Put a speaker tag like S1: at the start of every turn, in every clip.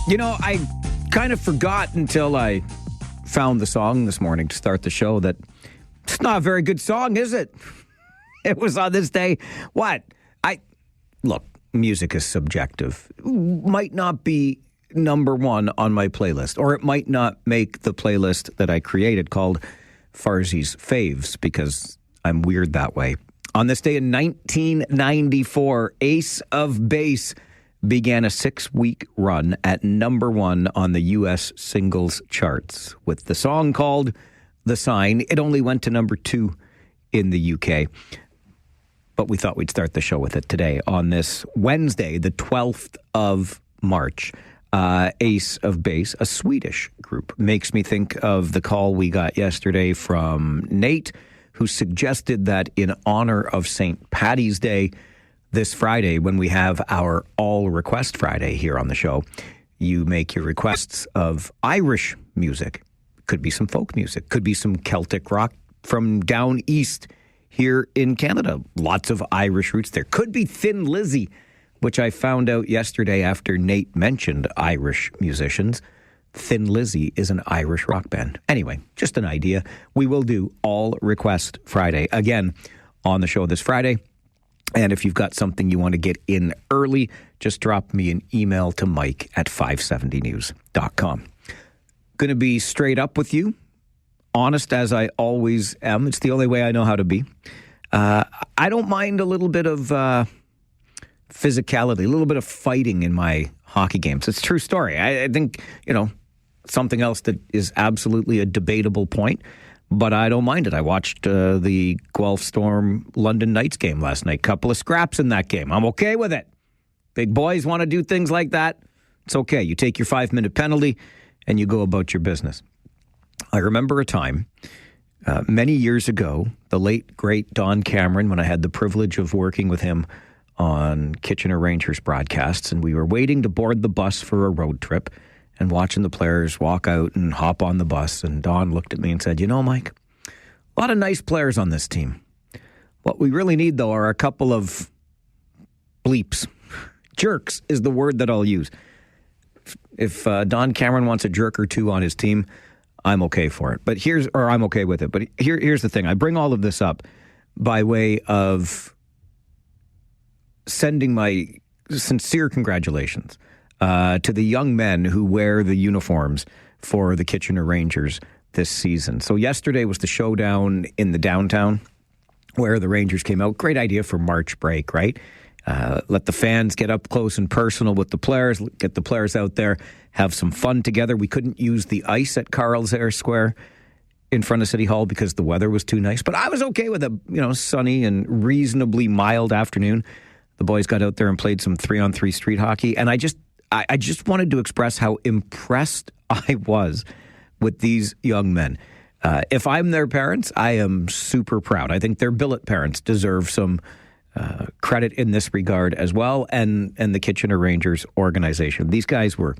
S1: You know, I kind of forgot until I found the song this morning to start the show that it's not a very good song, is it? It was on this day. What? Look, music is subjective. Might not be number one on my playlist, or it might not make the playlist that I created called Farzy's Faves, because I'm weird that way. On this day in 1994, Ace of Base began a 6-week run at number one on the U.S. singles charts with the song called The Sign. It only went to number 2 in the UK. But we thought we'd start the show with it today on this Wednesday, the 12th of March. Ace of Base, a Swedish group, makes me think of the call we got yesterday from Nate, who suggested that in honor of St. Paddy's Day, this Friday, when we have our All Request Friday here on the show, you make your requests of Irish music. Could be some folk music. Could be some Celtic rock from down east here in Canada. Lots of Irish roots there. Could be Thin Lizzy, which I found out yesterday after Nate mentioned Irish musicians. Thin Lizzy is an Irish rock band. Anyway, just an idea. We will do All Request Friday again on the show this Friday. And if you've got something you want to get in early, just drop me an email to mike@570news.com. Going to be straight up with you, honest as I always am. It's the only way I know how to be. I don't mind a little bit of physicality, a little bit of fighting in my hockey games. It's a true story. I think, something else that is absolutely a debatable point, but I don't mind it. I watched the Guelph Storm London Knights game last night. Couple of scraps in that game. I'm okay with it. Big boys want to do things like that. It's okay. You take your 5-minute penalty and you go about your business. I remember a time many years ago, the late, great Don Cameron, when I had the privilege of working with him on Kitchener Rangers broadcasts, and we were waiting to board the bus for a road trip and watching the players walk out and hop on the bus. And Don looked at me and said, Mike, a lot of nice players on this team. What we really need, though, are a couple of bleeps. Jerks is the word that I'll use. If Don Cameron wants a jerk or two on his team, I'm okay for it. I'm okay with it. But here's the thing. I bring all of this up by way of sending my sincere congratulations to the young men who wear the uniforms for the Kitchener Rangers this season. So yesterday was the showdown in the downtown where the Rangers came out. Great idea for March break, right? Let the fans get up close and personal with the players, get the players out there, have some fun together. We couldn't use the ice at Carl's Air Square in front of City Hall because the weather was too nice. But I was okay with a sunny and reasonably mild afternoon. The boys got out there and played some 3-on-3 street hockey. And I just wanted to express how impressed I was with these young men. If I'm their parents, I am super proud. I think their billet parents deserve some credit in this regard as well, and the Kitchener Rangers organization. These guys were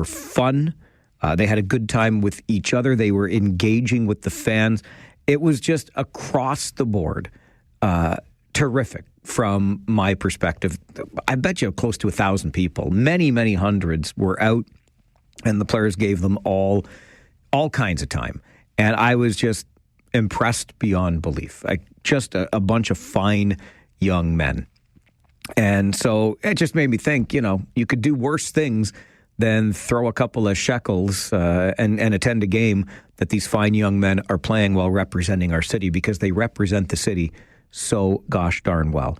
S1: fun. They had a good time with each other. They were engaging with the fans. It was just across the board terrific from my perspective. I bet you close to 1,000 people, many, many hundreds were out, and the players gave them all kinds of time. And I was just impressed beyond belief. Just a bunch of fine young men. And so it just made me think, you could do worse things than throw a couple of shekels and attend a game that these fine young men are playing while representing our city, because they represent the city so gosh darn well.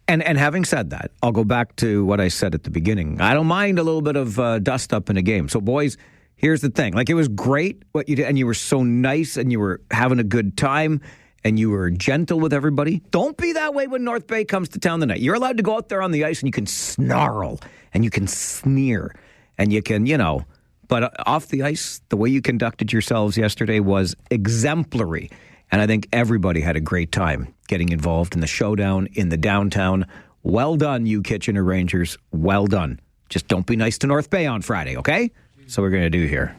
S1: And having said that, I'll go back to what I said at the beginning. I don't mind a little bit of dust up in a game. So boys, here's the thing. It was great what you did, and you were so nice, and you were having a good time, and you were gentle with everybody. Don't be that way when North Bay comes to town tonight. You're allowed to go out there on the ice, and you can snarl, and you can sneer, and you can, but off the ice, the way you conducted yourselves yesterday was exemplary. And I think everybody had a great time getting involved in the showdown in the downtown. Well done, you Kitchener Rangers. Well done. Just don't be nice to North Bay on Friday, okay? So we're going to do here.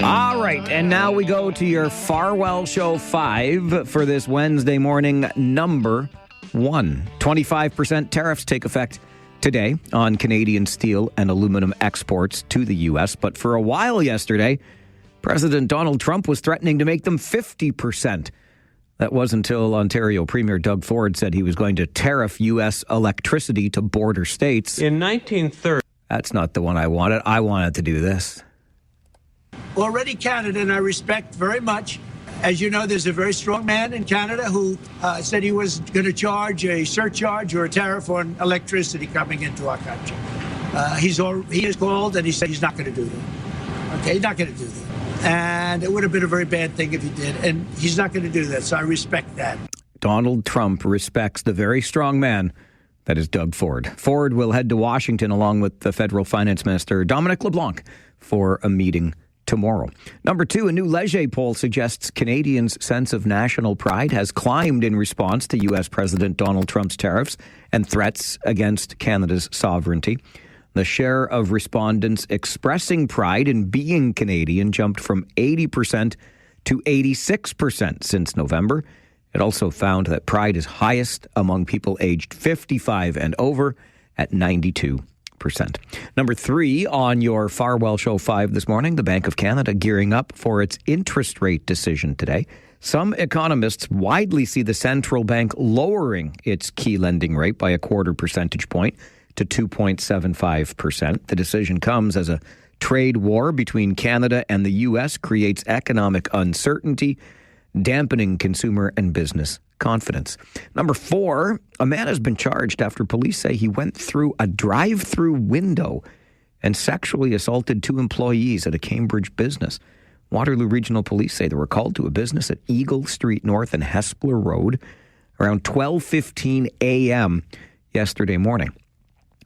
S1: All right, and now we go to your Farwell Show 5 for this Wednesday morning, number 1. 25% tariffs take effect today on Canadian steel and aluminum exports to the U.S., but for a while yesterday, President Donald Trump was threatening to make them 50%. That was until Ontario Premier Doug Ford said he was going to tariff U.S. electricity to border states.
S2: In 1930...
S1: That's not the one I wanted. I wanted to do this.
S3: Already Canada, and I respect very much. As you know, there's a very strong man in Canada who said he was going to charge a surcharge or a tariff on electricity coming into our country. He has called and he said he's not going to do that. Okay, he's not going to do that. And it would have been a very bad thing if he did. And he's not going to do that, so I respect that.
S1: Donald Trump respects the very strong man that is Doug Ford. Ford will head to Washington along with the federal finance minister, Dominic LeBlanc, for a meeting tomorrow. Number 2, a new Leger poll suggests Canadians' sense of national pride has climbed in response to U.S. President Donald Trump's tariffs and threats against Canada's sovereignty. The share of respondents expressing pride in being Canadian jumped from 80% to 86% since November. It also found that pride is highest among people aged 55 and over at 92%. Number 3 on your Farwell Show 5 this morning, the Bank of Canada gearing up for its interest rate decision today. Some economists widely see the central bank lowering its key lending rate by a quarter percentage point to 2.75%. The decision comes as a trade war between Canada and the U.S. creates economic uncertainty, dampening consumer and business confidence. Number 4, a man has been charged after police say he went through a drive-through window and sexually assaulted 2 employees at a Cambridge business. Waterloo Regional Police say they were called to a business at Eagle Street North and Hespeler Road around 12:15 a.m. yesterday morning.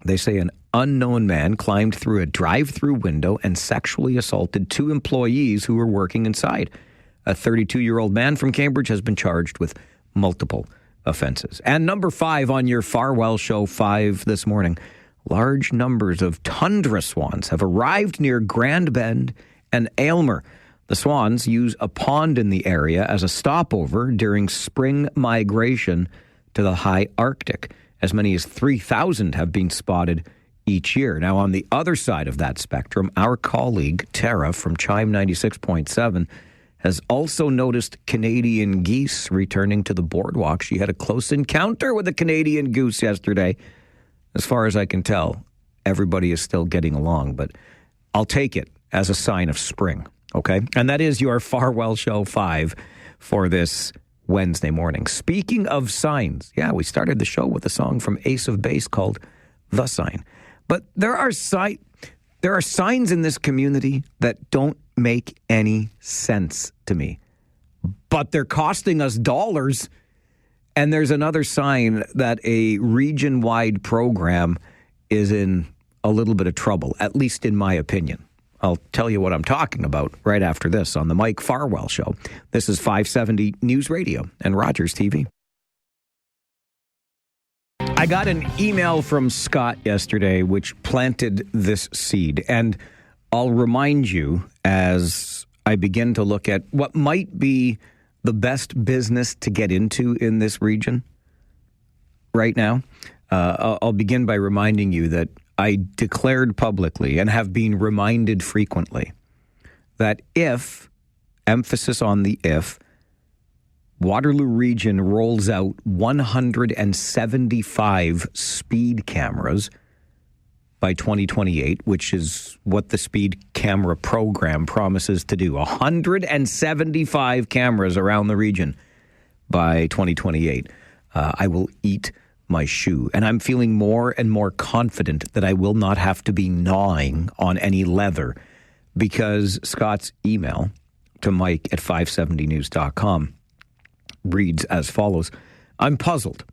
S1: They say an unknown man climbed through a drive-through window and sexually assaulted 2 employees who were working inside. A 32-year-old man from Cambridge has been charged with multiple offenses. And number 5 on your Farwell Show 5 this morning, large numbers of tundra swans have arrived near Grand Bend and Elmira. The swans use a pond in the area as a stopover during spring migration to the high Arctic. As many as 3,000 have been spotted each year. Now, on the other side of that spectrum, our colleague Tara from Chime 96.7 has also noticed Canadian geese returning to the boardwalk. She had a close encounter with a Canadian goose yesterday. As far as I can tell, everybody is still getting along, but I'll take it as a sign of spring, okay? And that is your Farwell Show 5 for this Wednesday morning. Speaking of signs, yeah, we started the show with a song from Ace of Base called The Sign. But there are signs in this community that don't make any sense to me. But they're costing us dollars. And there's another sign that a region-wide program is in a little bit of trouble, at least in my opinion. I'll tell you what I'm talking about right after this on the Mike Farwell Show. This is 570 News Radio and Rogers TV. I got an email from Scott yesterday which planted this seed, and I'll remind you as I begin to look at what might be the best business to get into in this region right now. I'll begin by reminding you that I declared publicly and have been reminded frequently that if, emphasis on the if, Waterloo Region rolls out 175 speed cameras by 2028, which is what the speed camera program promises to do. 175 cameras around the region by 2028. I will eat my shoe. And I'm feeling more and more confident that I will not have to be gnawing on any leather because Scott's email to Mike at 570news.com reads as follows. I'm puzzled.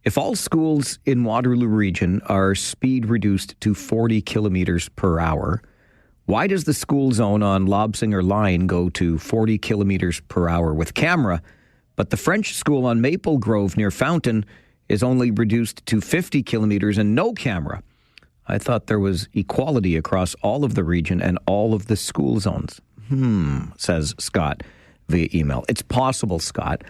S1: If all schools in Waterloo Region are speed reduced to 40 kilometers per hour, why does the school zone on Lobsinger Line go to 40 kilometers per hour with camera, but the French school on Maple Grove near Fountain is only reduced to 50 kilometers and no camera? I thought there was equality across all of the region and all of the school zones. Says Scott via email. It's possible, Scott,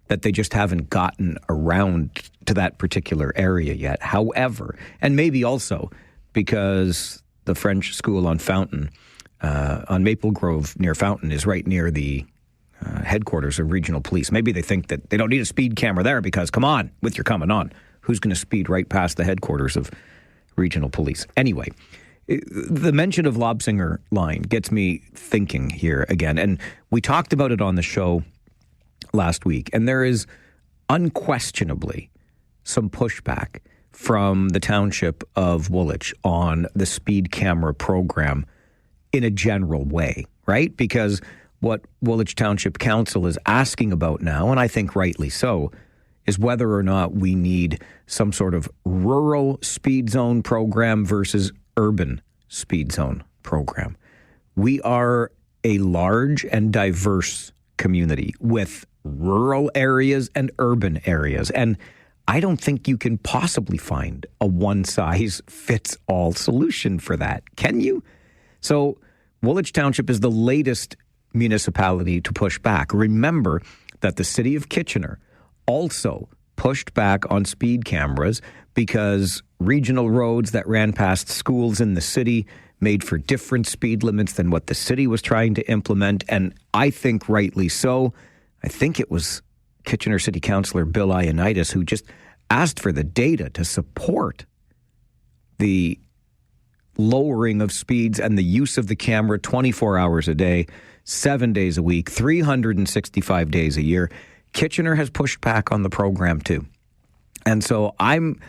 S1: that they just haven't gotten around to that particular area yet. However, and maybe also because the French school on Fountain, on Maple Grove near Fountain, is right near the headquarters of regional police. Maybe they think that they don't need a speed camera there because, come on, with your coming on, who's going to speed right past the headquarters of regional police? Anyway, the mention of Lobsinger Line gets me thinking here again. And we talked about it on the show last week. And there is unquestionably some pushback from the township of Woolwich on the speed camera program in a general way, right? Because what Woolwich Township Council is asking about now, and I think rightly so, is whether or not we need some sort of rural speed zone program versus urban speed zone program. We are a large and diverse community with rural areas and urban areas. And I don't think you can possibly find a one-size-fits-all solution for that. Can you? So Woolwich Township is the latest municipality to push back. Remember that the city of Kitchener also pushed back on speed cameras because regional roads that ran past schools in the city made for different speed limits than what the city was trying to implement. And I think rightly so. I think it was Kitchener City Councillor Bill Ioannidis who just asked for the data to support the lowering of speeds and the use of the camera 24 hours a day, 7 days a week, 365 days a year. Kitchener has pushed back on the program too. And so I'm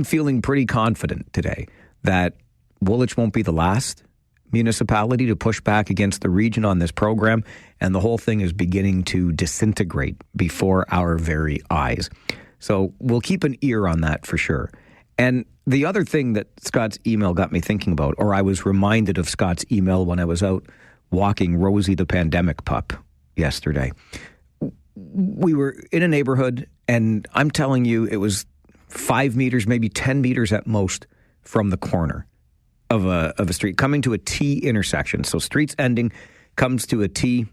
S1: feeling pretty confident today that Woolwich won't be the last municipality to push back against the region on this program, and the whole thing is beginning to disintegrate before our very eyes. So we'll keep an ear on that for sure. And the other thing that Scott's email got me thinking about, or I was reminded of Scott's email when I was out walking Rosie the pandemic pup yesterday. We were in a neighborhood, and I'm telling you, it was 5 meters, maybe 10 meters at most from the corner of a street, coming to a T intersection. So street's ending, comes to a T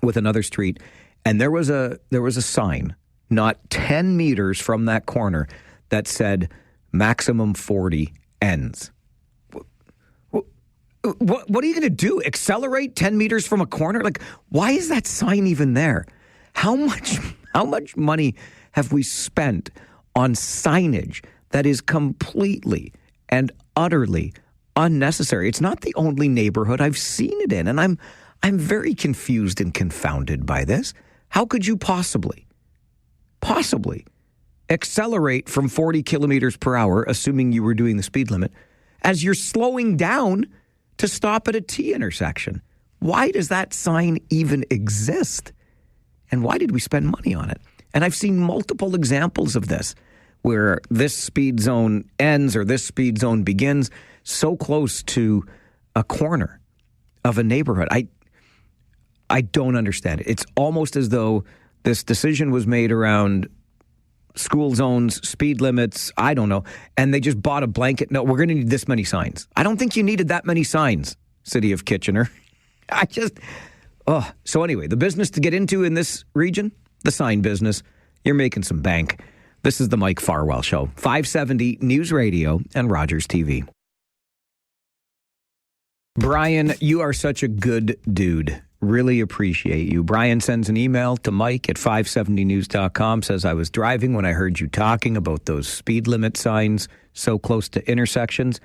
S1: with another street, and there was a sign not 10 meters from that corner that said maximum 40 ends. What are you going to do? Accelerate 10 meters from a corner? Like, why is that sign even there? How much money have we spent on signage that is completely and utterly unnecessary? It's not the only neighborhood I've seen it in, and I'm very confused and confounded by this. How could you possibly accelerate from 40 kilometers per hour, assuming you were doing the speed limit, as you're slowing down to stop at a T intersection? Why does that sign even exist? And why did we spend money on it? And I've seen multiple examples of this, where this speed zone ends or this speed zone begins so close to a corner of a neighborhood. I don't understand it. It's almost as though this decision was made around school zones, speed limits, I don't know, and they just bought a blanket. No, we're going to need this many signs. I don't think you needed that many signs, City of Kitchener. So anyway, the business to get into in this region, the sign business, you're making some bank. This is the Mike Farwell Show, 570 News Radio and Rogers TV. Brian, you are such a good dude. Really appreciate you. Brian sends an email to Mike at 570news.com, says, I was driving when I heard you talking about those speed limit signs so close to intersections.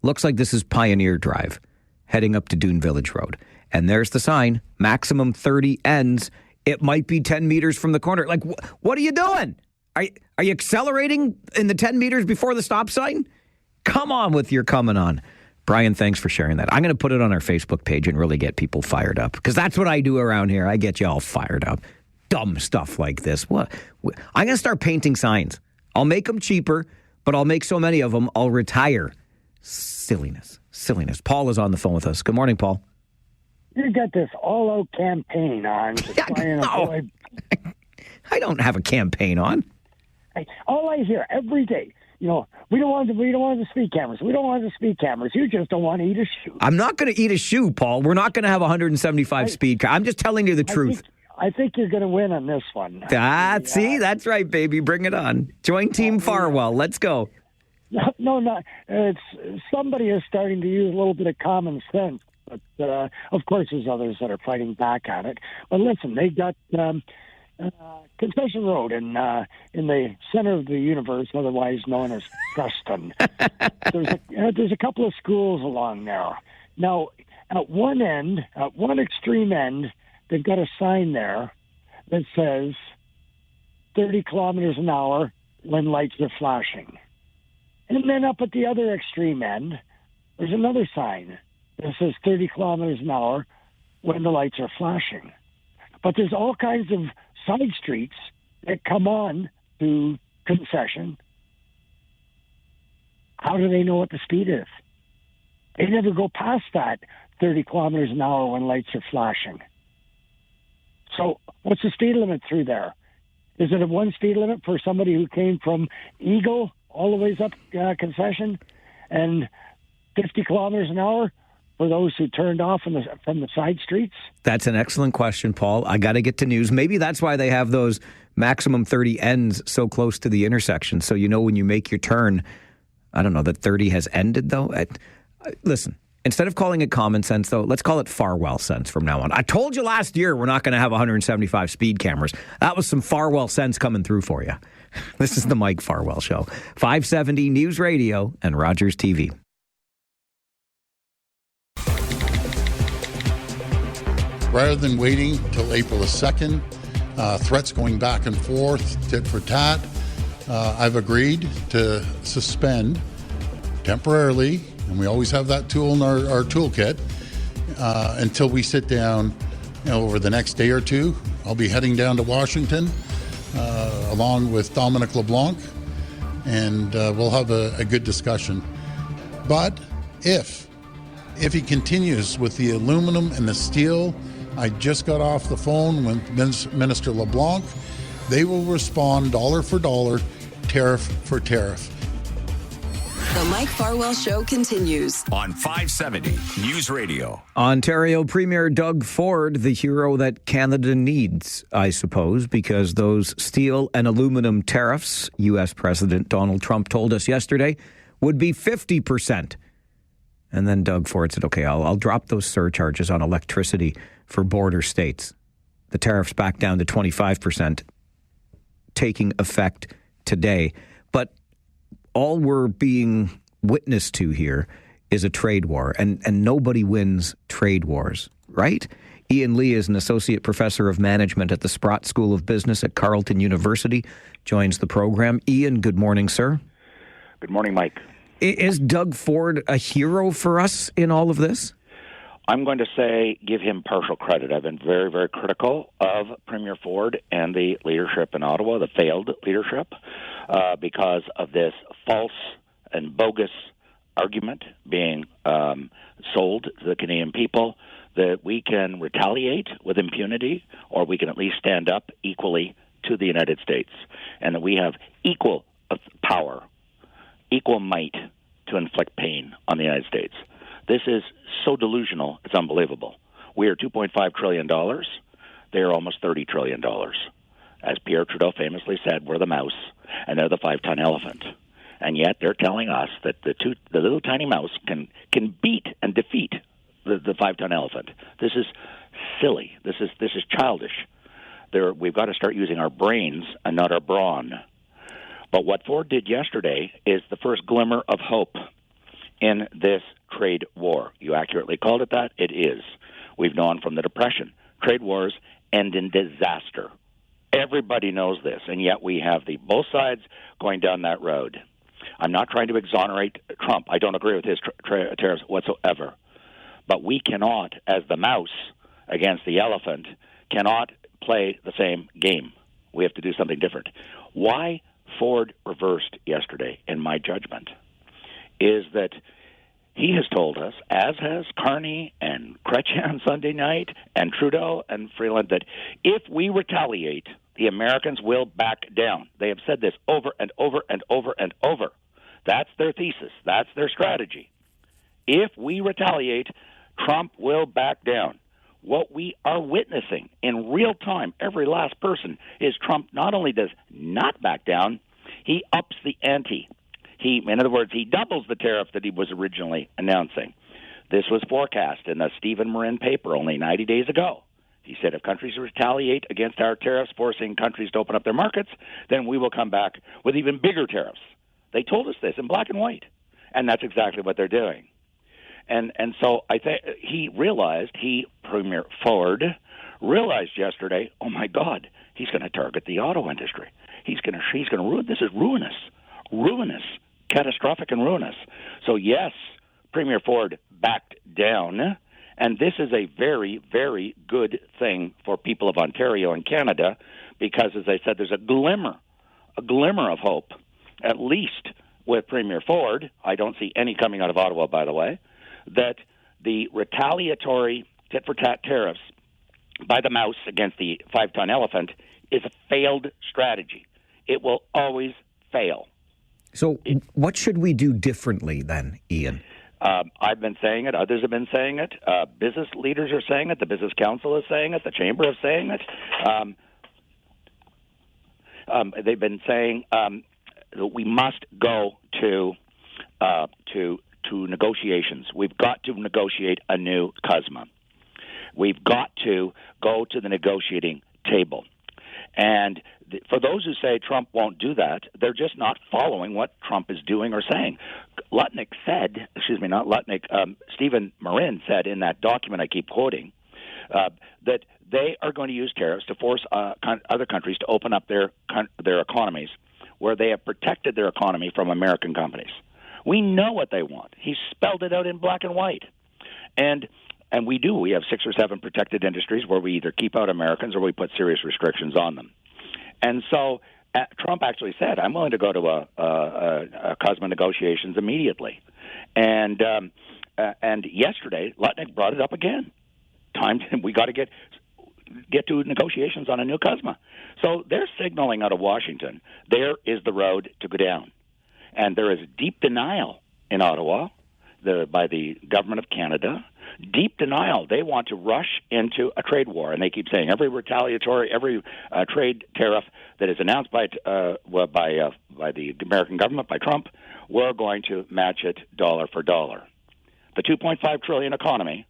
S1: Looks like this is Pioneer Drive, heading up to Dune Village Road. And there's the sign, maximum 30 ends. It might be 10 meters from the corner. Like, what are you doing? Are you accelerating in the 10 meters before the stop sign? Come on with your coming on. Brian, thanks for sharing that. I'm going to put it on our Facebook page and really get people fired up, because that's what I do around here. I get you all fired up. Dumb stuff like this. What? I'm going to start painting signs. I'll make them cheaper, but I'll make so many of them, I'll retire. Silliness. Paul is on the phone with us. Good morning, Paul.
S2: You got this all-out campaign on.
S1: I don't have a campaign on.
S2: All I hear every day, we don't want the speed cameras. We don't want the speed cameras. You just don't want to eat a shoe.
S1: I'm not going to eat a shoe, Paul. We're not going to have 175 speed cameras. I'm just telling you the truth.
S2: I think you're going to win on this one.
S1: See, that's right, baby. Bring it on. Join Team Farwell. Let's go.
S2: No. It's somebody is starting to use a little bit of common sense, but of course there's others that are fighting back on it. But listen, they got Concession Road in the center of the universe, otherwise known as Preston. There's a couple of schools along there. Now, at one extreme end, they've got a sign there that says 30 kilometers an hour when lights are flashing. And then up at the other extreme end, there's another sign that says 30 kilometers an hour when the lights are flashing. But there's all kinds of side streets that come on to Concession. How do they know what the speed is? They never go past that 30 kilometers an hour when lights are flashing. So what's the speed limit through there? Is it a one speed limit for somebody who came from Eagle all the way up Concession, and 50 kilometers an hour for those who turned off from the side streets?
S1: That's an excellent question, Paul. I got to get to news. Maybe that's why they have those maximum 30 ends so close to the intersection. So you know when you make your turn, I don't know, that 30 has ended, though. Listen, instead of calling it common sense, though, let's call it Farwell sense from now on. I told you last year we're not going to have 175 speed cameras. That was some Farwell sense coming through for you. This is the Mike Farwell Show. 570 News Radio and Rogers TV.
S4: Rather than waiting till April the 2nd, threats going back and forth, tit for tat, I've agreed to suspend temporarily, and we always have that tool in our toolkit, until we sit down over the next day or two. I'll be heading down to Washington along with Dominic LeBlanc, and we'll have a good discussion. But if he continues with the aluminum and the steel, I just got off the phone with Minister LeBlanc. They will respond dollar for dollar, tariff for tariff.
S5: The Mike Farwell Show continues
S6: on 570 News Radio.
S1: Ontario Premier Doug Ford, the hero that Canada needs, I suppose, because those steel and aluminum tariffs, U.S. President Donald Trump told us yesterday, would be 50%. And then Doug Ford said, okay, I'll drop those surcharges on electricity for border states. The tariffs back down to 25%, taking effect today. But all we're being witness to here is a trade war, and nobody wins trade wars, right? Ian Lee is an associate professor of management at the Sprott School of Business at Carleton University, joins the program. Ian, good morning, sir.
S7: Good morning, Mike.
S1: Is Doug Ford a hero for us in all of this?
S7: I'm going to say give him partial credit. I've been very, very critical of Premier Ford and the leadership in Ottawa, the failed leadership, because of this false and bogus argument being sold to the Canadian people that we can retaliate with impunity, or we can at least stand up equally to the United States, and that we have equal power, equal might to inflict pain on the United States. This is so delusional, it's unbelievable. We are $2.5 trillion. They are almost $30 trillion. As Pierre Trudeau famously said, we're the mouse, and they're the 5-ton elephant. And yet they're telling us that the little tiny mouse can beat and defeat the 5-ton elephant. This is silly. This is childish. We've got to start using our brains and not our brawn. But what Ford did yesterday is the first glimmer of hope in this trade war. You accurately called it that. It is. We've known from the Depression, trade wars end in disaster. Everybody knows this, and yet we have both sides going down that road. I'm not trying to exonerate Trump. I don't agree with his tariffs whatsoever. But we cannot, as the mouse against the elephant, cannot play the same game. We have to do something different. Why Ford reversed yesterday, in my judgment, is that he has told us, as has Carney and Chrétien on Sunday night, and Trudeau and Freeland, that if we retaliate, the Americans will back down. They have said this over and over and over and over. That's their thesis. That's their strategy. If we retaliate, Trump will back down. what we are witnessing in real time, every last person, is Trump not only does not back down, he ups the ante. In other words, he doubles the tariff that he was originally announcing. This was forecast in the Stephen Marin paper only 90 days ago. He said if countries retaliate against our tariffs, forcing countries to open up their markets, then we will come back with even bigger tariffs. They told us this in black and white, and that's exactly what they're doing. And so I think Premier Ford realized yesterday, oh my God, he's going to target the auto industry. He's going to ruin. This is ruinous, catastrophic and ruinous. So yes, Premier Ford backed down, and this is a very, very good thing for people of Ontario and Canada, because as I said, there's a glimmer of hope, at least with Premier Ford. I don't see any coming out of Ottawa, by the way, that the retaliatory tit-for-tat tariffs by the mouse against the 5-ton elephant is a failed strategy. It will always fail.
S1: So what should we do differently then, Ian?
S7: I've been saying it. Others have been saying it. Business leaders are saying it. The Business Council is saying it. The Chamber is saying it. They've been saying that we must go to negotiations. We've got to negotiate a new CUSMA. We've got to go to the negotiating table. And for those who say Trump won't do that, they're just not following what Trump is doing or saying. Stephen Marin said in that document I keep quoting that they are going to use tariffs to force other countries to open up their economies where they have protected their economy from American companies. We know what they want. He spelled it out in black and white. And we do. We have 6 or 7 protected industries where we either keep out Americans or we put serious restrictions on them. And so Trump actually said, I'm willing to go to a CUSMA negotiations immediately. And yesterday, Lutnick brought it up again. We got to get to negotiations on a new CUSMA. So they're signaling out of Washington, there is the road to go down. And there is deep denial in Ottawa by the government of Canada. Deep denial. They want to rush into a trade war, and they keep saying every trade tariff that is announced by the American government, by Trump, we're going to match it dollar for dollar. The $2.5 trillion economy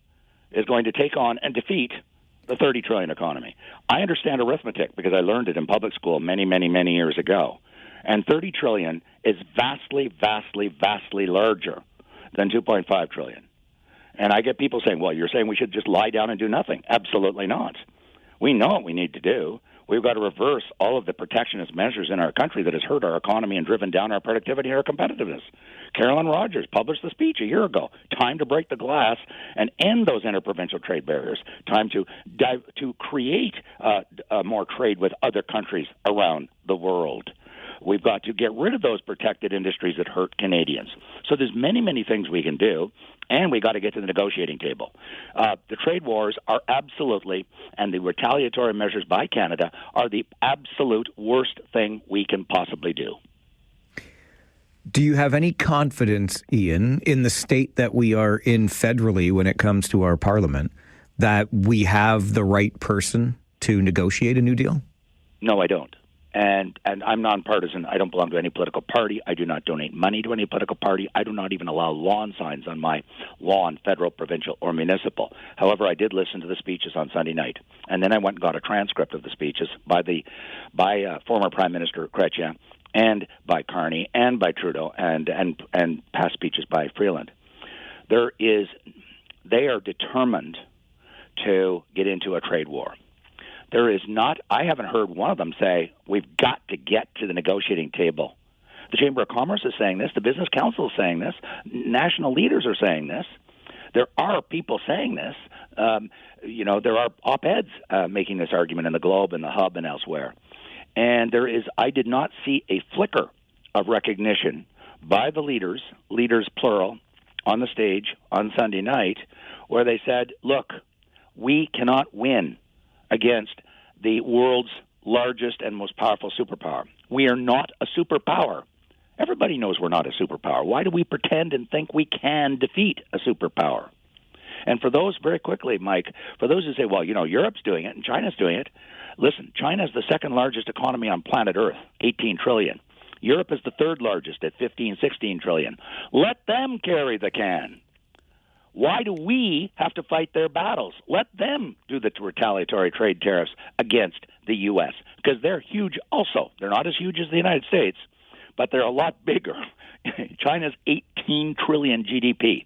S7: is going to take on and defeat the $30 trillion economy. I understand arithmetic because I learned it in public school many, many, many years ago. And $30 trillion is vastly, vastly, vastly larger than $2.5 trillion. And I get people saying, well, you're saying we should just lie down and do nothing. Absolutely not. We know what we need to do. We've got to reverse all of the protectionist measures in our country that has hurt our economy and driven down our productivity and our competitiveness. Carolyn Rogers published the speech a year ago. Time to break the glass and end those interprovincial trade barriers. Time to create more trade with other countries around the world. We've got to get rid of those protected industries that hurt Canadians. So there's many, many things we can do, and we got to get to the negotiating table. The trade wars are absolutely, and the retaliatory measures by Canada are the absolute worst thing we can possibly do.
S1: Do you have any confidence, Ian, in the state that we are in federally when it comes to our parliament, that we have the right person to negotiate a new deal? No, I don't. And I'm nonpartisan. I don't belong to any political party. I do not donate money to any political party. I do not even allow lawn signs on my lawn, federal, provincial, or municipal. However, I did listen to the speeches on Sunday night, and then I went and got a transcript of the speeches by former Prime Minister Chrétien, and by Carney, and by Trudeau, and past speeches by Freeland. They are determined to get into a trade war. There is not, I haven't heard one of them say, we've got to get to the negotiating table. The Chamber of Commerce is saying this. The Business Council is saying this. National leaders are saying this. There are people saying this. There are op-eds making this argument in the Globe and the Hub and elsewhere. And I did not see a flicker of recognition by the leaders plural, on the stage on Sunday night, where they said, look, we cannot win against the world's largest and most powerful superpower. We are not a superpower. Everybody knows we're not a superpower. Why do we pretend and think we can defeat a superpower?
S7: And for those, very quickly, Mike, for those who say, well, Europe's doing it and China's doing it, listen, China's the second largest economy on planet Earth, 18 trillion. Europe is the third largest at 15, 16 trillion. Let them carry the can. Why do we have to fight their battles? Let them do the retaliatory trade tariffs against the U.S. because they're huge also. They're not as huge as the United States, but they're a lot bigger. China's 18 trillion GDP.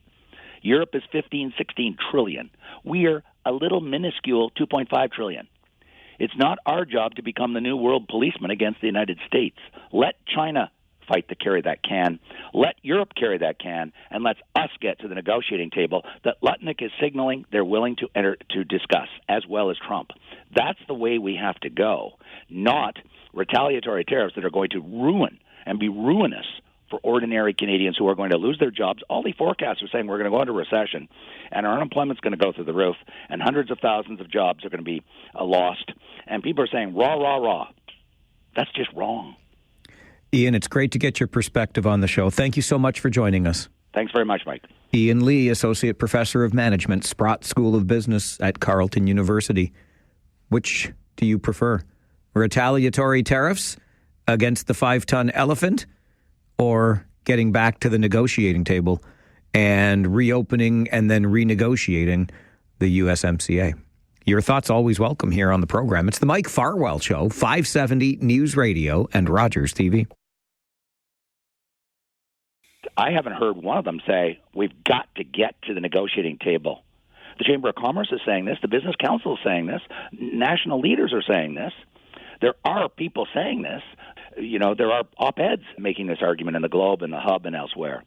S7: Europe is 15, 16 trillion. We are a little minuscule 2.5 trillion. It's not our job to become the new world policeman against the United States. Let China fight to carry that can. Let Europe carry that can, and let's us get to the negotiating table that Lutnick is signaling they're willing to enter to discuss, as well as Trump. That's the way we have to go, not retaliatory tariffs that are going to ruin and be ruinous for ordinary Canadians who are going to lose their jobs. All the forecasts are saying we're going to go into recession, and our unemployment's going to go through the roof, and hundreds of thousands of jobs are going to be lost. And people are saying, rah, rah, rah. That's just wrong.
S1: Ian, it's great to get your perspective on the show. Thank you so much for joining us.
S7: Thanks very much, Mike.
S1: Ian Lee, Associate Professor of Management, Sprott School of Business at Carleton University. Which do you prefer? Retaliatory tariffs against the 5-ton elephant, or getting back to the negotiating table and reopening and then renegotiating the USMCA? Your thoughts always welcome here on the program. It's the Mike Farwell Show, 570 News Radio and Rogers TV.
S7: I haven't heard one of them say, we've got to get to the negotiating table. The Chamber of Commerce is saying this. The Business Council is saying this. National leaders are saying this. There are people saying this. There are op-eds making this argument in the Globe and the Hub and elsewhere.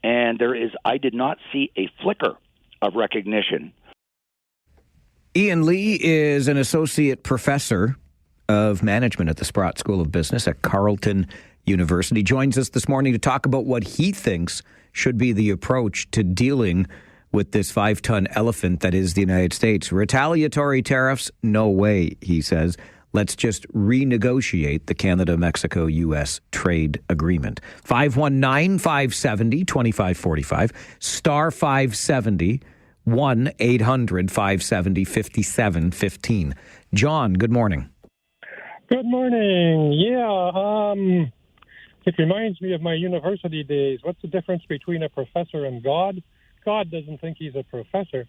S7: And I did not see a flicker of recognition.
S1: Ian Lee is an associate professor of management at the Sprott School of Business at Carleton University. Joins us this morning to talk about what he thinks should be the approach to dealing with this 5-ton elephant that is the United States. Retaliatory tariffs? No way, he says. Let's just renegotiate the Canada-Mexico-U.S. trade agreement. 519-570-2545, star 570, 1-800-570-5715. John, good morning.
S8: Good morning. Yeah, it reminds me of my university days. What's the difference between a professor and God? God doesn't think he's a professor.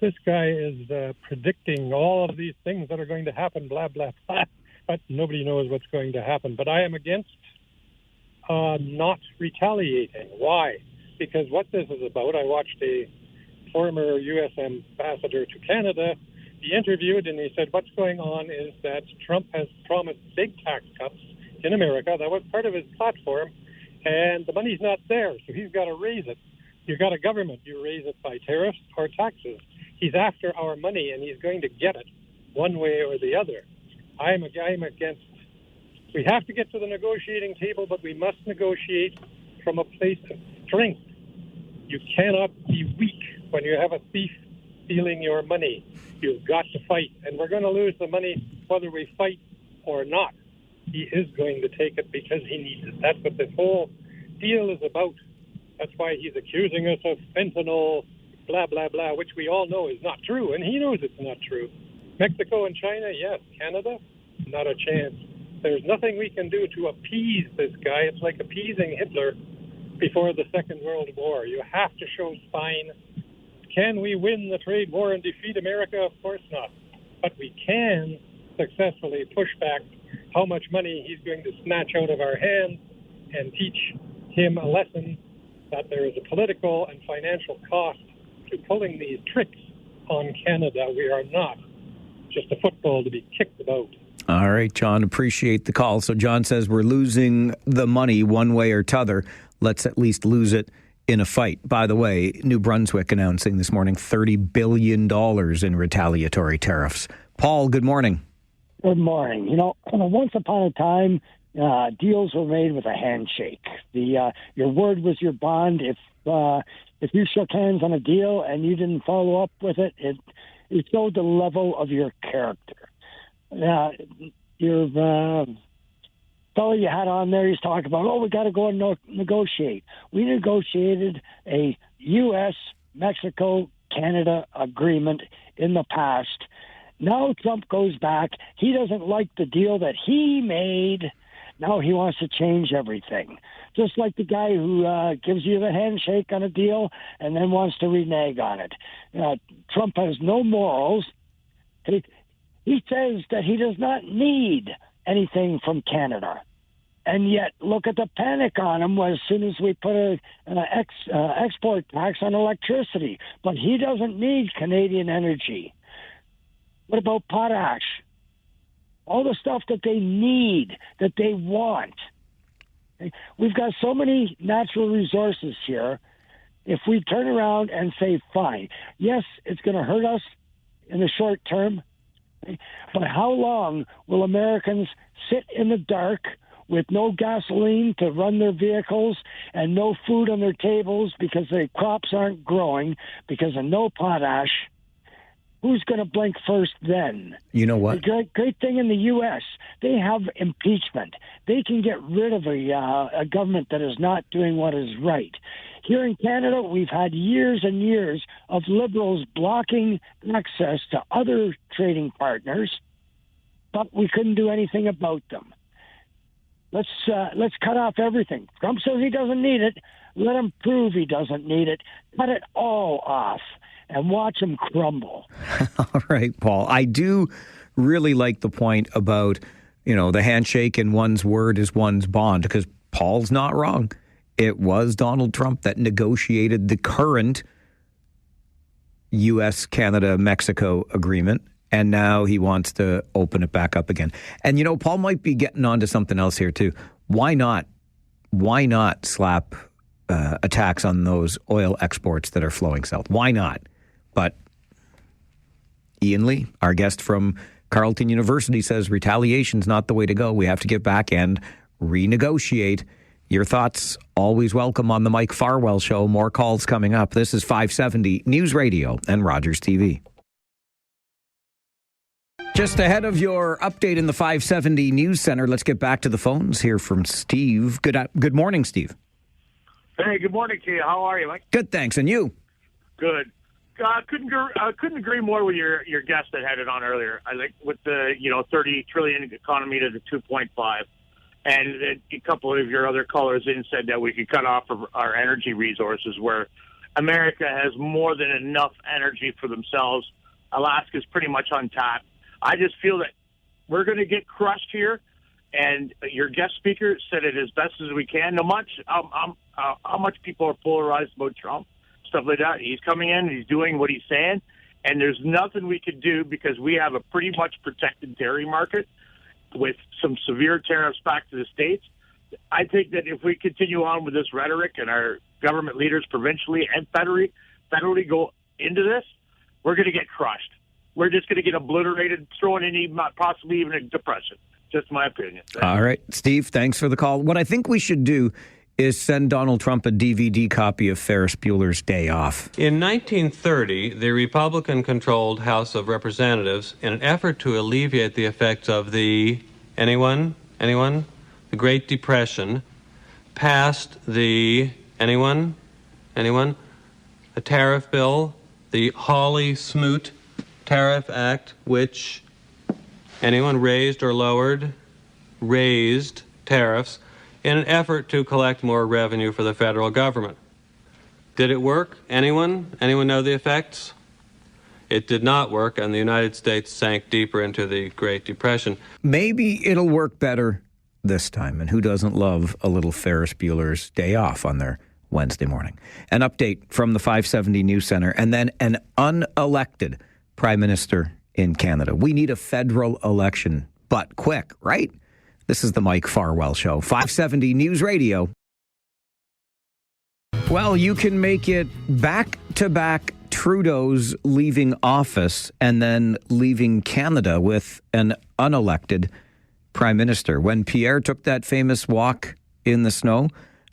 S8: This guy is predicting all of these things that are going to happen, blah, blah, blah, but nobody knows what's going to happen. But I am against not retaliating. Why? Because what this is about, I watched a former U.S. ambassador to Canada be interviewed, and he said what's going on is that Trump has promised big tax cuts in America. That was part of his platform, and the money's not there, so he's got to raise it. You've got a government, you raise it by tariffs or taxes. He's after our money, and he's going to get it one way or the other. I'm against. We have to get to the negotiating table, but we must negotiate from a place of strength. You cannot be weak when you have a thief stealing your money. You've got to fight, and we're going to lose the money whether we fight or not. He is going to take it because he needs it. That's what this whole deal is about. That's why he's accusing us of fentanyl, blah, blah, blah, which we all know is not true, and he knows it's not true. Mexico and China, yes. Canada, not a chance. There's nothing we can do to appease this guy. It's like appeasing Hitler before the Second World War. You have to show spine. Can we win the trade war and defeat America? Of course not. But we can successfully push back how much money he's going to snatch out of our hands and teach him a lesson that there is a political and financial cost to pulling these tricks on Canada. We are not just a football to be kicked about.
S1: All right, John, appreciate the call. So John says we're losing the money one way or t'other. Let's at least lose it in a fight. By the way, New Brunswick announcing this morning $30 billion in retaliatory tariffs. Paul, good morning.
S2: Good morning. Once upon a time, deals were made with a handshake. Your word was your bond. If you shook hands on a deal and you didn't follow up with it, it showed the level of your character. Your fellow you had on there, he's talking about, we got to go and negotiate. We negotiated a U.S.-Mexico Canada agreement in the past. Now Trump goes back. He doesn't like the deal that he made. Now he wants to change everything. Just like the guy who gives you the handshake on a deal and then wants to renege on it. Trump has no morals. He says that he does not need anything from Canada. And yet, look at the panic on him as soon as we put an export tax on electricity. But he doesn't need Canadian energy. What about potash? All the stuff that they need, that they want. We've got so many natural resources here. If we turn around and say, fine, yes, it's going to hurt us in the short term, but how long will Americans sit in the dark with no gasoline to run their vehicles and no food on their tables because their crops aren't growing because of no potash? Who's going to blink first then?
S1: You know what?
S2: The great thing in the U.S., they have impeachment. They can get rid of a government that is not doing what is right. Here in Canada, we've had years and years of Liberals blocking access to other trading partners, but we couldn't do anything about them. Let's cut off everything. Trump says he doesn't need it. Let him prove he doesn't need it. Cut it all off and watch him crumble.
S1: All right, Paul. I do really like the point about, the handshake and one's word is one's bond, because Paul's not wrong. It was Donald Trump that negotiated the current U.S., Canada, Mexico agreement, and now he wants to open it back up again. And, Paul might be getting onto something else here, too. Why not slap a tax on those oil exports that are flowing south? Why not? But Ian Lee, our guest from Carleton University, says retaliation's not the way to go. We have to get back and renegotiate. Your thoughts always welcome on the Mike Farwell Show. More calls coming up. This is 570 News Radio and Rogers TV. Just ahead of your update in the 570 News Center, let's get back to the phones. Hear from Steve. Good morning, Steve.
S9: Hey, good morning to you. How are you, Mike?
S1: Good, thanks. And you?
S9: Good. Couldn't agree more with your guest that had it on earlier. I like with the 30 trillion economy to the 2.5, and a couple of your other callers in said that we could cut off our energy resources, where America has more than enough energy for themselves. Alaska's pretty much untapped. I just feel that we're going to get crushed here, and your guest speaker said it as best as we can. How much people are polarized about Trump. Stuff like that. He's coming in and he's doing what he's saying, and there's nothing we could do because we have a pretty much protected dairy market with some severe tariffs back to the states. I think that if we continue on with this rhetoric and our government leaders provincially and federally go into this, we're going to get crushed. We're just going to get obliterated, thrown in possibly even a depression. Just my opinion.
S1: All right, Steve, thanks for the call. What I think we should do is send Donald Trump a DVD copy of Ferris Bueller's Day Off.
S10: In 1930, the Republican-controlled House of Representatives, in an effort to alleviate the effects of the Great Depression, passed the a tariff bill, the Hawley-Smoot Tariff Act, which raised tariffs in an effort to collect more revenue for the federal government. Did it work? Anyone know the effects? It did not work, and the United States sank deeper into the Great Depression.
S1: Maybe it'll work better this time, and who doesn't love a little Ferris Bueller's Day Off on their Wednesday morning? An update from the 570 News Center, and then an unelected Prime Minister in Canada. We need a federal election, but quick, right? This is the Mike Farwell Show, 570 News Radio. Well, you can make it back-to-back Trudeau's leaving office and then leaving Canada with an unelected Prime Minister. When Pierre took that famous walk in the snow,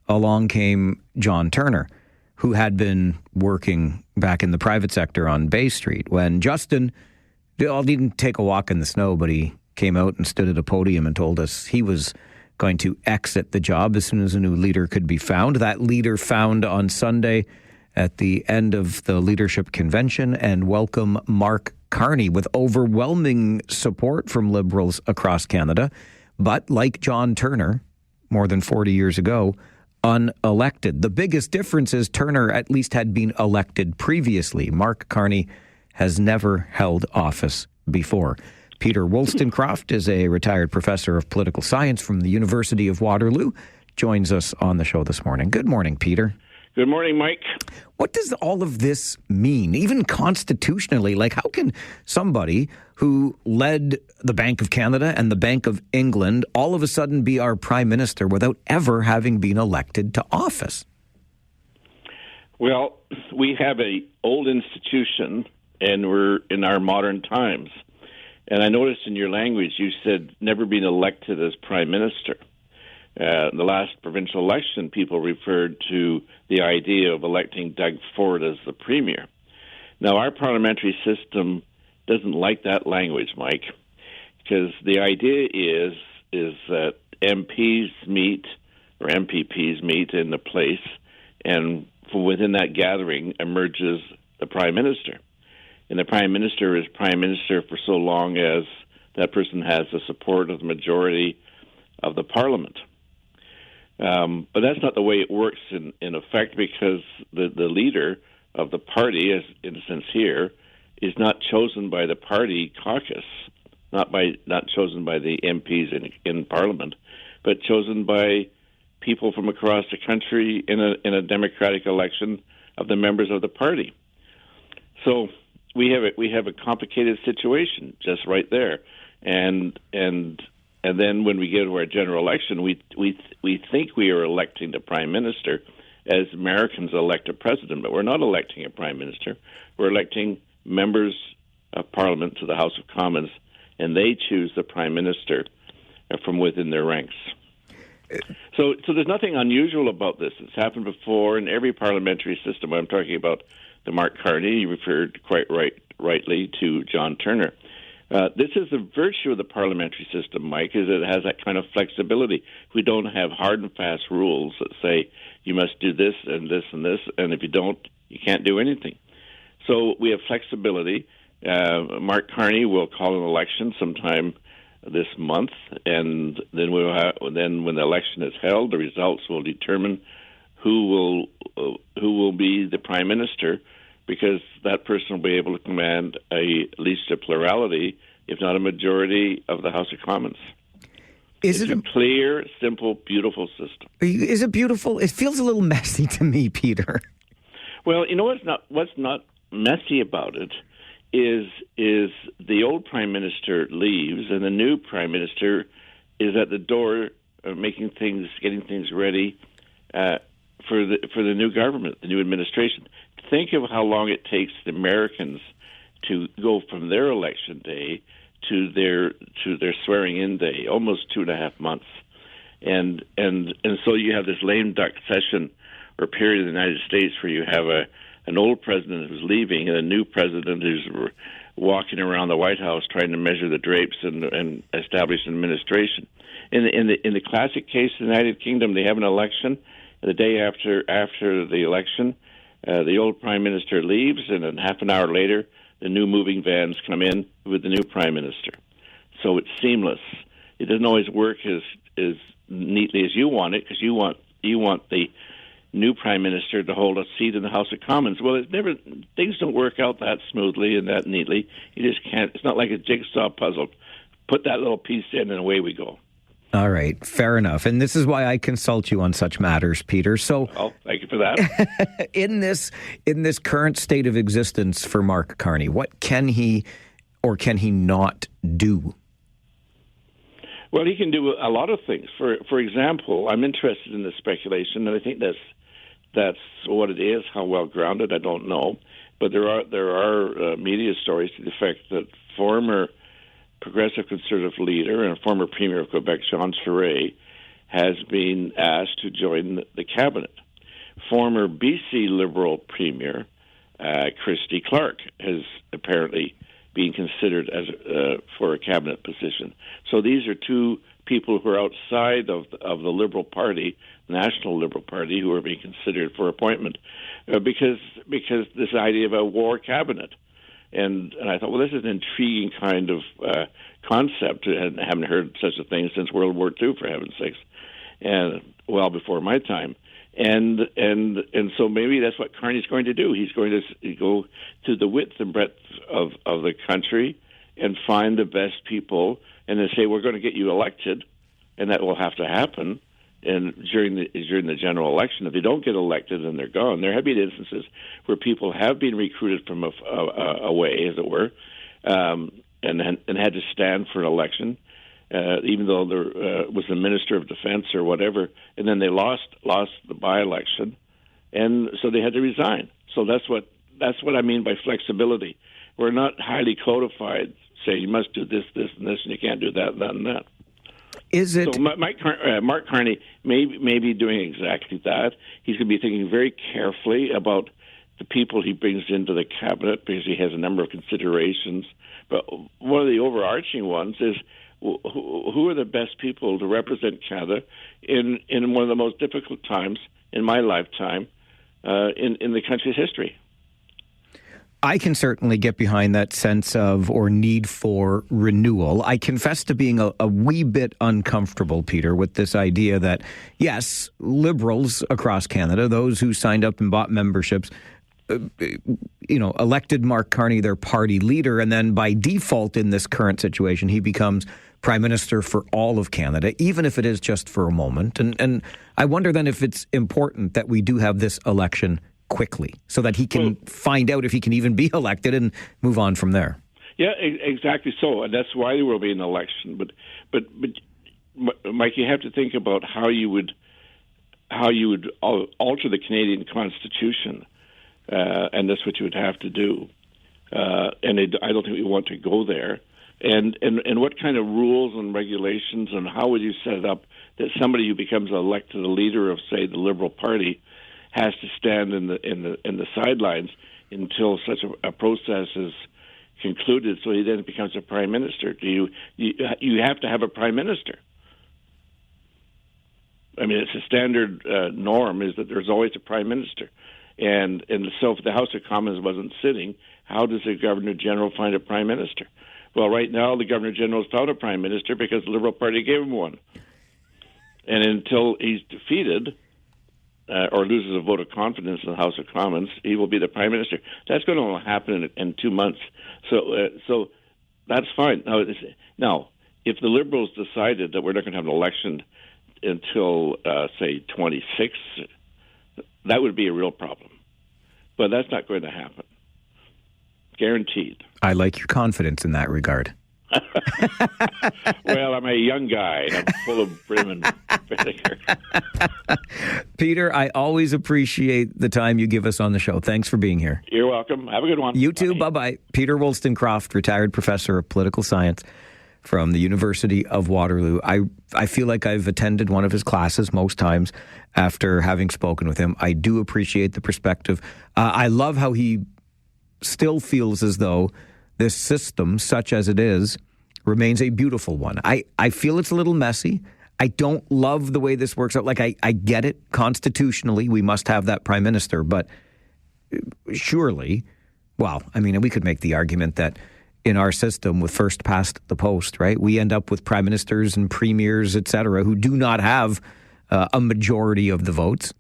S1: along came John Turner, who had been working back in the private sector on Bay Street. When Justin didn't take a walk in the snow, but he came out and stood at a podium and told us he was going to exit the job as soon as a new leader could be found. That leader found on Sunday at the end of the leadership convention and welcome Mark Carney with overwhelming support from Liberals across Canada, but like John Turner more than 40 years ago, unelected. The biggest difference is Turner at least had been elected previously. Mark Carney has never held office before. Peter Wollstonecroft is a retired professor of political science from the University of Waterloo, joins us on the show this morning. Good morning, Peter.
S11: Good morning, Mike.
S1: What does all of this mean, even constitutionally? Like, how can somebody who led the Bank of Canada and the Bank of England all of a sudden be our prime minister without ever having been elected to office?
S11: Well, we have an old institution, and we're in our modern times. And I noticed in your language you said never been elected as prime minister. The last provincial election, people referred to the idea of electing Doug Ford as the premier. Now, our parliamentary system doesn't like that language, Mike, because the idea is that MPs meet, or MPPs meet in the place, and from within that gathering emerges the prime minister. And the prime minister is prime minister for so long as that person has the support of the majority of the parliament. But that's not the way it works in effect, because the leader of the party, as in a sense here, is not chosen by the party caucus, not chosen by the MPs in Parliament, but chosen by people from across the country in a democratic election of the members of the party. So we have a complicated situation just right there, and then when we get to our general election, we think we are electing the prime minister as Americans elect a president, but we're not electing a prime minister. We're electing members of Parliament to the House of Commons, and they choose the prime minister from within their ranks. So there's nothing unusual about this. It's happened before in every parliamentary system. I'm talking about the Mark Carney. You referred quite rightly to John Turner. This is the virtue of the parliamentary system, Mike, is it has that kind of flexibility. We don't have hard and fast rules that say you must do this and this and this, and if you don't, you can't do anything. So we have flexibility. Mark Carney will call an election sometime this month, and then when the election is held, the results will determine who will be the prime minister, because that person will be able to command at least a plurality, if not a majority, of the House of Commons. It's a clear, simple, beautiful system.
S1: Is it beautiful? It feels a little messy to me, Peter.
S11: Well, you know what's not messy about it is the old prime minister leaves, and the new prime minister is at the door, getting things ready for the new government, the new administration. Think of how long it takes the Americans to go from their election day to their swearing-in day, almost 2.5 months, and so you have this lame duck session or period in the United States where you have an old president who's leaving and a new president who's walking around the White House trying to measure the drapes and establish an administration. In the classic case of the United Kingdom, they have an election. The day after the election, the old prime minister leaves, and then half an hour later, the new moving vans come in with the new prime minister. So it's seamless. It doesn't always work as neatly as you want it, because you want the new prime minister to hold a seat in the House of Commons. Well, things don't work out that smoothly and that neatly. You just can't. It's not like a jigsaw puzzle. Put that little piece in, and away we go.
S1: All right, fair enough. And this is why I consult you on such matters, Peter. So,
S11: thank you for that.
S1: in this current state of existence for Mark Carney, what can he or can he not do?
S11: Well, he can do a lot of things. For example, I'm interested in the speculation, and I think that's what it is. How well grounded, I don't know, but there are media stories to the effect that former Progressive Conservative leader and former Premier of Quebec, Jean Charest, has been asked to join the cabinet. Former BC Liberal Premier Christy Clark has apparently being considered as for a cabinet position. So these are two people who are outside of the Liberal Party, National Liberal Party, who are being considered for appointment, because this idea of a war cabinet. And I thought, well, this is an intriguing kind of concept. I haven't heard such a thing since World War II, for heaven's sakes, and well before my time. And so maybe that's what Carney's going to do. He's going to go to the width and breadth of the country and find the best people, and then say, we're going to get you elected, and that will have to happen. And during the general election, if they don't get elected, then they're gone. There have been instances where people have been recruited from away, as it were, and had to stand for an election, even though there was a minister of defense or whatever, and then they lost the by-election, and so they had to resign. So that's what I mean by flexibility. We're not highly codified, saying you must do this, this, and this, and you can't do that, and that.
S1: Is it?
S11: So Mark Carney may be doing exactly that. He's going to be thinking very carefully about the people he brings into the cabinet, because he has a number of considerations. But one of the overarching ones is, who are the best people to represent Canada in one of the most difficult times in my lifetime in the country's history?
S1: I can certainly get behind that sense of or need for renewal. I confess to being a wee bit uncomfortable, Peter, with this idea that, yes, Liberals across Canada, those who signed up and bought memberships, elected Mark Carney their party leader, and then by default in this current situation, he becomes Prime Minister for all of Canada, even if it is just for a moment. And I wonder then if it's important that we do have this election quickly so that he can find out if he can even be elected and move on from there.
S11: Yeah, exactly so. And that's why there will be an election. But Mike, you have to think about how you would alter the Canadian Constitution. And that's what you would have to do. And I don't think we want to go there. And what kind of rules and regulations, and how would you set it up that somebody who becomes elected a leader of, say, the Liberal Party has to stand in the sidelines until such a process is concluded, so he then becomes a prime minister? You have to have a prime minister. I mean, it's a standard norm is that there's always a prime minister. And so if the House of Commons wasn't sitting, how does the Governor General find a prime minister? Well, right now the Governor General has found a prime minister because the Liberal Party gave him one. And until he's defeated or loses a vote of confidence in the House of Commons, he will be the prime minister. That's going to happen in 2 months. So that's fine. Now, if the Liberals decided that we're not going to have an election until, say, 26, that would be a real problem. But that's not going to happen. Guaranteed.
S1: I like your confidence in that regard.
S11: Well, I'm a young guy, and I'm full of brim and vinegar.
S1: Peter, I always appreciate the time you give us on the show. Thanks for being here.
S11: You're welcome. Have a good one.
S1: You too. Bye-bye. Peter Wollstonecroft, retired professor of political science from the University of Waterloo. I feel like I've attended one of his classes most times after having spoken with him. I do appreciate the perspective. I love how he still feels as though this system, such as it is, remains a beautiful one. I feel it's a little messy. I don't love the way this works out. Like, I get it. Constitutionally, we must have that prime minister. But surely, well, I mean, we could make the argument that in our system with first past the post, right, we end up with prime ministers and premiers, et cetera, who do not have a majority of the votes,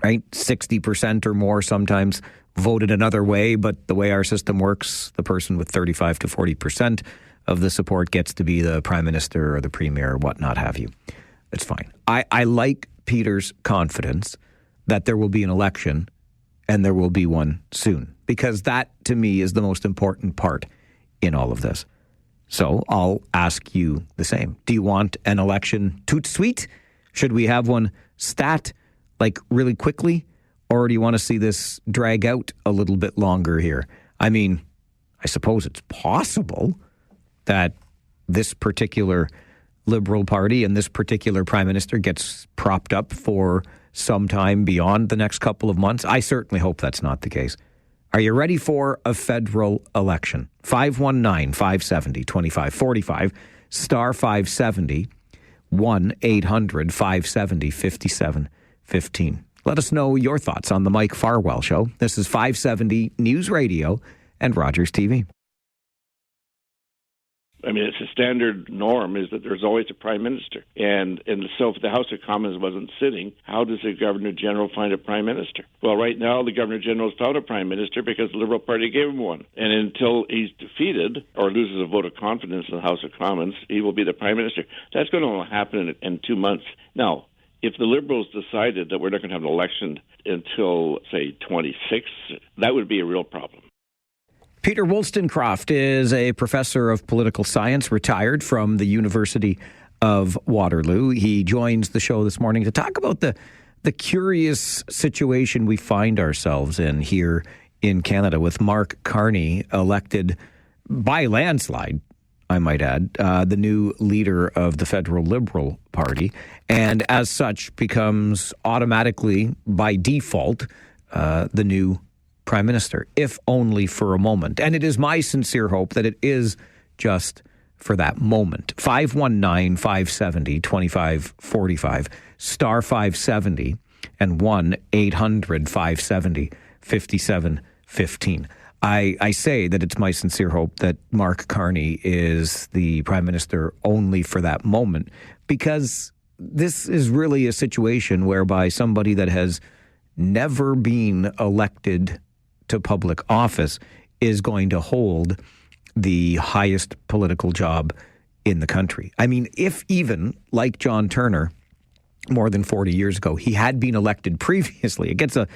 S1: right? 60% or more sometimes voted another way, but the way our system works, the person with 35 to 40% of the support gets to be the prime minister or the premier or whatnot have you. It's fine. I like Peter's confidence that there will be an election and there will be one soon, because that, to me, is the most important part in all of this. So I'll ask you the same. Do you want an election toot sweet? Should we have one stat, like really quickly? Or do you want to see this drag out a little bit longer here? I mean, I suppose it's possible that this particular Liberal Party and this particular Prime Minister gets propped up for some time beyond the next couple of months. I certainly hope that's not the case. Are you ready for a federal election? 519-570-2545, star 570. 1-800-570-5715. Let us know your thoughts on the Mike Farwell Show. This is 570 News Radio and Rogers TV.
S11: I mean, it's a standard norm is that there's always a prime minister. And so if the House of Commons wasn't sitting, how does the Governor General find a prime minister? Well, right now, the Governor General has found a prime minister because the Liberal Party gave him one. And until he's defeated or loses a vote of confidence in the House of Commons, he will be the prime minister. That's going to happen in 2 months. Now, if the Liberals decided that we're not going to have an election until, say, 26, that would be a real problem.
S1: Peter Wollstonecroft is a professor of political science, retired from the University of Waterloo. He joins the show this morning to talk about the curious situation we find ourselves in here in Canada with Mark Carney elected by landslide, I might add, the new leader of the federal Liberal Party, and as such becomes automatically, by default, the new Prime Minister, if only for a moment. And it is my sincere hope that it is just for that moment. 519-570-2545, star 570, and 1-800-570-5715. I say that it's my sincere hope that Mark Carney is the Prime Minister only for that moment, because this is really a situation whereby somebody that has never been elected to public office is going to hold the highest political job in the country. I mean, if even, like John Turner, more than 40 years ago, he had been elected previously, it gets a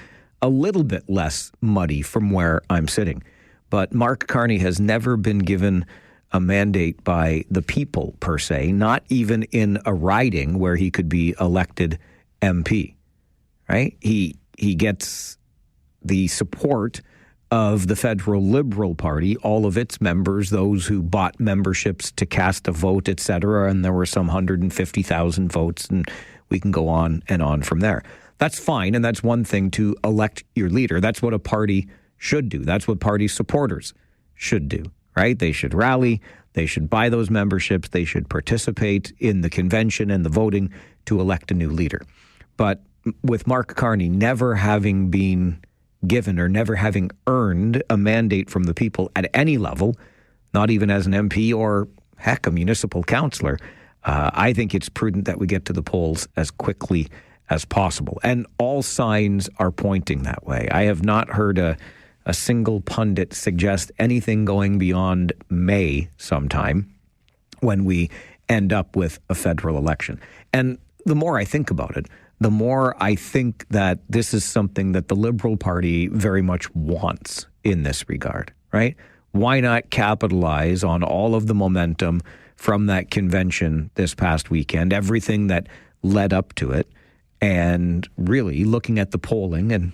S1: little bit less muddy from where I'm sitting. But Mark Carney has never been given a mandate by the people, per se, not even in a riding where he could be elected MP, right? He gets the support of the federal Liberal Party, all of its members, those who bought memberships to cast a vote, etc., and there were some 150,000 votes, and we can go on and on from there. That's fine, and that's one thing to elect your leader. That's what a party should do. That's what party supporters should do, right? They should rally, they should buy those memberships, they should participate in the convention and the voting to elect a new leader. But with Mark Carney never having been given or never having earned a mandate from the people at any level, not even as an MP or, heck, a municipal councillor, I think it's prudent that we get to the polls as quickly as possible. And all signs are pointing that way. I have not heard a single pundit suggest anything going beyond May sometime when we end up with a federal election. And the more I think about it, the more I think that this is something that the Liberal Party very much wants in this regard, right? Why not capitalize on all of the momentum from that convention this past weekend, everything that led up to it, and really looking at the polling, and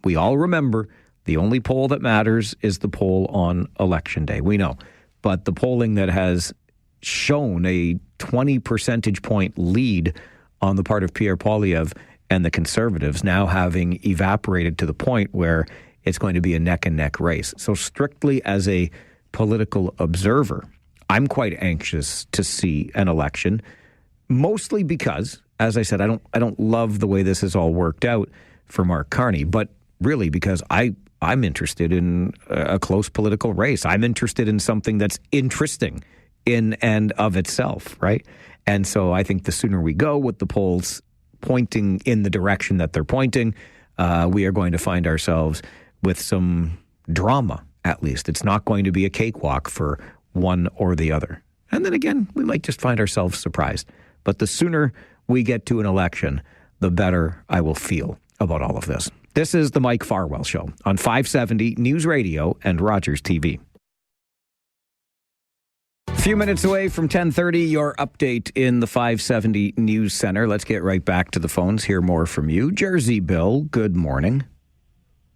S1: we all remember the only poll that matters is the poll on Election Day. We know. But the polling that has shown a 20 percentage point lead on the part of Pierre Poilievre and the Conservatives now having evaporated to the point where it's going to be a neck-and-neck race. So strictly as a political observer, I'm quite anxious to see an election, mostly because, as I said, I don't love the way this has all worked out for Mark Carney, but really because I'm interested in a close political race. I'm interested in something that's interesting in and of itself, right? And so I think the sooner we go with the polls pointing in the direction that they're pointing, we are going to find ourselves with some drama, at least. It's not going to be a cakewalk for one or the other. And then again, we might just find ourselves surprised. But the sooner we get to an election, the better I will feel about all of this. This is the Mike Farwell Show on 570 News Radio and Rogers TV. A few minutes away from 10:30, your update in the 570 News Center. Let's get right back to the phones, hear more from you. Jersey Bill, good morning.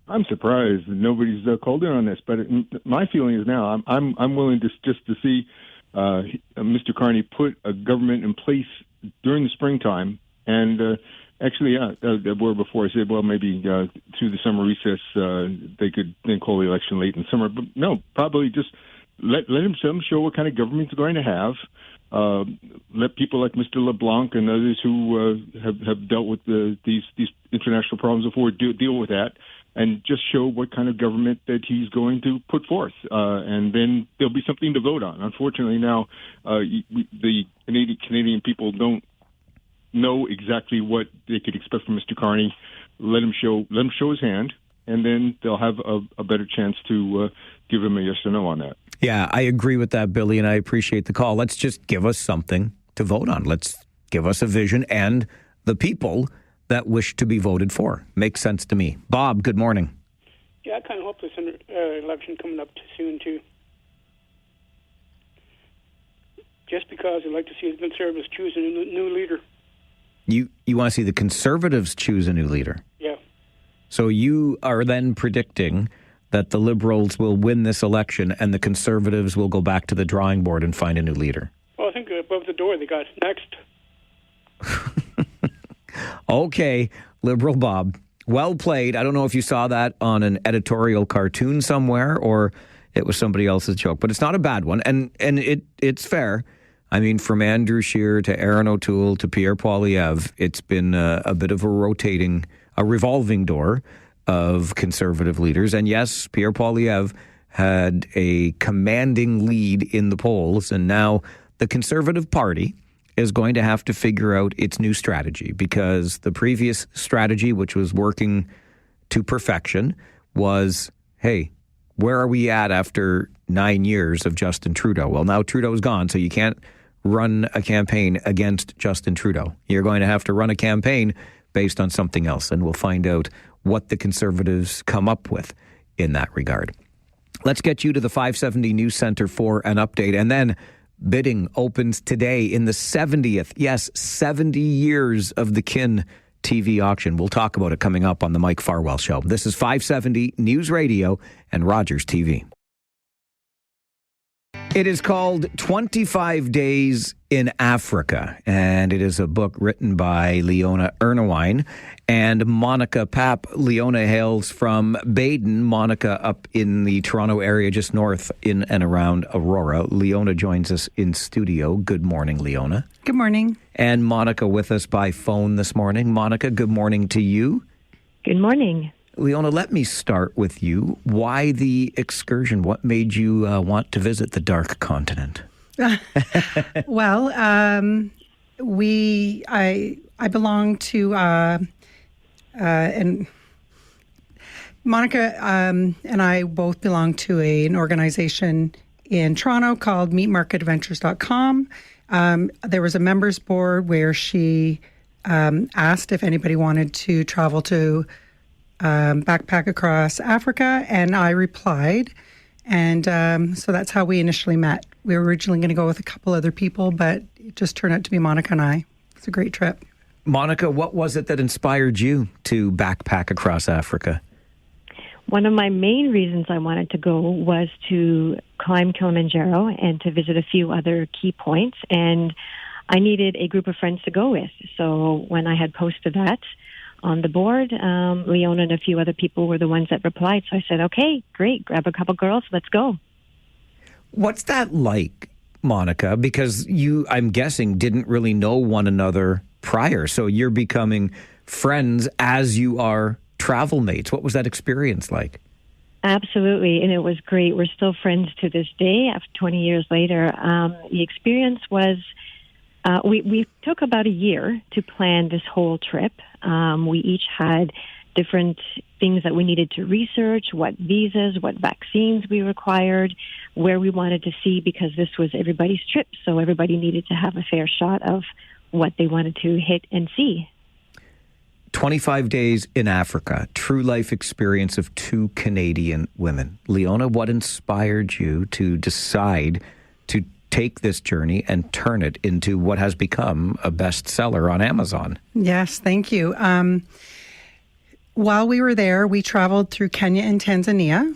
S12: I'm surprised that nobody's called in on this, but my feeling is now I'm willing to just to see Mr. Carney put a government in place during the springtime, and where before I said, well, maybe through the summer recess they could then call the election late in summer, but no, probably just let them show what kind of government they're going to have. Let people like Mr. LeBlanc and others who have dealt with these international problems before deal with that, and just show what kind of government that he's going to put forth. And then there'll be something to vote on. Unfortunately, now the Canadian people don't know exactly what they could expect from Mr. Carney. Let him show his hand, and then they'll have a better chance to give him a yes or no on that.
S1: Yeah, I agree with that, Billy, and I appreciate the call. Let's just give us something to vote on. Let's give us a vision and the people that wish to be voted for. Makes sense to me. Bob, good morning.
S13: Yeah, I kind of hope this election coming up too soon, too. Just because I'd like to see the Conservatives choose a new leader.
S1: You want to see the Conservatives choose a new leader?
S13: Yeah.
S1: So you are then predicting that the Liberals will win this election and the Conservatives will go back to the drawing board and find a new leader?
S13: Well, I think above the door they got next.
S1: Okay, Liberal Bob. Well played. I don't know if you saw that on an editorial cartoon somewhere or it was somebody else's joke, but it's not a bad one. And it's fair. I mean, from Andrew Scheer to Aaron O'Toole to Pierre Poilievre, it's been a bit of a revolving door of Conservative leaders. And yes, Pierre Poilievre had a commanding lead in the polls, and now the Conservative Party is going to have to figure out its new strategy, because the previous strategy, which was working to perfection, was, hey, where are we at after 9 years of Justin Trudeau? Well, now Trudeau's gone, so you can't run a campaign against Justin Trudeau. You're going to have to run a campaign based on something else, and we'll find out what the Conservatives come up with in that regard. Let's get you to the 570 News Centre for an update, and then bidding opens today in the 70th, yes, 70 years of the Kin TV auction. We'll talk about it coming up on the Mike Farwell Show. This is 570 News Radio and Rogers TV. It is called 25 Days in Africa, and it is a book written by Leona Ernewine and Monica Papp. Leona hails from Baden, Monica up in the Toronto area just north in and around Aurora. Leona joins us in studio. Good morning, Leona.
S14: Good morning.
S1: And Monica with us by phone this morning. Monica, good morning to you.
S15: Good morning.
S1: Leona, let me start with you. Why the excursion? What made you want to visit the Dark Continent?
S14: Well, I belong to, and Monica and I both belong to an organization in Toronto called meatmarketadventures.com. There was a members board where she asked if anybody wanted to travel to backpack across Africa, and I replied. And so that's how we initially met. We were originally going to go with a couple other people, but it just turned out to be Monica and I. It's a great trip.
S1: Monica, what was it that inspired you to backpack across Africa?
S15: One of my main reasons I wanted to go was to climb Kilimanjaro and to visit a few other key points. And I needed a group of friends to go with. So when I had posted that on the board, Leona and a few other people were the ones that replied. So I said, okay, great, grab a couple girls, let's go.
S1: What's that like, Monica? Because you, I'm guessing, didn't really know one another prior. So you're becoming friends as you are travel mates. What was that experience like?
S15: Absolutely, and it was great. We're still friends to this day, after 20 years later. The experience was, we took about a year to plan this whole trip. We each had different things that we needed to research, what visas, what vaccines we required, where we wanted to see, because this was everybody's trip. So everybody needed to have a fair shot of what they wanted to hit and see.
S1: 25 days in Africa, true life experience of two Canadian women. Leona, what inspired you to decide to take this journey and turn it into what has become a bestseller on Amazon?
S14: Yes, thank you. While we were there, we traveled through Kenya and Tanzania.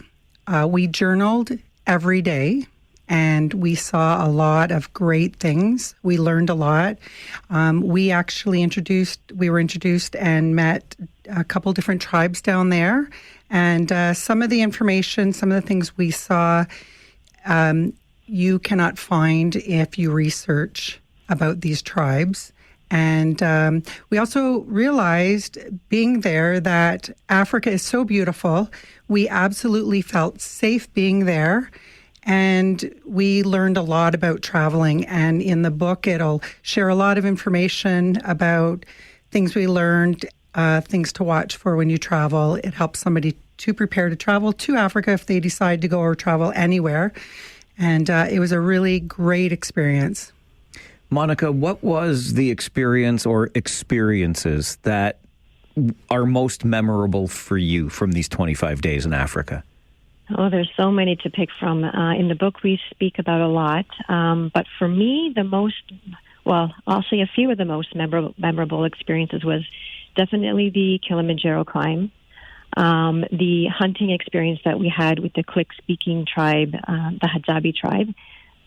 S14: We journaled every day, and we saw a lot of great things. We learned a lot. We were introduced and met a couple different tribes down there. And some of the information, some of the things we saw, you cannot find if you research about these tribes. And we also realized, being there, that Africa is so beautiful. We absolutely felt safe being there. And we learned a lot about traveling. And in the book, it'll share a lot of information about things we learned, things to watch for when you travel. It helps somebody to prepare to travel to Africa if they decide to go or travel anywhere. And it was a really great experience.
S1: Monica, what was the experience or experiences that are most memorable for you from these 25 days in Africa?
S15: Oh, there's so many to pick from. In the book, we speak about a lot. But for me, I'll say a few of the most memorable experiences was definitely the Kilimanjaro climb, the hunting experience that we had with the Click-speaking tribe, the Hadzabe tribe.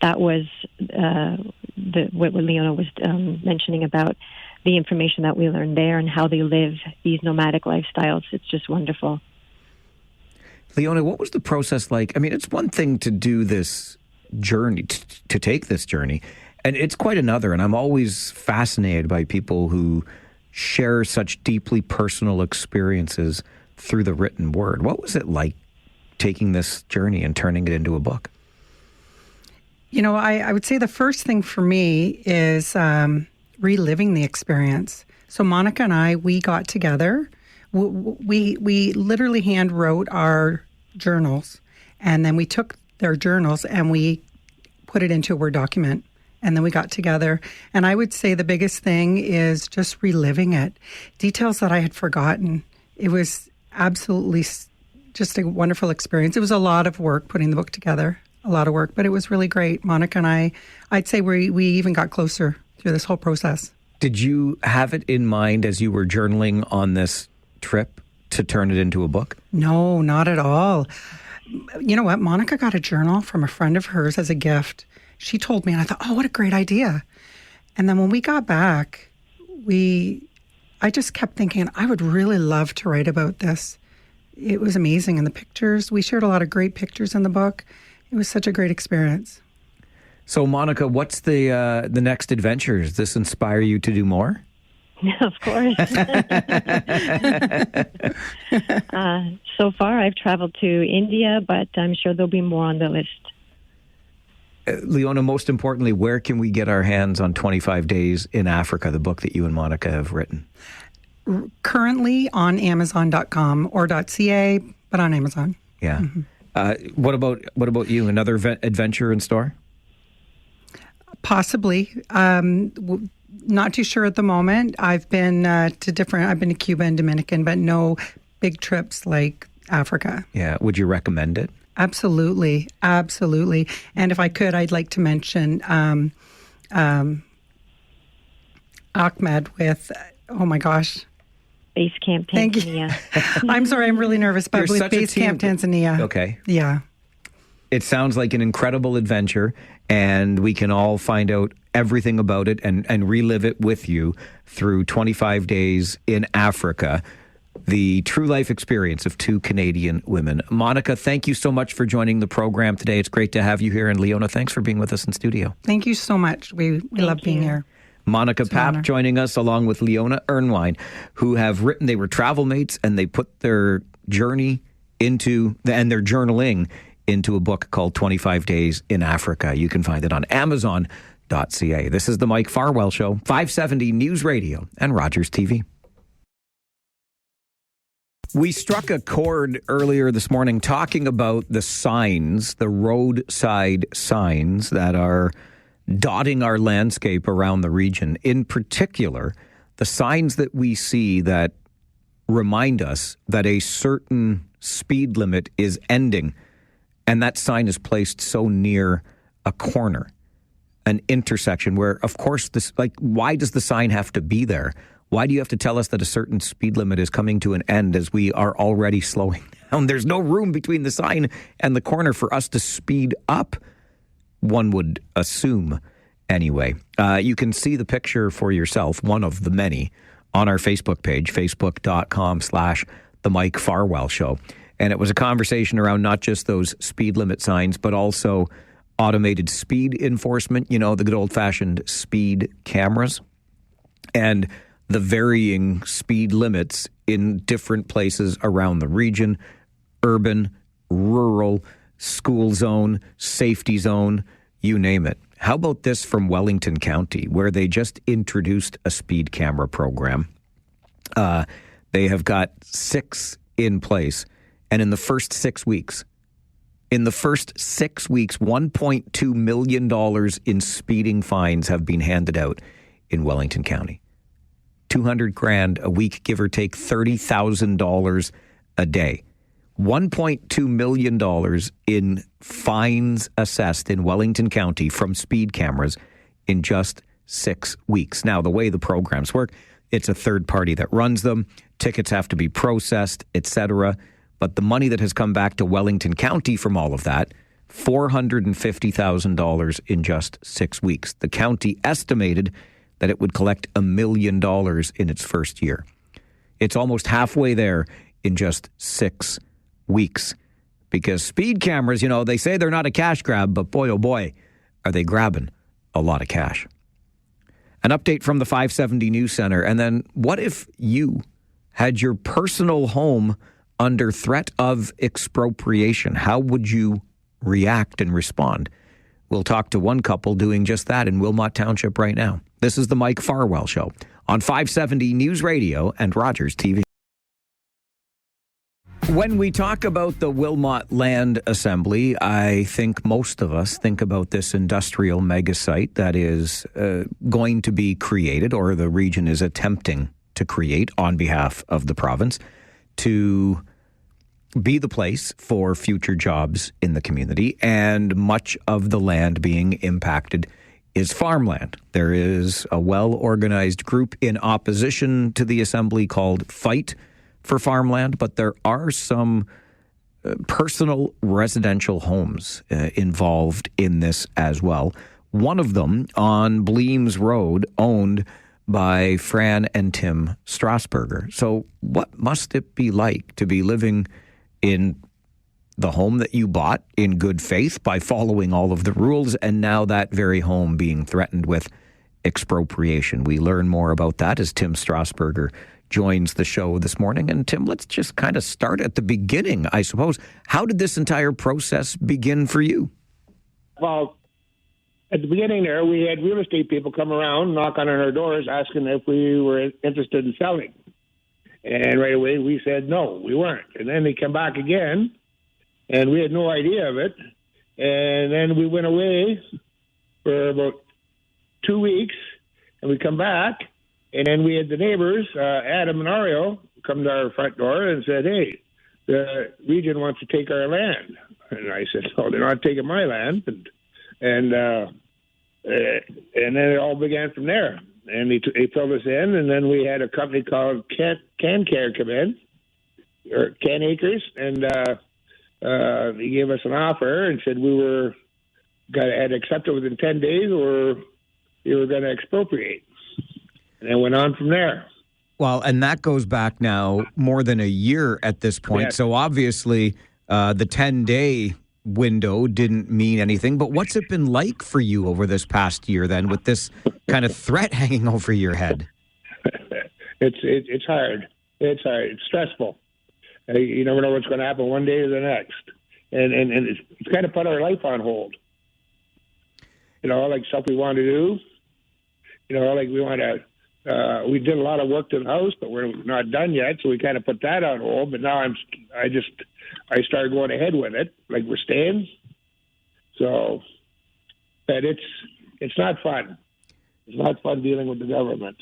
S15: That was what Leona was mentioning about the information that we learned there and how they live these nomadic lifestyles. It's just wonderful.
S1: Leona, what was the process like? I mean, it's one thing to do this journey, to take this journey, and it's quite another. And I'm always fascinated by people who share such deeply personal experiences through the written word. What was it like taking this journey and turning it into a book?
S14: You know, I would say the first thing for me is reliving the experience. So Monica and I, we got together. We literally hand wrote our journals, and then we took their journals and we put it into a Word document, and then we got together. And I would say the biggest thing is just reliving it. Details that I had forgotten. It was absolutely just a wonderful experience. It was a lot of work putting the book together, a lot of work, but it was really great. Monica and I'd say we even got closer through this whole process.
S1: Did you have it in mind as you were journaling on this trip to turn it into a book?
S14: No, not at all. You know what? Monica got a journal from a friend of hers as a gift. She told me, and I thought, oh, what a great idea. And then when we got back, I just kept thinking, I would really love to write about this. It was amazing. And the pictures, we shared a lot of great pictures in the book. It was such a great experience.
S1: So, Monica, what's the next adventure? Does this inspire you to do more?
S15: Of course. So far, I've traveled to India, but I'm sure there'll be more on the list.
S1: Leona, most importantly, where can we get our hands on 25 Days in Africa, the book that you and Monica have written?
S14: Currently on Amazon.com or .ca, but on Amazon.
S1: Yeah. Mm-hmm. What about you? Another adventure in store?
S14: Possibly. Not too sure at the moment. I've been to Cuba and Dominican, but no big trips like Africa.
S1: Yeah. Would you recommend it?
S14: Absolutely. Absolutely. And if I could, I'd like to mention Ahmed with, oh my gosh.
S15: Base Camp Tanzania.
S14: Thank you. I'm sorry, I'm really nervous, but with Base Camp Tanzania.
S1: Okay.
S14: Yeah.
S1: It sounds like an incredible adventure, and we can all find out everything about it and relive it with you through 25 Days in Africa, the true life experience of two Canadian women. Monica, thank you so much for joining the program today. It's great to have you here. And Leona, thanks for being with us in studio.
S14: Thank you so much. We love being here.
S1: Monica Papp joining us along with Leona Ernwine, who have written, they were travel mates, and they put their journey and their journaling into a book called 25 Days in Africa. You can find it on Amazon.ca. This is the Mike Farwell Show, 570 News Radio and Rogers TV. We struck a chord earlier this morning talking about the signs, the roadside signs that are dotting our landscape around the region. In particular, the signs that we see that remind us that a certain speed limit is ending, and that sign is placed so near a corner, an intersection where, of course, why does the sign have to be there? Why do you have to tell us that a certain speed limit is coming to an end as we are already slowing down? There's no room between the sign and the corner for us to speed up, one would assume. Anyway, you can see the picture for yourself, one of the many, on our Facebook page, facebook.com/The Mike Farwell Show. And it was a conversation around not just those speed limit signs, but also automated speed enforcement, the good old-fashioned speed cameras, and the varying speed limits in different places around the region, urban, rural, school zone, safety zone, you name it. How about this from Wellington County, where they just introduced a speed camera program? They have got 6 in place, and in the first 6 weeks, $1.2 million in speeding fines have been handed out in Wellington County. $200,000 a week, give or take $30,000 a day. $1.2 million in fines assessed in Wellington County from speed cameras in just 6 weeks. Now, the way the programs work, it's a third party that runs them. Tickets have to be processed, etc. But the money that has come back to Wellington County from all of that, $450,000 in just 6 weeks. The county estimated that it would collect $1 million in its first year. It's almost halfway there in just 6 weeks. Because speed cameras, they say they're not a cash grab, but boy, oh boy, are they grabbing a lot of cash. An update from the 570 News Center. And then what if you had your personal home under threat of expropriation? How would you react and respond? We'll talk to one couple doing just that in Wilmot Township right now. This is the Mike Farwell Show on 570 News Radio and Rogers TV. When we talk about the Wilmot Land Assembly, I think most of us think about this industrial megasite that is going to be created, or the region is attempting to create on behalf of the province, to be the place for future jobs in the community, and much of the land being impacted is farmland. There is a well-organized group in opposition to the assembly called Fight for Farmland, but there are some personal residential homes involved in this as well. One of them on Bleems Road, owned by Fran and Tim Strasburger. So what must it be like to be living in the home that you bought in good faith by following all of the rules, and now that very home being threatened with expropriation? We learn more about that as Tim Strasburger joins the show this morning. And Tim, let's just kind of start at the beginning, I suppose. How did this entire process begin for you?
S16: Well, at the beginning there, we had real estate people come around, knock on our doors, asking if we were interested in selling. And right away we said no, we weren't. And then they come back again, and we had no idea of it. And then we went away for about 2 weeks, and we come back, and then we had the neighbors, Adam and Ariel, come to our front door and said, hey, the region wants to take our land. And I said, no, they're not taking my land. And then it all began from there. And they filled us in, and then we had a company called Can Care come in, or Can Acres, and they gave us an offer and said we had accepted within 10 days, or we were going to expropriate. And it went on from there.
S1: Well, and that goes back now more than a year at this point. Yes. So obviously the 10-day window didn't mean anything. But what's it been like for you over this past year then, with this kind of threat hanging over your head?
S16: It's hard. It's hard. It's stressful. You never know what's going to happen one day or the next. And it's kind of put our life on hold. Like stuff we want to do. Like we want to... we did a lot of work to the house, but we're not done yet, so we kind of put that on hold. But now I started going ahead with it, like we're staying. So, but it's not fun. It's not fun dealing with the government.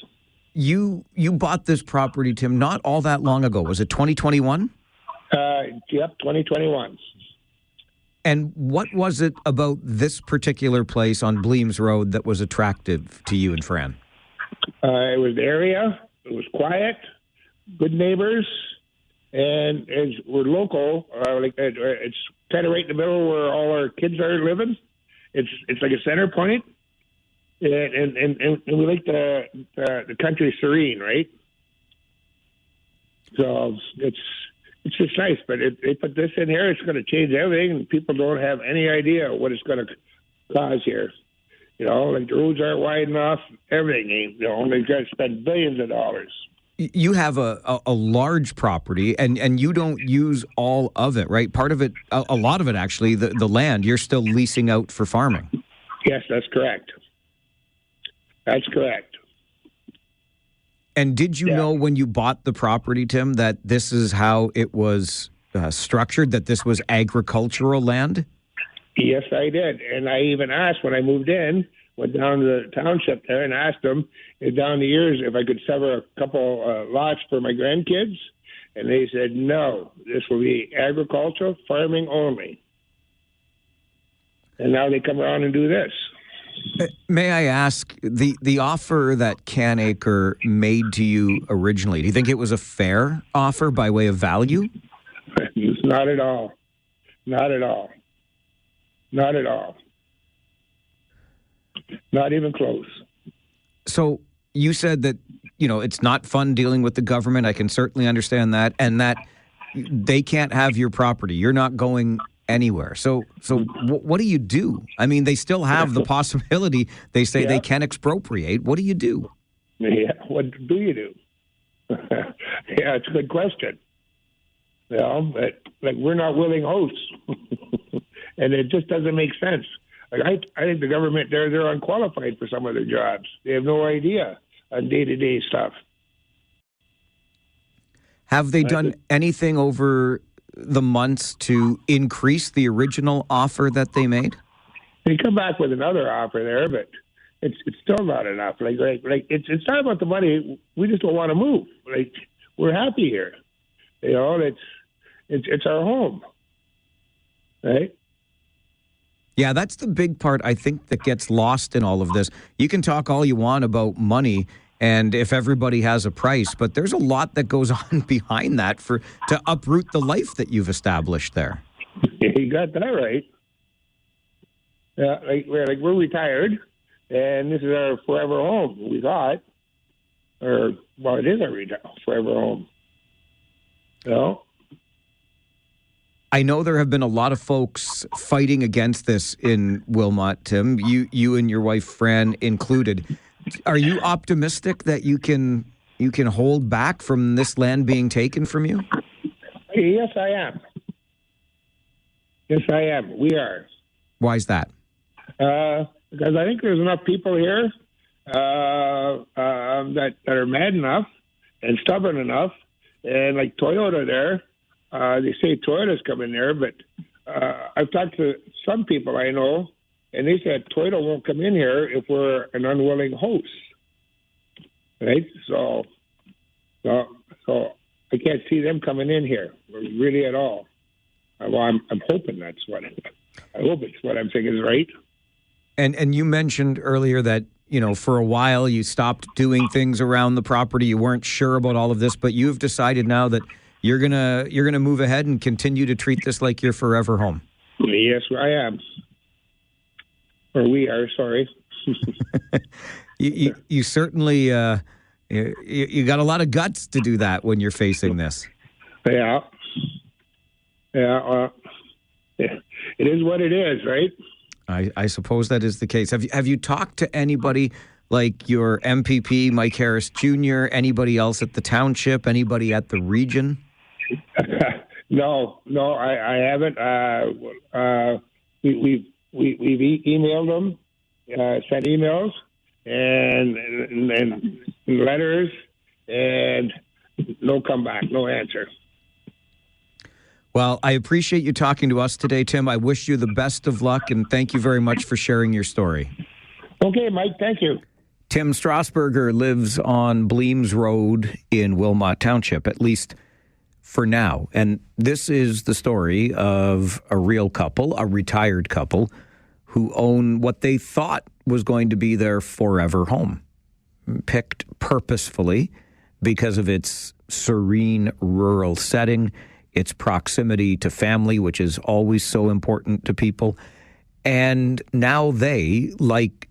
S1: You bought this property, Tim, not all that long ago. Was it 2021?
S16: Yep, 2021.
S1: And what was it about this particular place on Bleems Road that was attractive to you and Fran?
S16: It was the area. It was quiet, good neighbors, and we're local. It's kind of right in the middle where all our kids are living. It's like a center point, and we like the country serene, right? So it's just nice. But they put this in here. It's going to change everything, and people don't have any idea what it's going to cause here. You know, like the roads aren't wide enough, everything ain't. You know, they've got to spend billions of dollars.
S1: You have a large property, and you don't use all of it, right? Part of it, a lot of it actually, the land, you're still leasing out for farming.
S16: Yes, that's correct. That's correct.
S1: And did you know when you bought the property, Tim, that this is how it was structured, that this was agricultural land?
S16: Yes, I did. And I even asked when I moved in, went down to the township there and asked them down the years if I could sever a couple lots for my grandkids. And they said, no, this will be agricultural, farming only. And now they come around and do this.
S1: May I ask, the offer that Canacre made to you originally, do you think it was a fair offer by way of value?
S16: Not at all. Not at all. Not at all. Not even close.
S1: So you said that, you know, it's not fun dealing with the government. I can certainly understand that. And that they can't have your property. You're not going anywhere. So what do you do? I mean, they still have the possibility. They say they can expropriate. What do you do?
S16: Yeah, what do you do? Yeah, it's a good question. You know, but like we're not willing hosts, and it just doesn't make sense. Like I think the government they're unqualified for some of their jobs. They have no idea on day-to-day stuff.
S1: Have they done anything over the months to increase the original offer that they made?
S16: They come back with another offer there, but it's still not enough. Like it's not about the money. We just don't want to move. Like we're happy here. You know, it's our home, right?
S1: Yeah, that's the big part, I think, that gets lost in all of this. You can talk all you want about money and if everybody has a price, but there's a lot that goes on behind that to uproot the life that you've established there.
S16: You got that right. Yeah, we're retired, and this is our forever home, we thought. It is our forever home. You know?
S1: I know there have been a lot of folks fighting against this in Wilmot, Tim, you and your wife, Fran, included. Are you optimistic that you can hold back from this land being taken from you?
S16: Yes, I am. Yes, I am. We are.
S1: Why is that?
S16: Because I think there's enough people here that are mad enough and stubborn enough, and like Toyota there. They say Toyota's coming there, but I've talked to some people I know, and they said Toyota won't come in here if we're an unwilling host. Right? So I can't see them coming in here, really at all. Well, I'm hoping I hope it's what I'm saying is right.
S1: And you mentioned earlier that, you know, for a while you stopped doing things around the property. You weren't sure about all of this, but you've decided now that you're gonna move ahead and continue to treat this like your forever home.
S16: Yes, I am. Or we are. Sorry.
S1: you certainly you got a lot of guts to do that when you're facing this.
S16: Yeah. Yeah. It is what it is, right?
S1: I suppose that is the case. Have you talked to anybody like your MPP, Mike Harris Jr., anybody else at the township, anybody at the region?
S16: No, I haven't. We've emailed them, sent emails and letters, and no comeback, no answer.
S1: Well, I appreciate you talking to us today, Tim. I wish you the best of luck, and thank you very much for sharing your story.
S16: Okay, Mike, thank you.
S1: Tim Strasburger lives on Bleems Road in Wilmot Township, at least for now. And this is the story of a real couple, a retired couple, who own what they thought was going to be their forever home, picked purposefully because of its serene rural setting, its proximity to family, which is always so important to people. And now they, like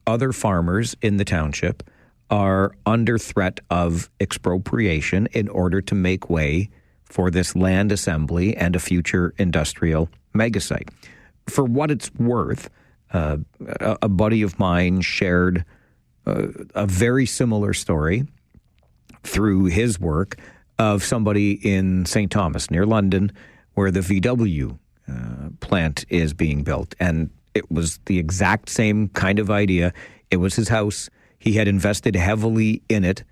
S1: other farmers in the township, are under threat of expropriation in order to make way for this land assembly and a future industrial megasite. For what it's worth, A buddy of mine shared a very similar story through his work of somebody in St. Thomas, near London, where the VW plant is being built. And it was the exact same kind of idea. It was his house. He had invested heavily in it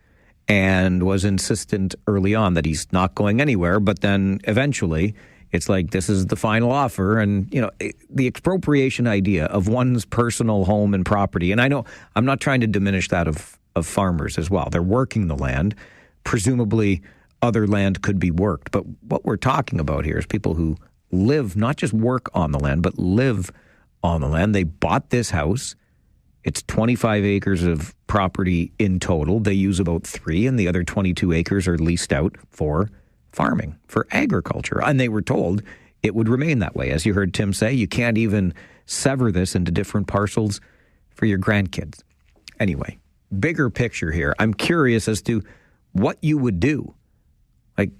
S1: and was insistent early on that he's not going anywhere. But then eventually it's like, this is the final offer. And, you know, the expropriation idea of one's personal home and property. And I know I'm not trying to diminish that of farmers as well. They're working the land. Presumably other land could be worked. But what we're talking about here is people who live, not just work on the land, but live on the land. They bought this house. It's 25 acres of property in total. They use about 3, and the other 22 acres are leased out for farming, for agriculture. And they were told it would remain that way. As you heard Tim say, you can't even sever this into different parcels for your grandkids. Anyway, bigger picture here. I'm curious as to what you would do. Like,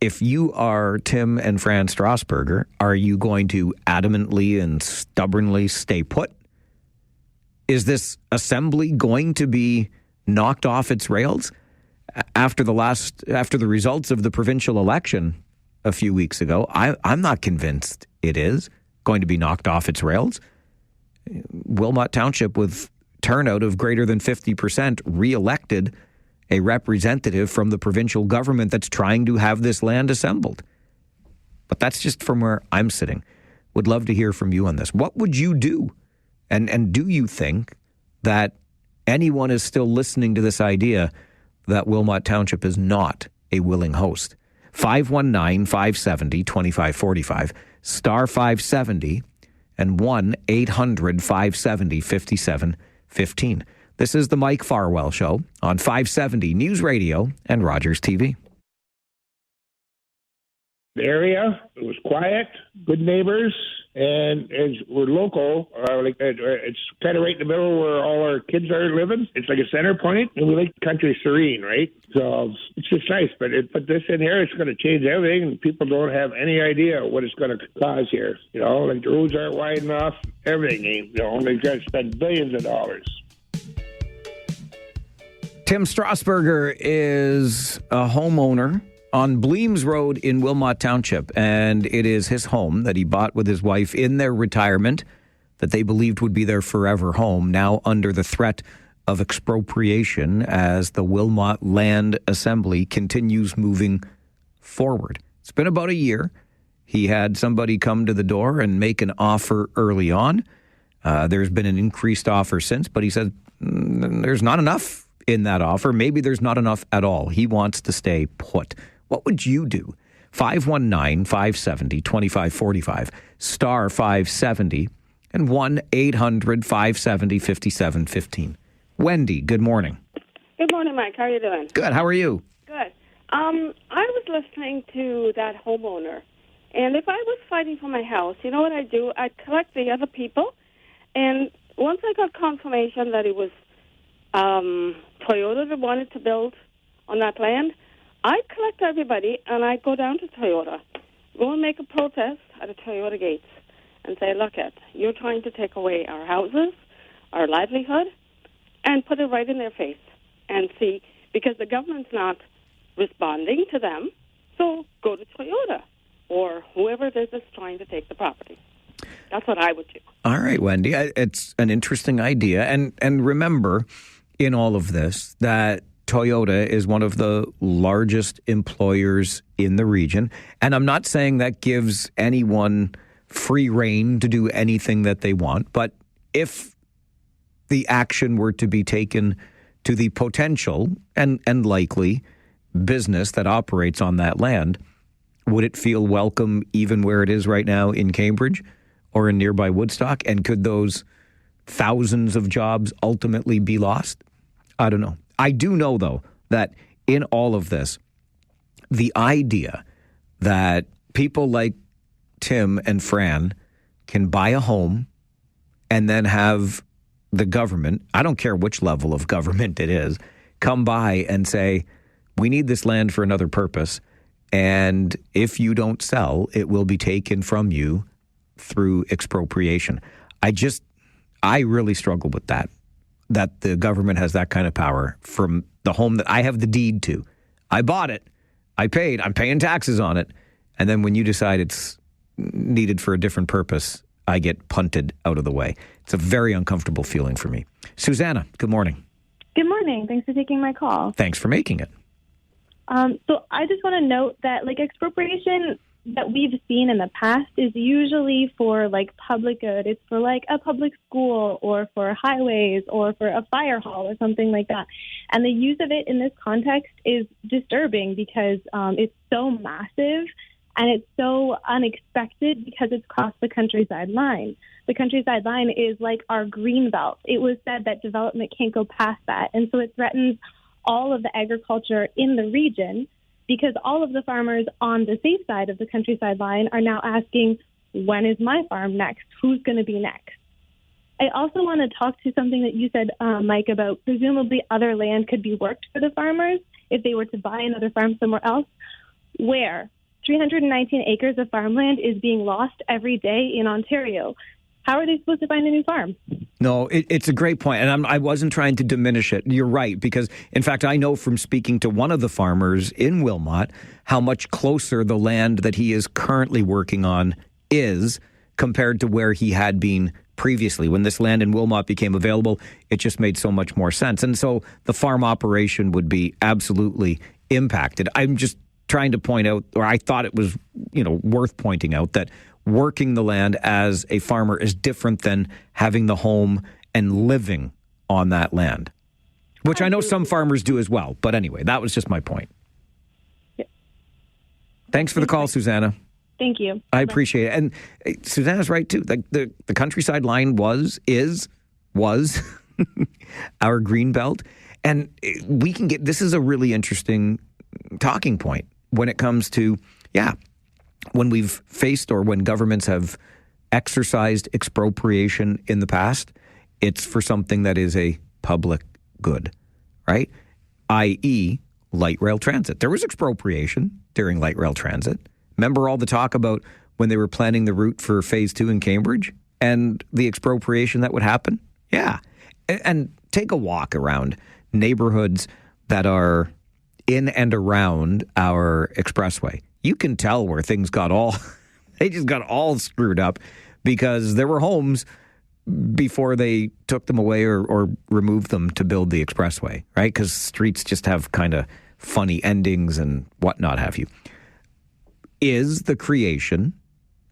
S1: if you are Tim and Fran Strasburger, are you going to adamantly and stubbornly stay put? Is this assembly going to be knocked off its rails after the results of the provincial election a few weeks ago? I'm not convinced it is going to be knocked off its rails. Wilmot Township, with turnout of greater than 50%, re-elected a representative from the provincial government that's trying to have this land assembled. But that's just from where I'm sitting. Would love to hear from you on this. What would you do? And do you think that anyone is still listening to this idea that Wilmot Township is not a willing host? 519-570-2545, star 570, and 1-800-570-5715. This is the Mike Farwell Show on 570 News Radio and Rogers TV.
S16: The area, it was quiet, good neighbors, and as we're local, it's kind of right in the middle where all our kids are living. It's like a center point, and we like the country serene, right? So it's just nice. But put this in here, it's going to change everything, and people don't have any idea what it's going to cause here. You know, like the roads aren't wide enough, everything ain't. You know, they've got to spend billions of dollars.
S1: Tim Strasburger is a homeowner on Bleems Road in Wilmot Township, and it is his home that he bought with his wife in their retirement that they believed would be their forever home, now under the threat of expropriation as the Wilmot Land Assembly continues moving forward. It's been about a year. He had somebody come to the door and make an offer early on. There's been an increased offer since, but he said there's not enough in that offer. Maybe there's not enough at all. He wants to stay put. What would you do? 519-570-2545, star 570, and 1-800-570-5715. Wendy, good morning.
S17: Good morning, Mike. How are you doing?
S1: Good. How are you?
S17: Good. I was listening to that homeowner, and if I was fighting for my house, you know what I'd do? I'd collect the other people, and once I got confirmation that it was Toyota that wanted to build on that land, I'd collect everybody and I'd go down to Toyota, go and make a protest at the Toyota gates and say, look, you're trying to take away our houses, our livelihood, and put it right in their face and see, because the government's not responding to them, so go to Toyota or whoever it is that's trying to take the property. That's what I would do.
S1: All right, Wendy. It's an interesting idea. And remember, in all of this, that Toyota is one of the largest employers in the region. And I'm not saying that gives anyone free rein to do anything that they want. But if the action were to be taken to the potential and likely business that operates on that land, would it feel welcome even where it is right now in Cambridge or in nearby Woodstock? And could those thousands of jobs ultimately be lost? I don't know. I do know, though, that in all of this, the idea that people like Tim and Fran can buy a home and then have the government, I don't care which level of government it is, come by and say, we need this land for another purpose, and if you don't sell, it will be taken from you through expropriation. I really struggle with that the government has that kind of power from the home that I have the deed to. I bought it. I'm paying taxes on it. And then when you decide it's needed for a different purpose, I get punted out of the way. It's a very uncomfortable feeling for me. Susanna, good morning.
S18: Good morning. Thanks for taking my call.
S1: Thanks for making it.
S18: So I just want to note that expropriation that we've seen in the past is usually for public good. It's for a public school or for highways or for a fire hall or something like that. And the use of it in this context is disturbing because it's so massive and it's so unexpected because it's crossed the countryside line. The countryside line is like our green belt. It was said that development can't go past that. And so it threatens all of the agriculture in the region, because all of the farmers on the safe side of the countryside line are now asking, when is my farm next? Who's going to be next? I also want to talk to something that you said, Mike, about presumably other land could be worked for the farmers if they were to buy another farm somewhere else. Where 319 acres of farmland is being lost every day in Ontario. How are they supposed to find a new farm?
S1: No, it's a great point, and I wasn't trying to diminish it. You're right, because, in fact, I know from speaking to one of the farmers in Wilmot how much closer the land that he is currently working on is compared to where he had been previously. When this land in Wilmot became available, it just made so much more sense. And so the farm operation would be absolutely impacted. I'm just trying to point out, or I thought it was, worth pointing out, that working the land as a farmer is different than having the home and living on that land, which I know some farmers do as well. But anyway, that was just my point.
S18: Yeah.
S1: Thanks for the call, Susanna.
S18: Thank you.
S1: I appreciate it. And Susanna's right, too. The countryside line was our green belt. And we can get, this is a really interesting talking point when it comes to, when we've faced or when governments have exercised expropriation in the past, it's for something that is a public good, right? i.e. light rail transit. There was expropriation during light rail transit. Remember all the talk about when they were planning the route for Phase 2 in Cambridge and the expropriation that would happen? Yeah. And take a walk around neighborhoods that are in and around our expressway. You can tell where things got they just got all screwed up because there were homes before they took them away or removed them to build the expressway, right? Because streets just have kind of funny endings and whatnot have you. Is the creation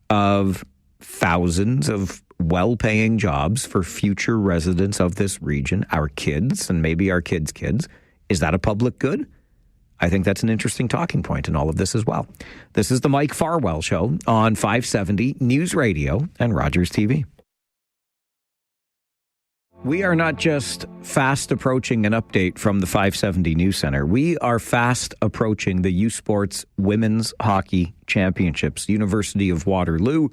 S1: of thousands of well-paying jobs for future residents of this region, our kids and maybe our kids' kids, is that a public good? I think that's an interesting talking point in all of this as well. This is the Mike Farwell Show on 570 News Radio and Rogers TV. We are not just fast approaching an update from the 570 News Center. We are fast approaching the USports Women's Hockey Championships. University of Waterloo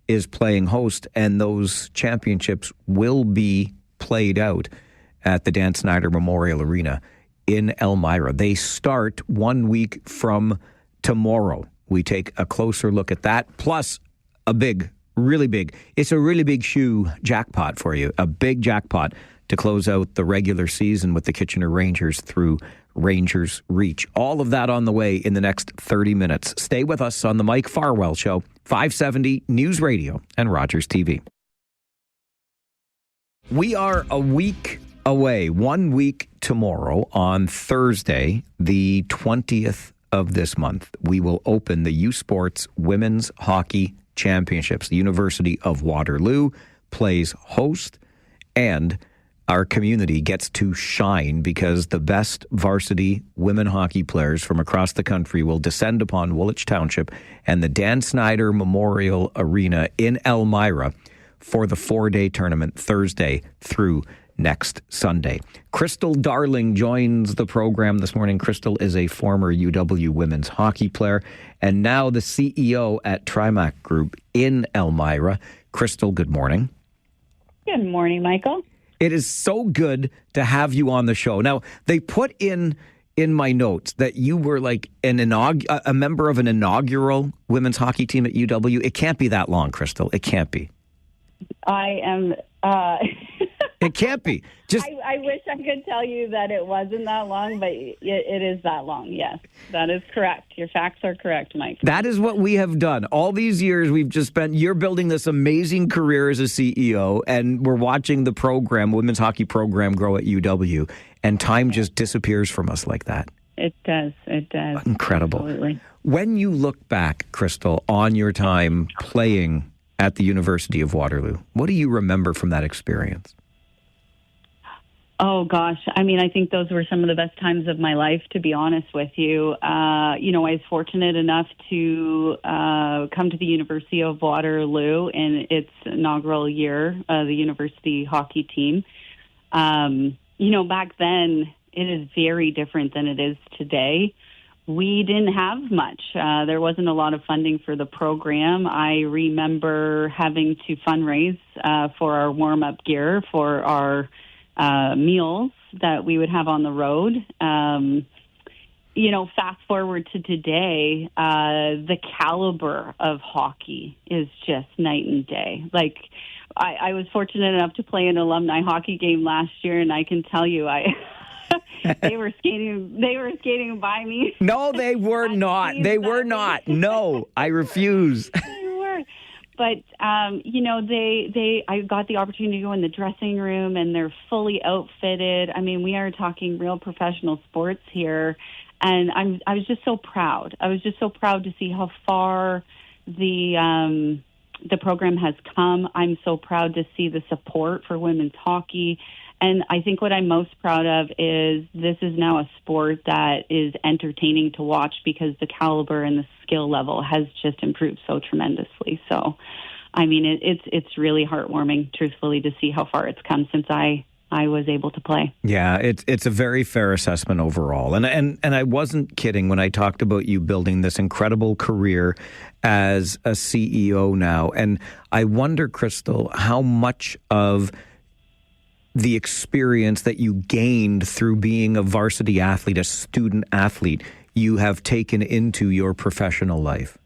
S1: is playing host, and those championships will be played out at the Dan Snyder Memorial Arena in Elmira. They start 1 week from tomorrow. We take a closer look at that, plus a really big shoe jackpot for you, a big jackpot to close out the regular season with the Kitchener Rangers through Rangers Reach. All of that on the way in the next 30 minutes. Stay with us on the Mike Farwell Show, 570 News Radio and Rogers TV. We are a week away, 1 week tomorrow on Thursday, the 20th of this month. We will open the USports Women's Hockey Championships. The University of Waterloo plays host, and our community gets to shine because the best varsity women hockey players from across the country will descend upon Wilmot Township and the Dan Snyder Memorial Arena in Elmira for the 4-day tournament, Thursday through next Sunday. Crystal Darling joins the program this morning. Crystal is a former UW women's hockey player and now the CEO at Trimac Group in Elmira. Crystal, good morning.
S19: Good morning, Michael.
S1: It is so good to have you on the show. Now, they put in my notes that you were like a member of an inaugural women's hockey team at UW. It can't be that long, Crystal. It can't be.
S19: I am
S1: It can't be.
S19: I wish I could tell you that it wasn't that long, but it is that long, yes. That is correct. Your facts are correct, Mike.
S1: That is what we have done. All these years we've just spent, you're building this amazing career as a CEO, and we're watching the program, women's hockey program, grow at UW, and time just disappears from us like that.
S19: It does. It does.
S1: Incredible.
S19: Absolutely.
S1: When you look back, Crystal, on your time playing at the University of Waterloo, what do you remember from that experience?
S19: Oh, gosh. I mean, I think those were some of the best times of my life, to be honest with you. I was fortunate enough to come to the University of Waterloo in its inaugural year, the university hockey team. Back then, it is very different than it is today. We didn't have much. There wasn't a lot of funding for the program. I remember having to fundraise for our warm-up gear, for our meals that we would have on the road. Fast forward to today, the caliber of hockey is just night and day. Like, I was fortunate enough to play an alumni hockey game last year, and I can tell you, they were skating by me.
S1: No, they were not. They were not. No, I refuse.
S19: They were. But, I got the opportunity to go in the dressing room, and they're fully outfitted. I mean, we are talking real professional sports here. And I was just so proud. I was just so proud to see how far the program has come. I'm so proud to see the support for women's hockey. And I think what I'm most proud of is this is now a sport that is entertaining to watch because the caliber and the skill level has just improved so tremendously. So, I mean, it's really heartwarming, truthfully, to see how far it's come since I was able to play.
S1: Yeah, it's a very fair assessment overall. And I wasn't kidding when I talked about you building this incredible career as a CEO now. And I wonder, Crystal, how much of the experience that you gained through being a varsity athlete, a student athlete, you have taken into your professional life.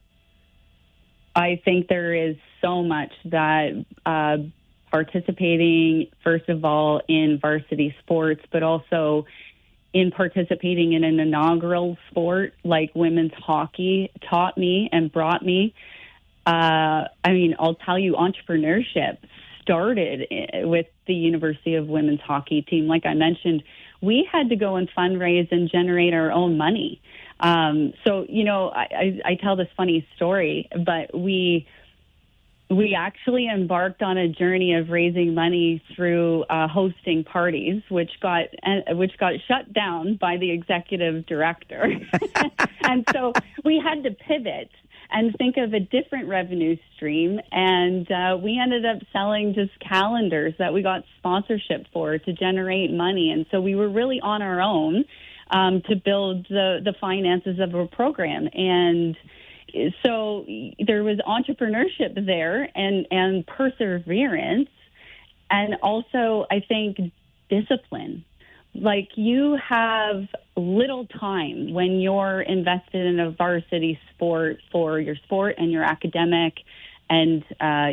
S19: I think there is so much that participating, first of all, in varsity sports, but also in participating in an inaugural sport like women's hockey taught me and brought me. I'll tell you, entrepreneurship started with the University of Women's Hockey team. Like I mentioned, we had to go and fundraise and generate our own money. I tell this funny story, but we actually embarked on a journey of raising money through hosting parties, which got shut down by the executive director. And so we had to pivot and think of a different revenue stream. And we ended up selling just calendars that we got sponsorship for to generate money. And so we were really on our own to build the finances of a program. And so there was entrepreneurship there and perseverance, and also, I think, discipline. Like, you have little time when you're invested in a varsity sport for your sport and your academic. And, I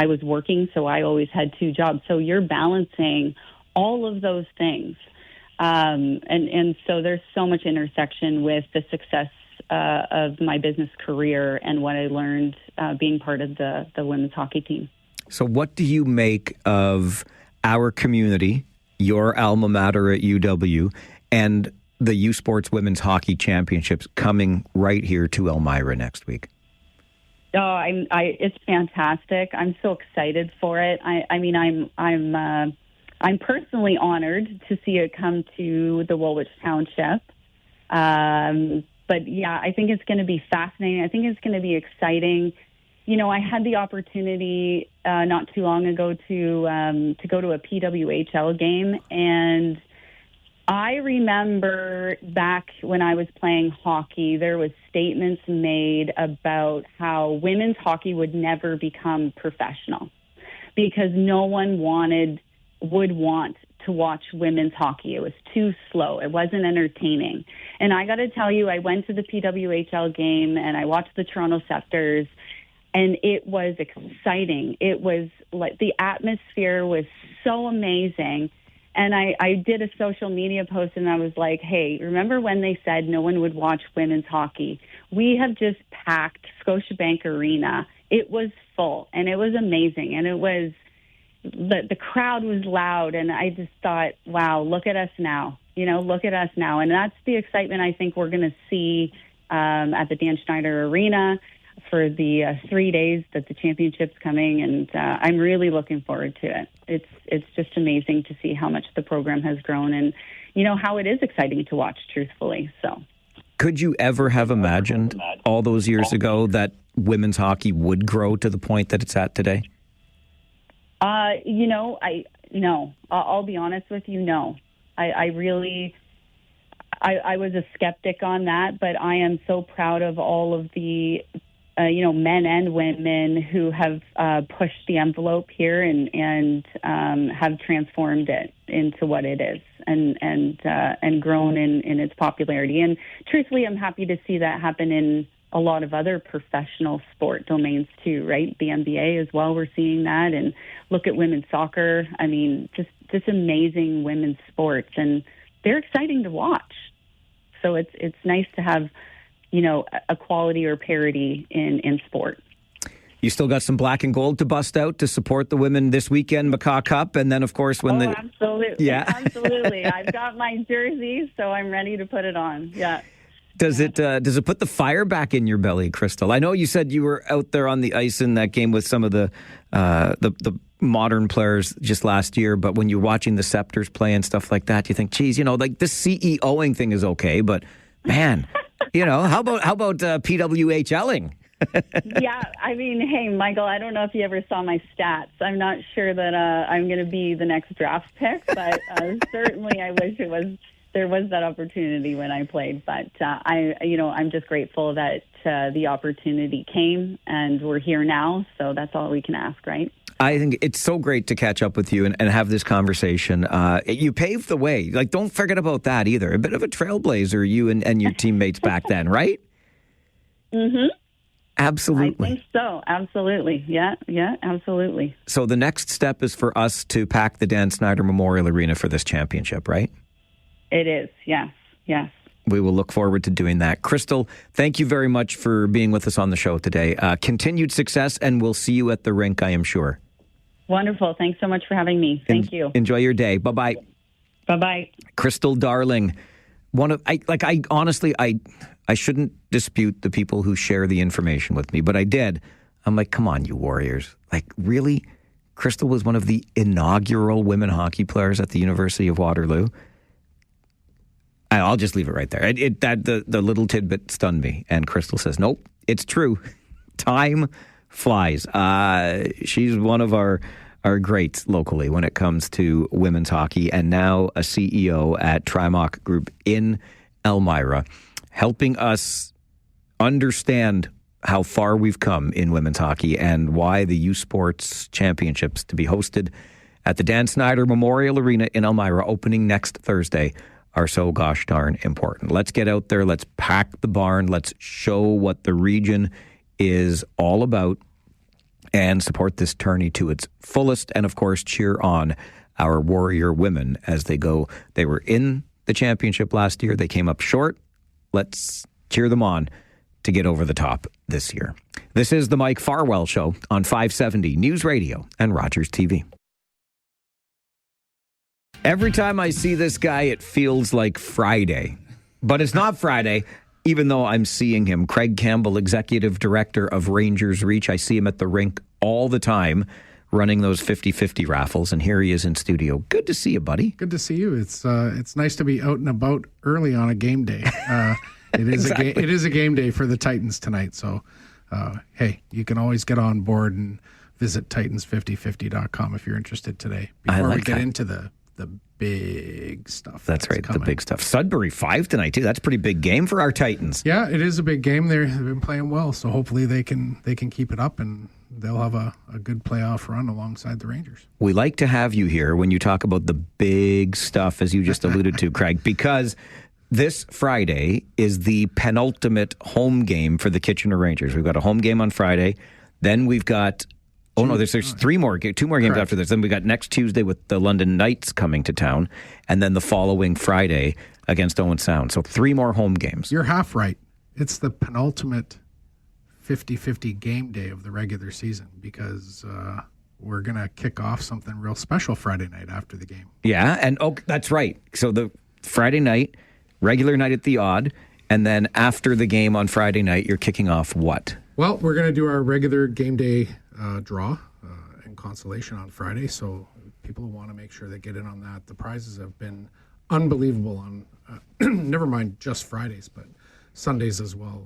S19: was working, so I always had two jobs. So you're balancing all of those things. And so there's so much intersection with the success of my business career and what I learned being part of the women's hockey team.
S1: So what do you make of our community, your alma mater at UW, and the USports Women's Hockey Championships coming right here to Elmira next week?
S19: Oh, it's fantastic. I'm so excited for it. I'm personally honored to see it come to the Wilmot Township. But yeah, I think it's going to be fascinating. I think it's going to be exciting. I had the opportunity not too long ago to go to a PWHL game, and I remember back when I was playing hockey, there was statements made about how women's hockey would never become professional because no one would want to watch women's hockey. It was too slow. It wasn't entertaining. And I got to tell you, I went to the PWHL game and I watched the Toronto Scepters, And it was exciting. It was like the atmosphere was so amazing. And I did a social media post and I was like, hey, remember when they said no one would watch women's hockey? We have just packed Scotiabank Arena. It was full and it was amazing. And it was, the crowd was loud. And I just thought, wow, look at us now. Look at us now. And that's the excitement I think we're going to see at the Dan Schneider Arena for the 3 days that the championship's coming, and I'm really looking forward to it. It's just amazing to see how much the program has grown, and how it is exciting to watch, truthfully. So,
S1: could you ever have imagined all those years ago that women's hockey would grow to the point that it's at today?
S19: No. I'll be honest with you. No, I really. I was a skeptic on that, but I am so proud of all of the men and women who have pushed the envelope here and have transformed it into what it is and grown in its popularity. And truthfully, I'm happy to see that happen in a lot of other professional sport domains too, right? The NBA as well, we're seeing that. And look at women's soccer. I mean, just amazing women's sports, and they're exciting to watch. So it's nice to have equality or parity in sport.
S1: You still got some black and gold to bust out to support the women this weekend, Macaw Cup, and then, of course, when
S19: absolutely.
S1: Yeah.
S19: Absolutely. I've got my jersey, so I'm ready to put it on. Yeah.
S1: Does it put the fire back in your belly, Crystal? I know you said you were out there on the ice in that game with some of the modern players just last year, but when you're watching the Scepters play and stuff like that, you think, geez, like this CEOing thing is okay, but man, how about PWHLing?
S19: Yeah, I mean, hey, Michael, I don't know if you ever saw my stats. I'm not sure that I'm going to be the next draft pick, but certainly I wish there was that opportunity when I played. But I'm just grateful that the opportunity came and we're here now. So that's all we can ask, right?
S1: I think it's so great to catch up with you and have this conversation. You paved the way. Like, don't forget about that either. A bit of a trailblazer, you and your teammates back then, right?
S19: Mm-hmm.
S1: Absolutely.
S19: I think so. Absolutely. Yeah, absolutely.
S1: So the next step is for us to pack the Dan Snyder Memorial Arena for this championship, right?
S19: It is, yes.
S1: We will look forward to doing that. Crystal, thank you very much for being with us on the show today. Continued success, and we'll see you at the rink, I am sure.
S19: Wonderful. Thanks so much for having me. Thank you.
S1: Enjoy your day. Bye-bye.
S19: Bye-bye.
S1: Crystal Darling. I shouldn't dispute the people who share the information with me, but I did. I'm like, come on, you Warriors. Like, really? Crystal was one of the inaugural women hockey players at the University of Waterloo. I'll just leave it right there. The little tidbit stunned me. And Crystal says, nope, it's true. Time flies. She's one of our greats locally when it comes to women's hockey, and now a CEO at Trimark Group in Elmira, helping us understand how far we've come in women's hockey and why the USports Championships to be hosted at the Dan Snyder Memorial Arena in Elmira opening next Thursday are so gosh darn important. Let's get out there. Let's pack the barn. Let's show what the region is all about and support this tourney to its fullest. And, of course, cheer on our Warrior women as they go. They were in the championship last year. They came up short. Let's cheer them on to get over the top this year. This is the Mike Farwell Show on 570 News Radio and Rogers TV. Every time I see this guy, it feels like Friday. But it's not Friday, even though I'm seeing him. Craig Campbell, Executive Director of Rangers Reach. I see him at the rink all the time running those 50-50 raffles, and here he is in studio. Good to see you, buddy.
S20: Good to see you. It's nice to be out and about early on a game day. It is
S1: Exactly.
S20: it is a game day for the Titans tonight. So, hey, you can always get on board and visit Titans5050.com if you're interested today. Before we get into the big stuff.
S1: That's right,
S20: coming.
S1: the big stuff. Sudbury 5 tonight, too. That's a pretty big game for our Titans.
S20: Yeah, it is a big game. They've been playing well, so hopefully they can keep it up and they'll have a good playoff run alongside the Rangers.
S1: We like to have you here when you talk about the big stuff, as you just alluded to, Craig, because this Friday is the penultimate home game for the Kitchener Rangers. We've got a home game on Friday. Then we've got, there's two more games Correct. After this. Then we got next Tuesday with the London Knights coming to town, and then the following Friday against Owen Sound. So 3 more home games.
S20: You're half right. It's the penultimate 50-50 game day of the regular season because we're going to kick off something real special Friday night after the game.
S1: Yeah, and that's right. So the Friday night, regular night at the Odd, and then after the game on Friday night, you're kicking off what?
S20: Well, we're going to do our regular game day draw and consolation on Friday, so people want to make sure they get in on that. The prizes have been unbelievable on, never mind just Fridays, but Sundays as well.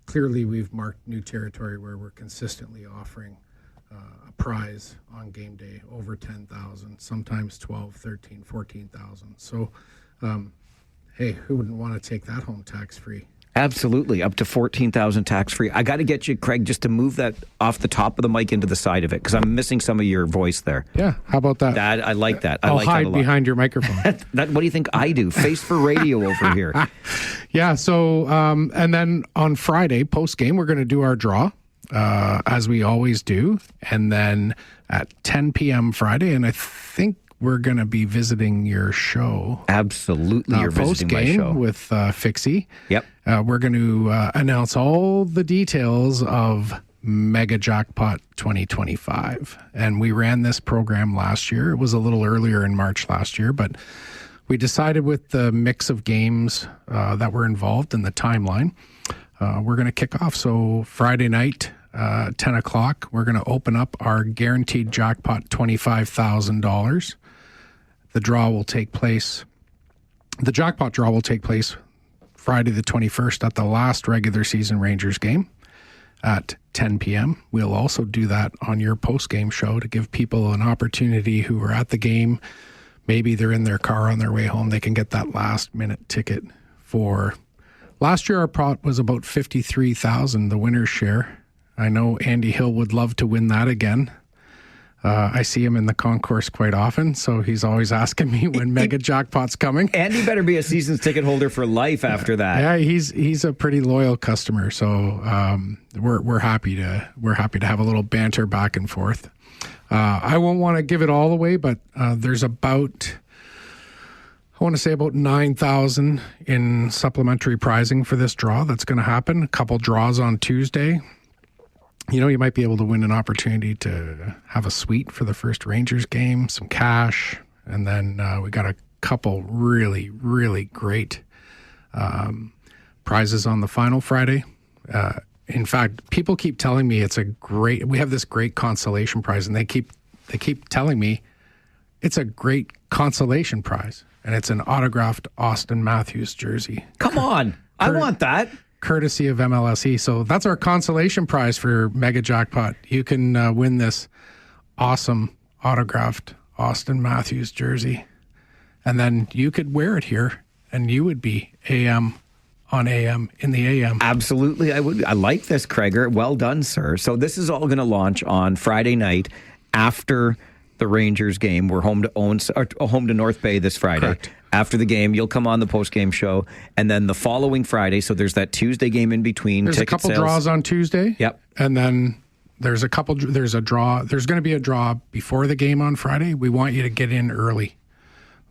S20: Clearly, we've marked new territory where we're consistently offering a prize on game day over 10,000, sometimes 12, 13, 14,000. So, hey, who wouldn't want to take that home tax-free?
S1: Absolutely, up to 14,000 tax-free. I got to get you, Craig, just to move that off the top of the mic into the side of it, because I'm missing some of your voice there.
S20: Yeah, how about that?
S1: I like that.
S20: I'll
S1: like
S20: hide
S1: that a lot.
S20: behind your microphone.
S1: What do you think I do? Face for radio over here.
S20: Yeah, so, and then on Friday, post-game, we're going to do our draw, as we always do, and then at 10 p.m. Friday, and I think we're going to be visiting your show.
S1: Absolutely, you're visiting my show.
S20: With Fixie.
S1: Yep.
S20: We're going to announce all the details of Mega Jackpot 2025. And we ran this program last year. It was a little earlier in March last year, but we decided with the mix of games that were involved in the timeline, we're going to kick off. So Friday night, 10 o'clock, we're going to open up our guaranteed jackpot $25,000. The jackpot draw will take place Friday the 21st at the last regular season Rangers game at 10 p.m. We'll also do that on your post-game show to give people an opportunity who are at the game. Maybe they're in their car on their way home. They can get that last-minute ticket for... Last year, our pot was about $53,000, the winner's share. I know Andy Hill would love to win that again. I see him in the concourse quite often, so he's always asking me when Mega Jackpot's coming.
S1: Andy better be a season's ticket holder for life after that.
S20: Yeah, he's a pretty loyal customer, so we're happy to have a little banter back and forth. I won't want to give it all away, but there's about 9,000 in supplementary prizing for this draw that's going to happen. A couple draws on Tuesday. You know, you might be able to win an opportunity to have a suite for the first Rangers game, some cash, and then we got a couple really, really great prizes on the final Friday. In fact, people keep telling me we have this great consolation prize, and they keep telling me it's a great consolation prize, and it's an autographed Austin Matthews jersey.
S1: Come on, I want that.
S20: Courtesy of MLSE. So that's our consolation prize for Mega Jackpot. You can win this awesome autographed Austin Matthews jersey. And then you could wear it here and you would be AM on AM in the AM.
S1: Absolutely. I would. I like this, Craiger. Well done, sir. So this is all going to launch on Friday night after the Rangers game. We're home to North Bay this Friday.
S20: Correct.
S1: After the game, you'll come on the post-game show, and then the following Friday, so there's that Tuesday game in between.
S20: There's a couple draws on Tuesday.
S1: Yep.
S20: And then there's a draw. There's going to be a draw before the game on Friday. We want you to get in early.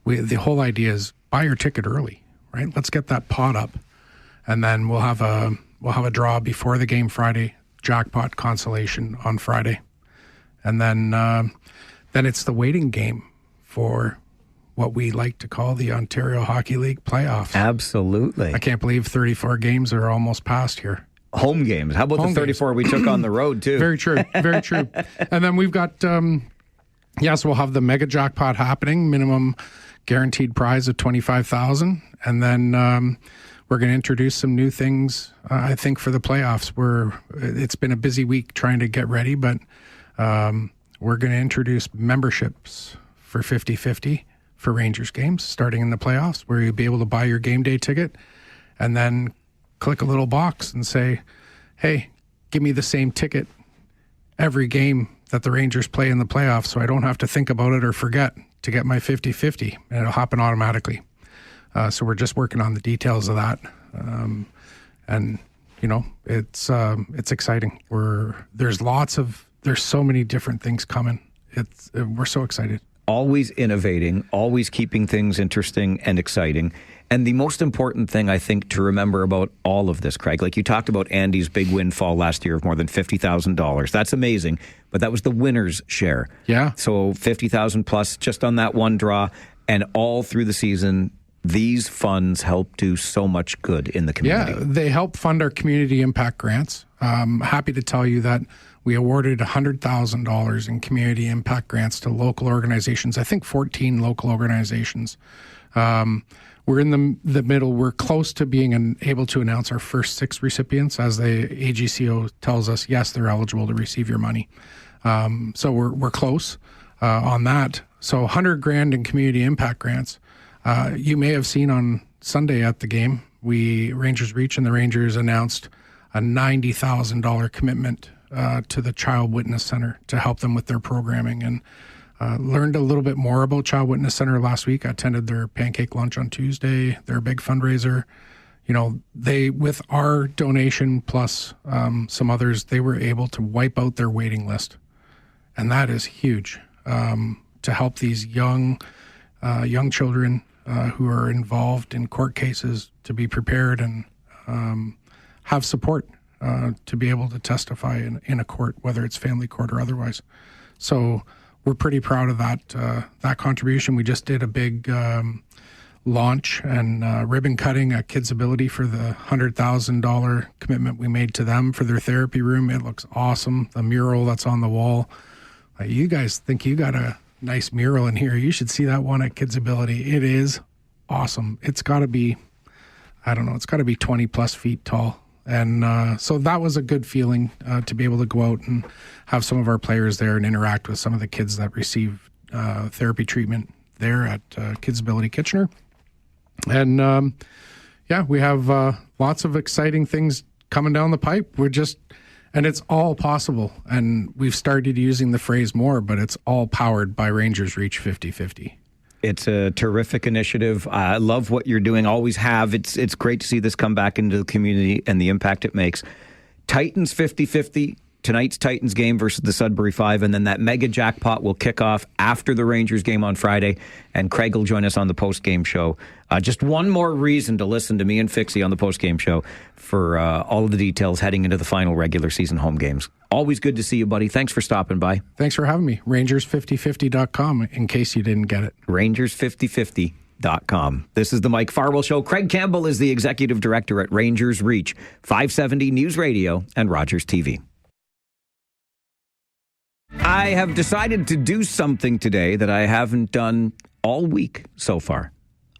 S20: The whole idea is buy your ticket early, right? Let's get that pot up. And then we'll have a draw before the game Friday, jackpot consolation on Friday. And then it's the waiting game for what we like to call the Ontario Hockey League playoffs.
S1: Absolutely.
S20: I can't believe 34 games are almost past here.
S1: Home games. How about the 34 we took on the road, too?
S20: Very true. Very true. And then we've got, so we'll have the Mega Jackpot happening, minimum guaranteed prize of $25,000. And then we're going to introduce some new things, I think, for the playoffs. It's been a busy week trying to get ready, but we're going to introduce memberships for 50-50 for Rangers games starting in the playoffs, where you'll be able to buy your game day ticket and then click a little box and say, hey, give me the same ticket every game that the Rangers play in the playoffs so I don't have to think about it or forget to get my 50-50, and it'll happen automatically. So we're just working on the details of that. And, it's exciting. There's so many different things coming. We're so excited.
S1: Always innovating, always keeping things interesting and exciting. And the most important thing, I think, to remember about all of this, Craig, like you talked about Andy's big windfall last year of more than $50,000. That's amazing, but that was the winner's share.
S20: Yeah.
S1: So $50,000 plus just on that one draw, and all through the season, these funds help do so much good in the community.
S20: Yeah, they help fund our community impact grants. Happy to tell you that we awarded $100,000 in community impact grants to local organizations. I think 14 local organizations. We're in the middle. We're close to being able to announce our first 6 recipients, as the AGCO tells us, yes, they're eligible to receive your money. So we're close on that. So $100,000 in community impact grants. You may have seen on Sunday at the game, Rangers Reach and the Rangers announced a $90,000 commitment to the Child Witness Center to help them with their programming, and learned a little bit more about Child Witness Center last week. I attended their pancake lunch on Tuesday. They're a big fundraiser. They, with our donation plus some others, they were able to wipe out their waiting list, and that is huge to help these young children who are involved in court cases to be prepared and have support to be able to testify in a court, whether it's family court or otherwise. So we're pretty proud of that contribution. We just did a big launch and ribbon cutting at Kids Ability for the $100,000 commitment we made to them for their therapy room. It looks awesome. The mural that's on the wall. You guys think you got a nice mural in here. You should see that one at Kids Ability. It is awesome. It's got to be, it's got to be 20 plus feet tall. And so that was a good feeling to be able to go out and have some of our players there and interact with some of the kids that receive therapy treatment there at Kids Ability Kitchener. And we have lots of exciting things coming down the pipe. And it's all possible. And we've started using the phrase more, but it's all powered by Rangers Reach 50/50.
S1: It's a terrific initiative. I love what you're doing, always have. It's great to see this come back into the community and the impact it makes. Titans 50/50, tonight's Titans game versus the Sudbury 5, and then that mega jackpot will kick off after the Rangers game on Friday, and Craig will join us on the post-game show. Just one more reason to listen to me and Fixie on the post-game show for all of the details heading into the final regular season home games. Always good to see you, buddy. Thanks for stopping by.
S20: Thanks for having me. Rangers5050.com in case you didn't get it.
S1: Rangers5050.com. This is the Mike Farwell Show. Craig Campbell is the executive director at Rangers Reach, 570 News Radio and Rogers TV. I have decided to do something today that I haven't done all week so far.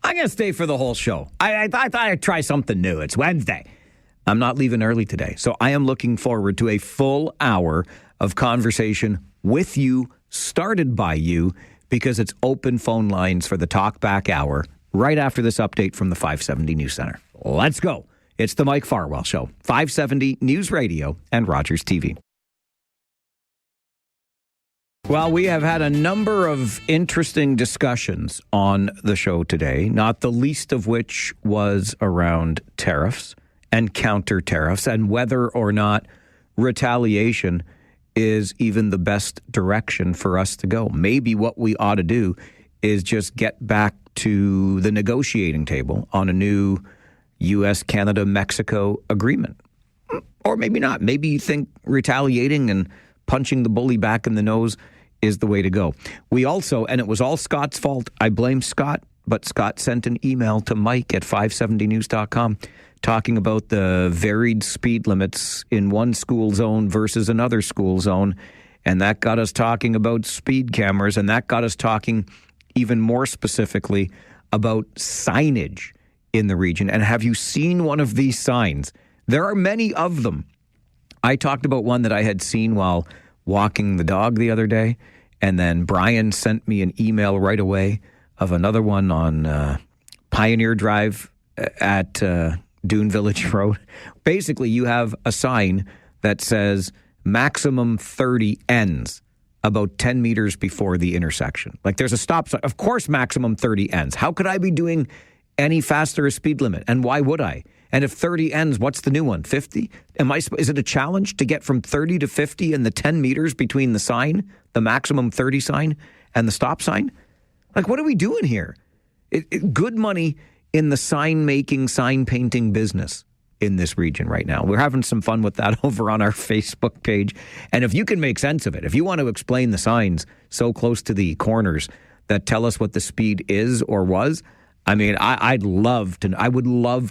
S1: I'm going to stay for the whole show. I thought I'd try something new. It's Wednesday. I'm not leaving early today, so I am looking forward to a full hour of conversation with you, started by you, because it's open phone lines for the Talkback Hour right after this update from the 570 News Center. Let's go. It's the Mike Farwell Show, 570 News Radio and Rogers TV. Well, we have had a number of interesting discussions on the show today, not the least of which was around tariffs and counter tariffs and whether or not retaliation is even the best direction for us to go. Maybe what we ought to do is just get back to the negotiating table on a new U.S., Canada, Mexico agreement. Or maybe not. Maybe you think retaliating and punching the bully back in the nose is the way to go. We also, and it was all Scott's fault, I blame Scott, but Scott sent an email to Mike at 570news.com talking about the varied speed limits in one school zone versus another school zone. And that got us talking about speed cameras, and that got us talking even more specifically about signage in the region. And have you seen one of these signs? There are many of them. I talked about one that I had seen while walking the dog the other day, and then Brian sent me an email right away of another one on Pioneer Drive at Dune Village Road. Basically, you have a sign that says maximum 30 ends about 10 meters before the intersection. Like there's a stop sign. Of course, maximum 30 ends. How could I be doing any faster a speed limit? And why would I? And if 30 ends, what's the new one? 50? Is it a challenge to get from 30 to 50 in the 10 meters between the sign, the maximum 30 sign, and the stop sign? Like, what are we doing here? Good money in the sign-making, sign-painting business in this region right now. We're having some fun with that over on our Facebook page. And if you can make sense of it, if you want to explain the signs so close to the corners that tell us what the speed is or was, I mean, I would love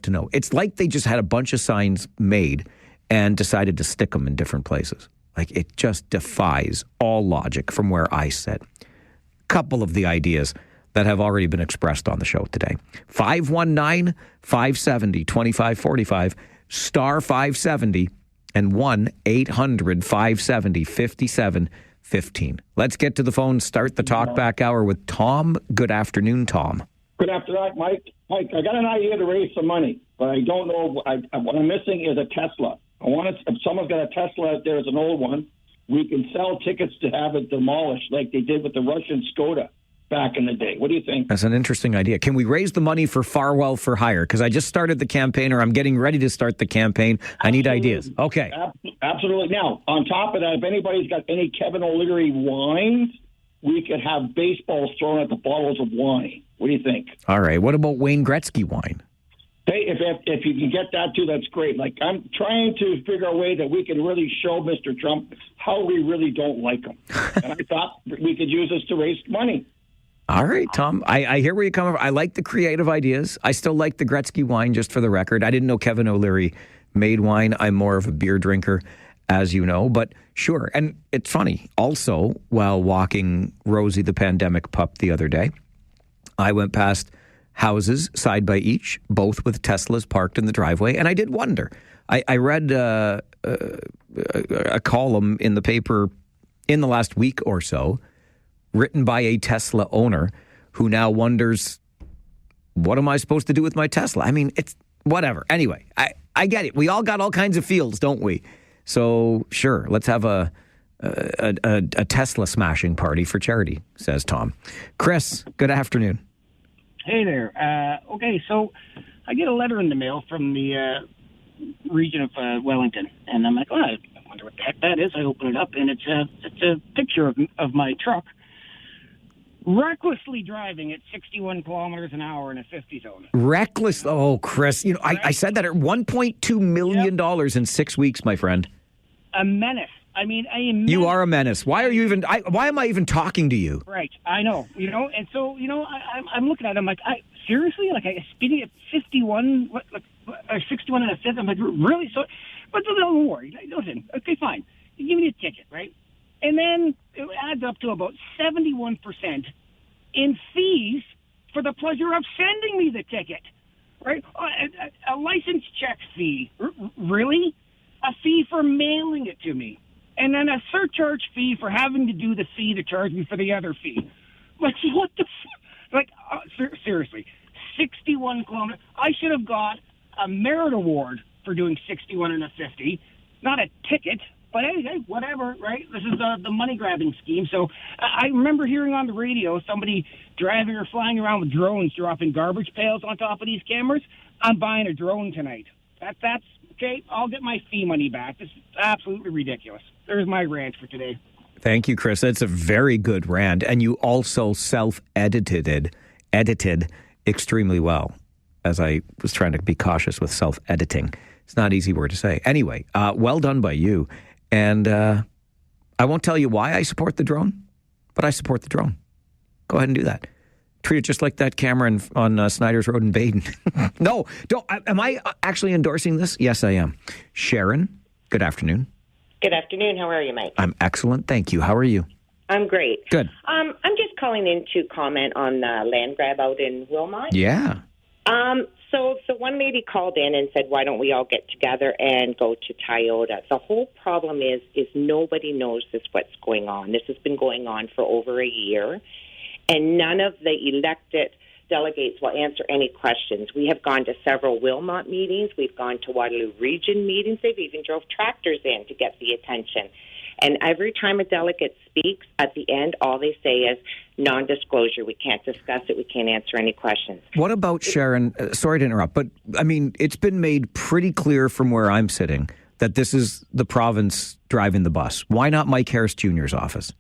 S1: to know. It's like they just had a bunch of signs made and decided to stick them in different places. Like, it just defies all logic from where I sit. Couple of the ideas that have already been expressed on the show today. 519-570-2545, star 570, and 1-800-570-5715. Let's get to the phone, start the Talkback Hour with Tom. Good afternoon, Tom.
S21: Good afternoon, Mike. Mike, I got an idea to raise some money, but I don't know. What I'm missing is a Tesla. If someone's got a Tesla out there, it's an old one, we can sell tickets to have it demolished like they did with the Russian Skoda back in the day. What do you think?
S1: That's an interesting idea. Can we raise the money for Farwell for hire? Because I just started the campaign, or I'm getting ready to start the campaign. I need ideas. Okay.
S21: Absolutely. Now, on top of that, if anybody's got any Kevin O'Leary wines, we could have baseballs thrown at the bottles of wine. What do you think?
S1: All right. What about Wayne Gretzky wine?
S21: Hey, if you can get that too, that's great. Like, I'm trying to figure a way that we can really show Mr. Trump how we really don't like him. And I thought we could use this to raise money.
S1: All right, Tom. I hear where you're coming from. I like the creative ideas. I still like the Gretzky wine, just for the record. I didn't know Kevin O'Leary made wine. I'm more of a beer drinker, as you know. But sure. And it's funny. Also, while walking Rosie the pandemic pup the other day, I went past houses side by each, both with Teslas parked in the driveway. And I did wonder. I read a column in the paper in the last week or so, written by a Tesla owner who now wonders, what am I supposed to do with my Tesla? I mean, it's whatever. Anyway, I get it. We all got all kinds of fields, don't we? So sure, let's have a Tesla smashing party for charity, says Tom. Chris, good afternoon.
S22: Hey there. Okay, so I get a letter in the mail from the region of Wellington, and I'm like, oh, I wonder what the heck that is. I open it up, and it's a picture of my truck recklessly driving at 61 kilometers an hour in a 50 zone.
S1: Reckless? Oh, Chris, you know, I said that at $1.2 million in 6 weeks, my friend.
S22: A menace. I mean, I am.
S1: You are a menace. Why are you even? Why am I even talking to you?
S22: Right. I know. You know, and so I'm looking at him like, seriously, like I speeding at 51, or 61 and a fifth. I'm like, really? So, but don't worry. Listen, okay, fine. You give me a ticket, right? And then it adds up to about 71% in fees for the pleasure of sending me the ticket, right? A license check fee, really? A fee for mailing it to me. And then a surcharge fee for having to do the fee to charge me for the other fee. Like, what the like, seriously, 61 kilometers. I should have got a merit award for doing 61 and a 50, not a ticket. But hey, whatever, right? This is the money-grabbing scheme. So I remember hearing on the radio somebody driving or flying around with drones dropping garbage pails on top of these cameras. I'm buying a drone tonight. That's okay. I'll get my fee money back. This is absolutely ridiculous. There's my rant for today.
S1: Thank you, Chris. That's a very good rant. And you also self-edited extremely well, as I was trying to be cautious with self-editing. It's not an easy word to say. Anyway, well done by you. And I won't tell you why I support the drone, but I support the drone. Go ahead and do that. Treat it just like that camera on Snyder's Road in Baden. No, don't. Am I actually endorsing this? Yes, I am. Sharon, good afternoon.
S23: Good afternoon. How are you, Mike?
S1: I'm excellent. Thank you. How are you?
S23: I'm great.
S1: Good.
S23: I'm just calling in to comment on the land grab out in Wilmot.
S1: Yeah.
S23: So one lady called in and said, why don't we all get together and go to Toyota? The whole problem is nobody knows what's going on. This has been going on for over a year, and none of the elected delegates will answer any questions. We have gone to several Wilmot meetings. We've gone to Waterloo Region meetings. They've even drove tractors in to get the attention. And every time a delegate speaks, at the end, all they say is non-disclosure. We can't discuss it. We can't answer any questions.
S1: What about, Sharon, sorry to interrupt, but I mean, it's been made pretty clear from where I'm sitting that this is the province driving the bus. Why not Mike Harris Jr.'s office?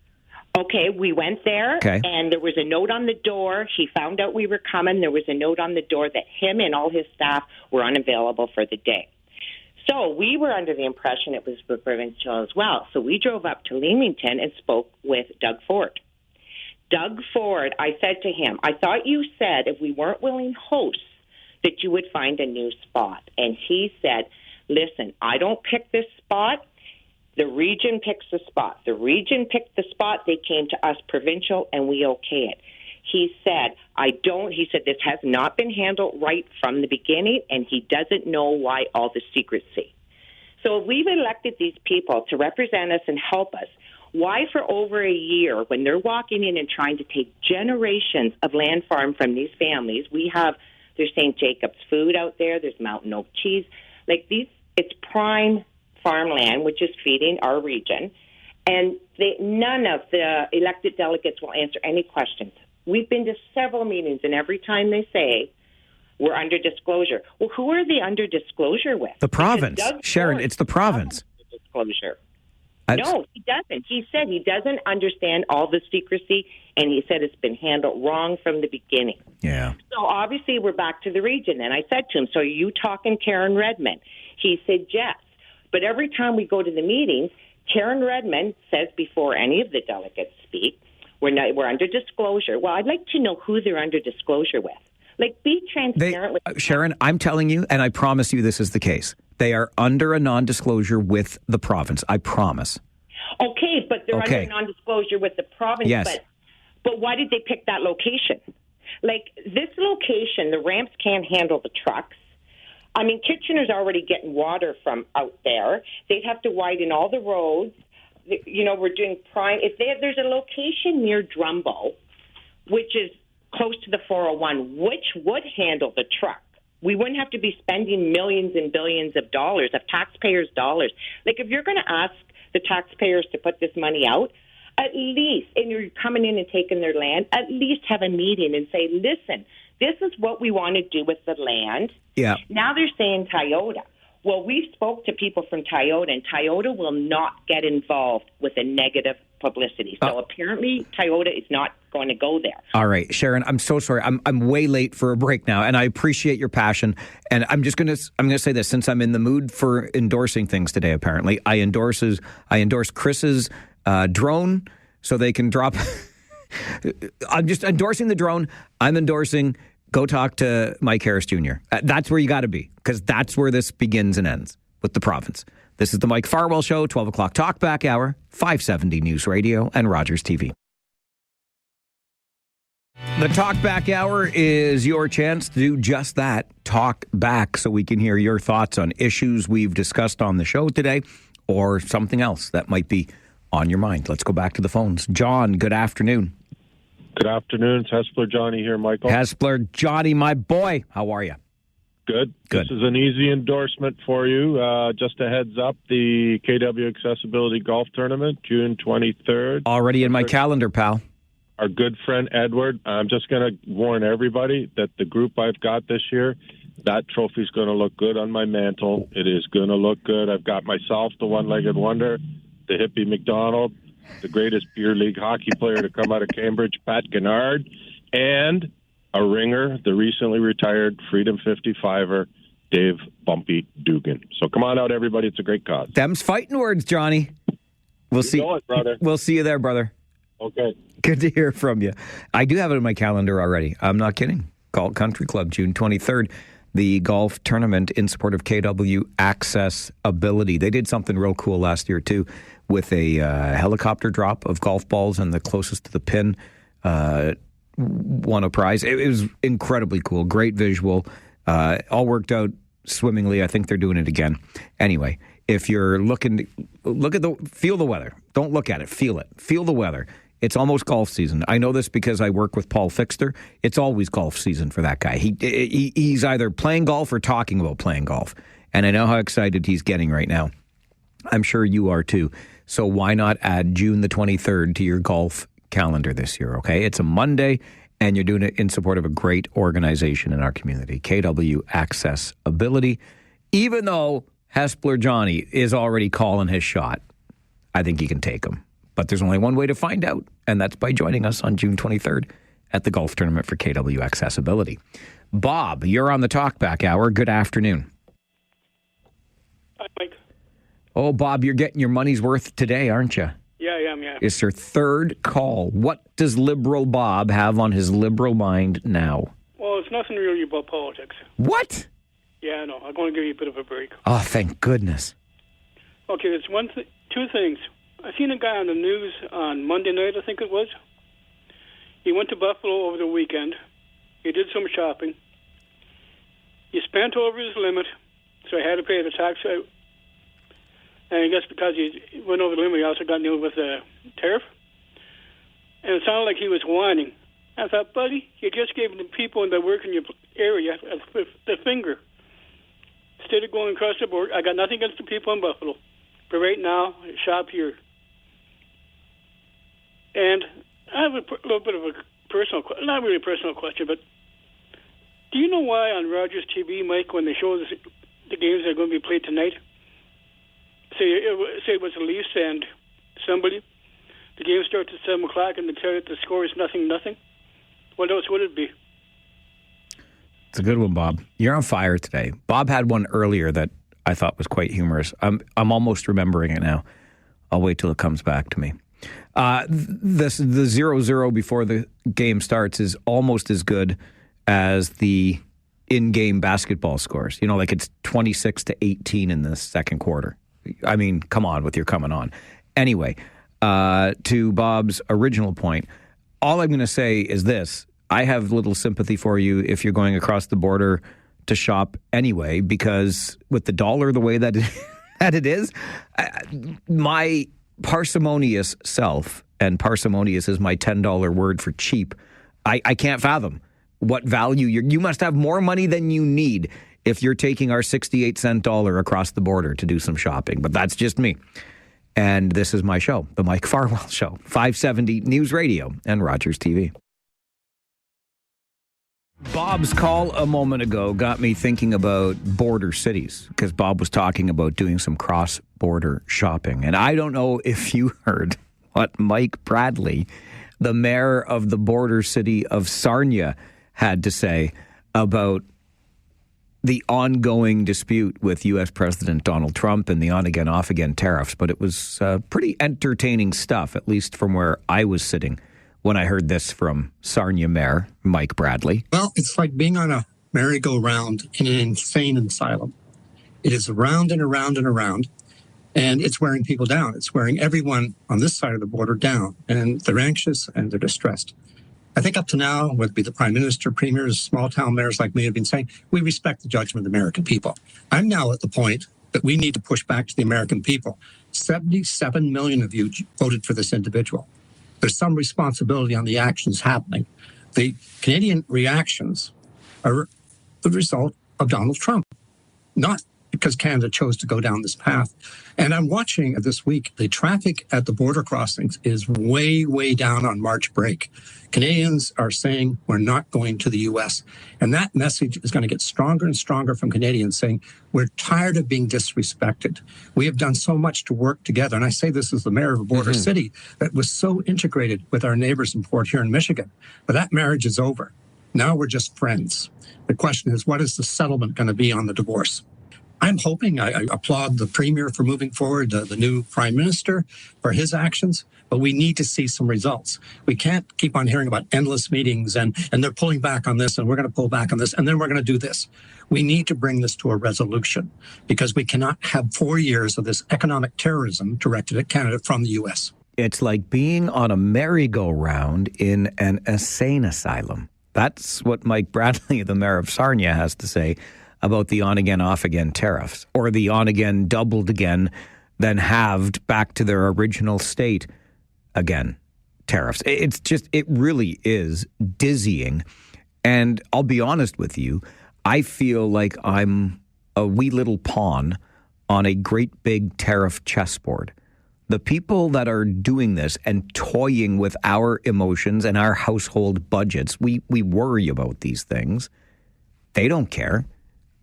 S23: Okay, we went there, and there was a note on the door. He found out we were coming. There was a note on the door that him and all his staff were unavailable for the day. So we were under the impression it was for provincial as well. So we drove up to Leamington and spoke with Doug Ford. Doug Ford, I said to him, I thought you said if we weren't willing hosts that you would find a new spot. And he said, listen, I don't pick this spot. The region picks the spot. The region picked the spot. They came to us provincial, and we okay it. He said, he said, this has not been handled right from the beginning, and he doesn't know why all the secrecy. So if we've elected these people to represent us and help us, why for over a year, when they're walking in and trying to take generations of land farm from these families, there's St. Jacob's food out there, there's Mountain Oak cheese, it's prime farmland, which is feeding our region, and none of the elected delegates will answer any questions. We've been to several meetings, and every time they say we're under disclosure. Well, who are they under disclosure with?
S1: The province. Sharon, it's the province.
S23: Disclosure. No, he doesn't. He said he doesn't understand all the secrecy, and he said it's been handled wrong from the beginning.
S1: Yeah.
S23: So obviously we're back to the region, and I said to him, so are you talking Karen Redmond? He said yes. But every time we go to the meetings, Karen Redmond says before any of the delegates speak, we're under disclosure. Well, I'd like to know who they're under disclosure with. Be transparent with
S1: Sharon, I'm telling you, and I promise you this is the case. They are under a non-disclosure with the province. I promise.
S23: Okay, but they're under a non-disclosure with the province.
S1: Yes.
S23: But why did they pick that location? This location, the ramps can't handle the trucks. I mean, Kitchener's already getting water from out there. They'd have to widen all the roads. We're doing prime. There's a location near Drumbo, which is close to the 401, which would handle the truck. We wouldn't have to be spending millions and billions of dollars, of taxpayers' dollars. If you're going to ask the taxpayers to put this money out, at least, and you're coming in and taking their land, at least have a meeting and say, listen, this is what we want to do with the land.
S1: Yeah.
S23: Now they're saying Toyota. Well, we spoke to people from Toyota, and Toyota will not get involved with a negative publicity. So apparently Toyota is not going to go there.
S1: All right, Sharon, I'm so sorry. I'm way late for a break now, and I appreciate your passion. And I'm going to say this, since I'm in the mood for endorsing things today, apparently, I endorse Chris's drone so they can drop. I'm just endorsing the drone. I'm endorsing go talk to Mike Harris Jr. That's where you got to be, because that's where this begins and ends, with the province. This is the Mike Farwell Show, 12 o'clock Talkback Hour, 570 News Radio and Rogers TV. The Talkback Hour is your chance to do just that, talk back, so we can hear your thoughts on issues we've discussed on the show today or something else that might be on your mind. Let's go back to the phones. John, good afternoon.
S3: Good afternoon. It's Hespler Johnny here, Michael.
S1: Hespler Johnny, my boy. How are you?
S3: Good. This is an easy endorsement for you. Just a heads up, the KW Accessibility Golf Tournament, June 23rd.
S1: Already in my calendar, pal.
S3: Our good friend Edward. I'm just going to warn everybody that the group I've got this year, that trophy's going to look good on my mantle. It is going to look good. I've got myself, the one-legged wonder, the hippie McDonald, the greatest beer league hockey player to come out of Cambridge, Pat Gennard, and a ringer, the recently retired Freedom 55er, Dave Bumpy Dugan. So come on out, everybody. It's a great cause.
S1: Them's fighting words, Johnny. We'll see.
S3: Know it, brother.
S1: We'll see you there, brother.
S3: Okay.
S1: Good to hear from you. I do have it in my calendar already. I'm not kidding. Galt Country Club, June 23rd. The golf tournament in support of KW Accessibility. They did something real cool last year, too, with a helicopter drop of golf balls, and the closest to the pin won a prize. It was incredibly cool. Great visual. All worked out swimmingly. I think they're doing it again. Anyway, if you're looking, feel the weather. Don't look at it. Feel it. Feel the weather. It's almost golf season. I know this because I work with Paul Fixter. It's always golf season for that guy. He's either playing golf or talking about playing golf. And I know how excited he's getting right now. I'm sure you are too. So why not add June the 23rd to your golf calendar this year, okay? It's a Monday, and you're doing it in support of a great organization in our community, KW Accessibility. Even though Hespler Johnny is already calling his shot, I think he can take him. But there's only one way to find out, and that's by joining us on June 23rd at the golf tournament for KW Accessibility. Bob, you're on the Talkback Hour. Good afternoon.
S13: Hi, Mike.
S1: Oh, Bob, you're getting your money's worth today, aren't you?
S13: Yeah, I am, yeah.
S1: It's your third call. What does Liberal Bob have on his liberal mind now?
S13: Well, it's nothing really about politics.
S1: What?
S13: Yeah, I know. I'm going to give you a bit of a break.
S1: Oh, thank goodness.
S13: Okay, there's two things. I seen a guy on the news on Monday night, I think it was. He went to Buffalo over the weekend. He did some shopping. He spent over his limit, so he had to pay the tax out. And I guess because he went over the limit, he also got nailed with a tariff. And it sounded like he was whining. I thought, buddy, you just gave the people that work in your area the finger. Instead of going across the board, I got nothing against the people in Buffalo. But right now, shop here. And I have a little bit of a personal, not really a personal question, but do you know why on Rogers TV, Mike, when they show the games that are going to be played tonight, say it was the Leafs and somebody, the game starts at 7 o'clock and they tell you the score is 0-0. What else would it be?
S1: It's a good one, Bob. You're on fire today. Bob had one earlier that I thought was quite humorous. I'm almost remembering it now. I'll wait till it comes back to me. The 0-0 before the game starts is almost as good as the in-game basketball scores. You know, like it's 26-18 in the second quarter. I mean, come on with your coming on. Anyway, to Bob's original point, all I'm going to say is this. I have little sympathy for you if you're going across the border to shop anyway, because with the dollar the way that it is, my parsimonious self, and parsimonious is my $10 word for cheap, I can't fathom what value you must have more money than you need if you're taking our 68-cent dollar across the border to do some shopping. But that's just me. And this is my show, The Mike Farwell Show, 570 News Radio and Rogers TV. Bob's call a moment ago got me thinking about border cities, because Bob was talking about doing some cross-border shopping. And I don't know if you heard what Mike Bradley, the mayor of the border city of Sarnia, had to say about the ongoing dispute with U.S. President Donald Trump and the on-again, off-again tariffs. But it was pretty entertaining stuff, at least from where I was sitting when I heard this from Sarnia Mayor Mike Bradley.
S4: Well, it's like being on a merry-go-round in an insane asylum. It is around and around and around, and it's wearing people down. It's wearing everyone on this side of the border down, and they're anxious and they're distressed. I think up to now, whether it be the Prime Minister, premiers, small-town mayors like me have been saying, we respect the judgment of the American people. I'm now at the point that we need to push back to the American people. 77 million of you voted for this individual. There's some responsibility on the actions happening. The Canadian reactions are the result of Donald Trump, not because Canada chose to go down this path. And I'm watching this week, the traffic at the border crossings is way, way down on March break. Canadians are saying we're not going to the U.S. And that message is going to get stronger and stronger from Canadians saying we're tired of being disrespected. We have done so much to work together. And I say this as the mayor of a border city that was so integrated with our neighbors in Port Huron, Michigan. But that marriage is over. Now we're just friends. The question is, what is the settlement going to be on the divorce? I'm hoping, I applaud the Premier for moving forward, the new Prime Minister for his actions, but we need to see some results. We can't keep on hearing about endless meetings and they're pulling back on this and we're going to pull back on this and then we're going to do this. We need to bring this to a resolution because we cannot have 4 years of this economic terrorism directed at Canada from the U.S.
S1: It's like being on a merry-go-round in an insane asylum. That's what Mike Bradley, the mayor of Sarnia, has to say about the on-again, off-again tariffs, or the on-again, doubled again, then halved back to their original state again tariffs. It's just, it really is dizzying. And I'll be honest with you, I feel like I'm a wee little pawn on a great big tariff chessboard The people that are doing this and toying with our emotions and our household budgets, we worry about these things. They don't care.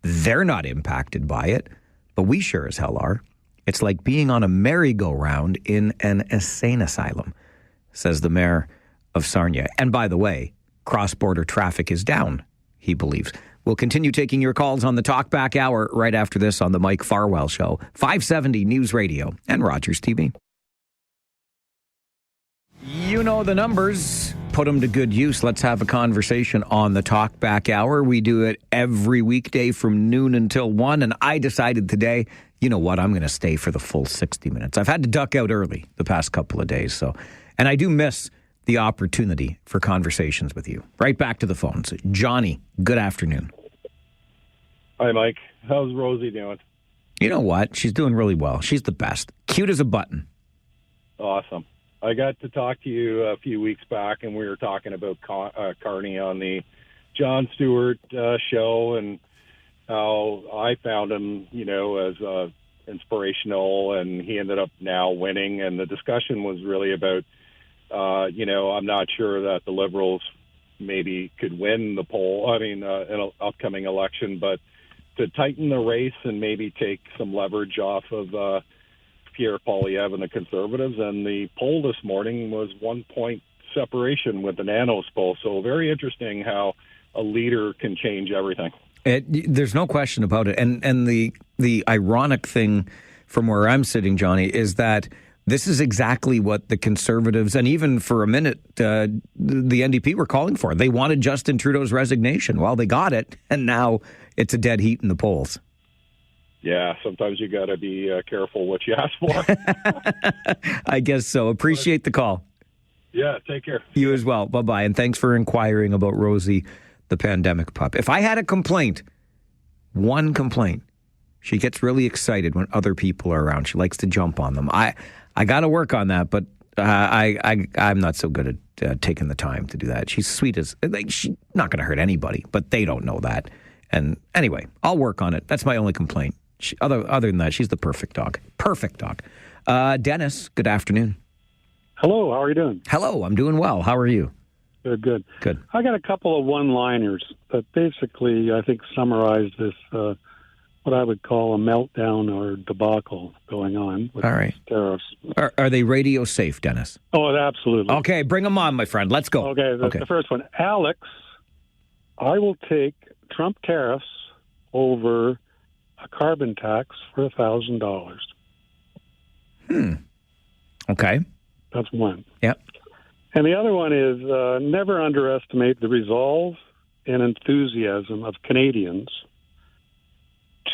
S1: They're not impacted by it, but we sure as hell are. It's like being on a merry-go-round in an insane asylum, says the mayor of Sarnia. And by the way, cross-border traffic is down, he believes. We'll continue taking your calls on the Talkback Hour right after this on the Mike Farwell Show, 570 News Radio and Rogers TV. You know the numbers. Put them to good use. Let's have a conversation on the Talkback Hour. We do it every weekday from noon until 1, and I decided today, you know what, I'm going to stay for the full 60 minutes. I've had to duck out early the past couple of days, and I do miss the opportunity for conversations with you. Right back to the phones. Johnny, good afternoon.
S5: Hi, Mike. How's Rosie doing?
S1: You know what? She's doing really well. She's the best. Cute as a button.
S5: Awesome. I got to talk to you a few weeks back, and we were talking about Carney on the Jon Stewart show and how I found him, as inspirational, and he ended up now winning. And the discussion was really about I'm not sure that the Liberals maybe could win the poll, in an upcoming election, but to tighten the race and maybe take some leverage off of Pierre Poilievre and the Conservatives. And the poll this morning was 1 point separation with the Nanos poll. So very interesting how a leader can change everything.
S1: There's no question about it. And the ironic thing from where I'm sitting, Johnny, is that this is exactly what the Conservatives, and even for a minute, the NDP were calling for. They wanted Justin Trudeau's resignation. Well, they got it, and now it's a dead heat in the polls.
S5: Yeah, sometimes you got to be careful what you ask for.
S1: I guess so. Appreciate the call.
S5: Yeah, take care.
S1: You as well. Bye-bye, and thanks for inquiring about Rosie, the pandemic pup. If I had a complaint, one complaint, she gets really excited when other people are around. She likes to jump on them. I got to work on that, but I'm not so good at taking the time to do that. She's sweet as, she's not going to hurt anybody, but they don't know that. And anyway, I'll work on it. That's my only complaint. Other than that, she's the perfect dog. Perfect dog. Dennis, good afternoon.
S6: Hello, how are you doing?
S1: Hello, I'm doing well. How are you?
S6: Good.
S1: Good.
S6: I got a couple of one-liners that basically, I think, summarize this, what I would call a meltdown or debacle going on with these tariffs.
S1: Are they radio safe, Dennis?
S6: Oh, absolutely.
S1: Okay, bring them on, my friend. Let's go.
S6: Okay, the first one. Alex, I will take Trump tariffs over a carbon tax for $1,000.
S1: Okay.
S6: That's one.
S1: Yep.
S6: And the other one is never underestimate the resolve and enthusiasm of Canadians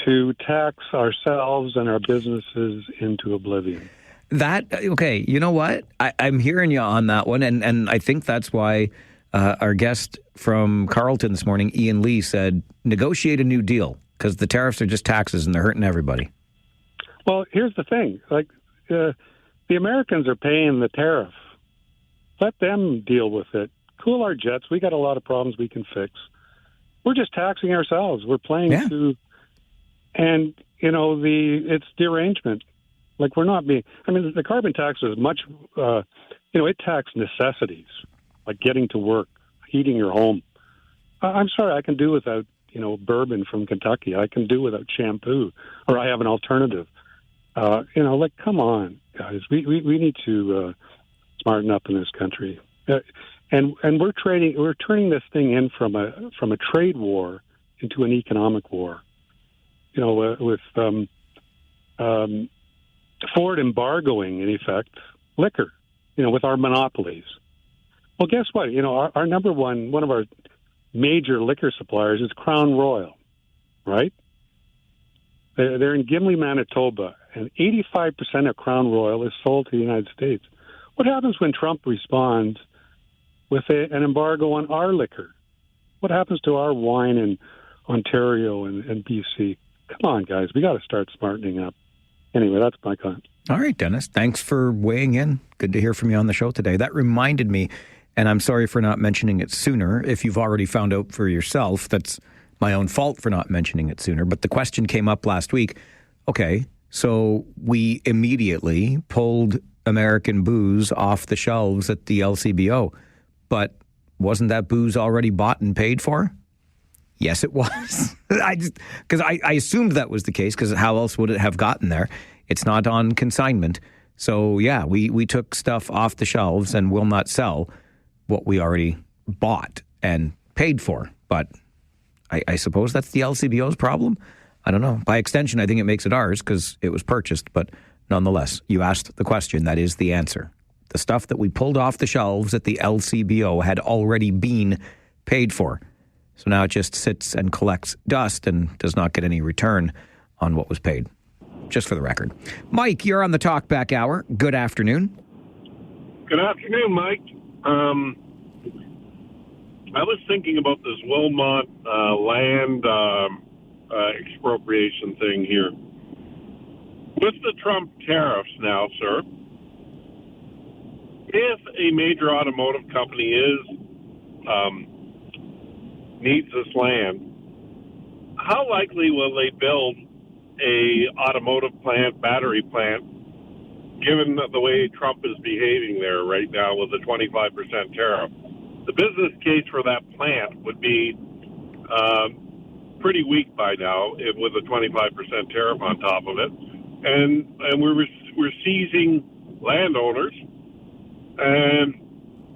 S6: to tax ourselves and our businesses into oblivion.
S1: Okay, you know what? I'm hearing you on that one, and I think that's why our guest from Carleton this morning, Ian Lee, said negotiate a new deal, because the tariffs are just taxes and they're hurting everybody.
S6: Well, here's the thing. The Americans are paying the tariff. Let them deal with it. Cool our jets. We got a lot of problems we can fix. We're just taxing ourselves. We're playing to... And, it's derangement. We're not being... the carbon tax is much... it taxes necessities, like getting to work, heating your home. I'm sorry, I can do without, bourbon from Kentucky. I can do without shampoo, or I have an alternative. Come on, guys. We need to smarten up in this country. And we're turning this thing in from a trade war into an economic war. With Ford embargoing, in effect, liquor, with our monopolies. Well, guess what? Our number one of our major liquor suppliers is Crown Royal, right? They're in Gimli, Manitoba, and 85% of Crown Royal is sold to the United States. What happens when Trump responds with an embargo on our liquor? What happens to our wine in Ontario and BC? Come on, guys. We got to start smartening up. Anyway, that's my comment.
S1: All right, Dennis. Thanks for weighing in. Good to hear from you on the show today. That reminded me, and I'm sorry for not mentioning it sooner. If you've already found out for yourself, that's my own fault for not mentioning it sooner. But the question came up last week. Okay, So we immediately pulled American booze off the shelves at the LCBO. But wasn't that booze already bought and paid for? Yes, it was. Because I assumed that was the case, because how else would it have gotten there? It's not on consignment. So, yeah, we took stuff off the shelves and will not sell what we already bought and paid for. But I suppose that's the LCBO's problem. I don't know. By extension, I think it makes it ours because it was purchased. But nonetheless, you asked the question. That is the answer. The stuff that we pulled off the shelves at the LCBO had already been paid for. So now it just sits and collects dust and does not get any return on what was paid. Just for the record. Mike, you're on the Talkback Hour. Good afternoon.
S2: Good afternoon, Mike. I was thinking about this Wilmot land expropriation thing here. With the Trump tariffs now, sir, if a major automotive company needs this land, how likely will they build a automotive plant, battery plant, given the way Trump is behaving there right now with a 25% tariff? The business case for that plant would be pretty weak by now with a 25% tariff on top of it. And we're seizing landowners, and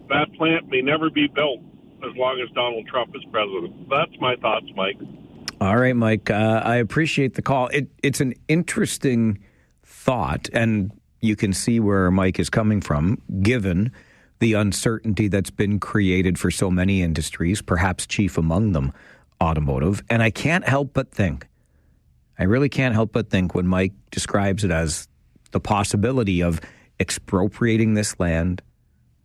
S2: that plant may never be built as long as Donald Trump is president. That's my thoughts, Mike.
S1: All right, Mike. I appreciate the call. It's an interesting thought, and you can see where Mike is coming from, given the uncertainty that's been created for so many industries, perhaps chief among them, automotive. And I can't help but think, I really can't help but think when Mike describes it as the possibility of expropriating this land,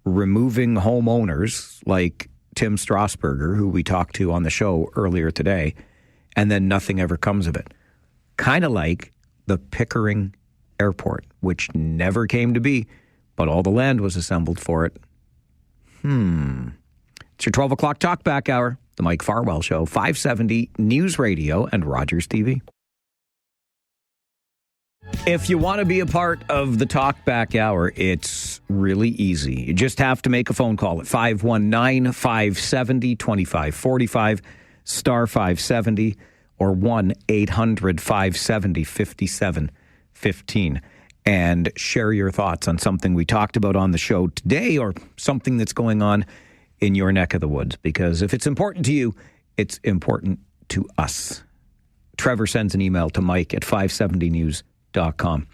S1: removing homeowners like Tim Strasburger, who we talked to on the show earlier today, and then nothing ever comes of it. Kind of like the Pickering Airport, which never came to be, but all the land was assembled for it. It's your 12 o'clock Talkback Hour, the Mike Farwell Show, 570 News Radio and Rogers TV. If you want to be a part of the Talkback Hour, it's really easy. You just have to make a phone call at 519-570-2545, star 570, or 1-800-570-5715, and share your thoughts on something we talked about on the show today or something that's going on in your neck of the woods. Because if it's important to you, it's important to us. Trevor sends an email to Mike at 570news.com.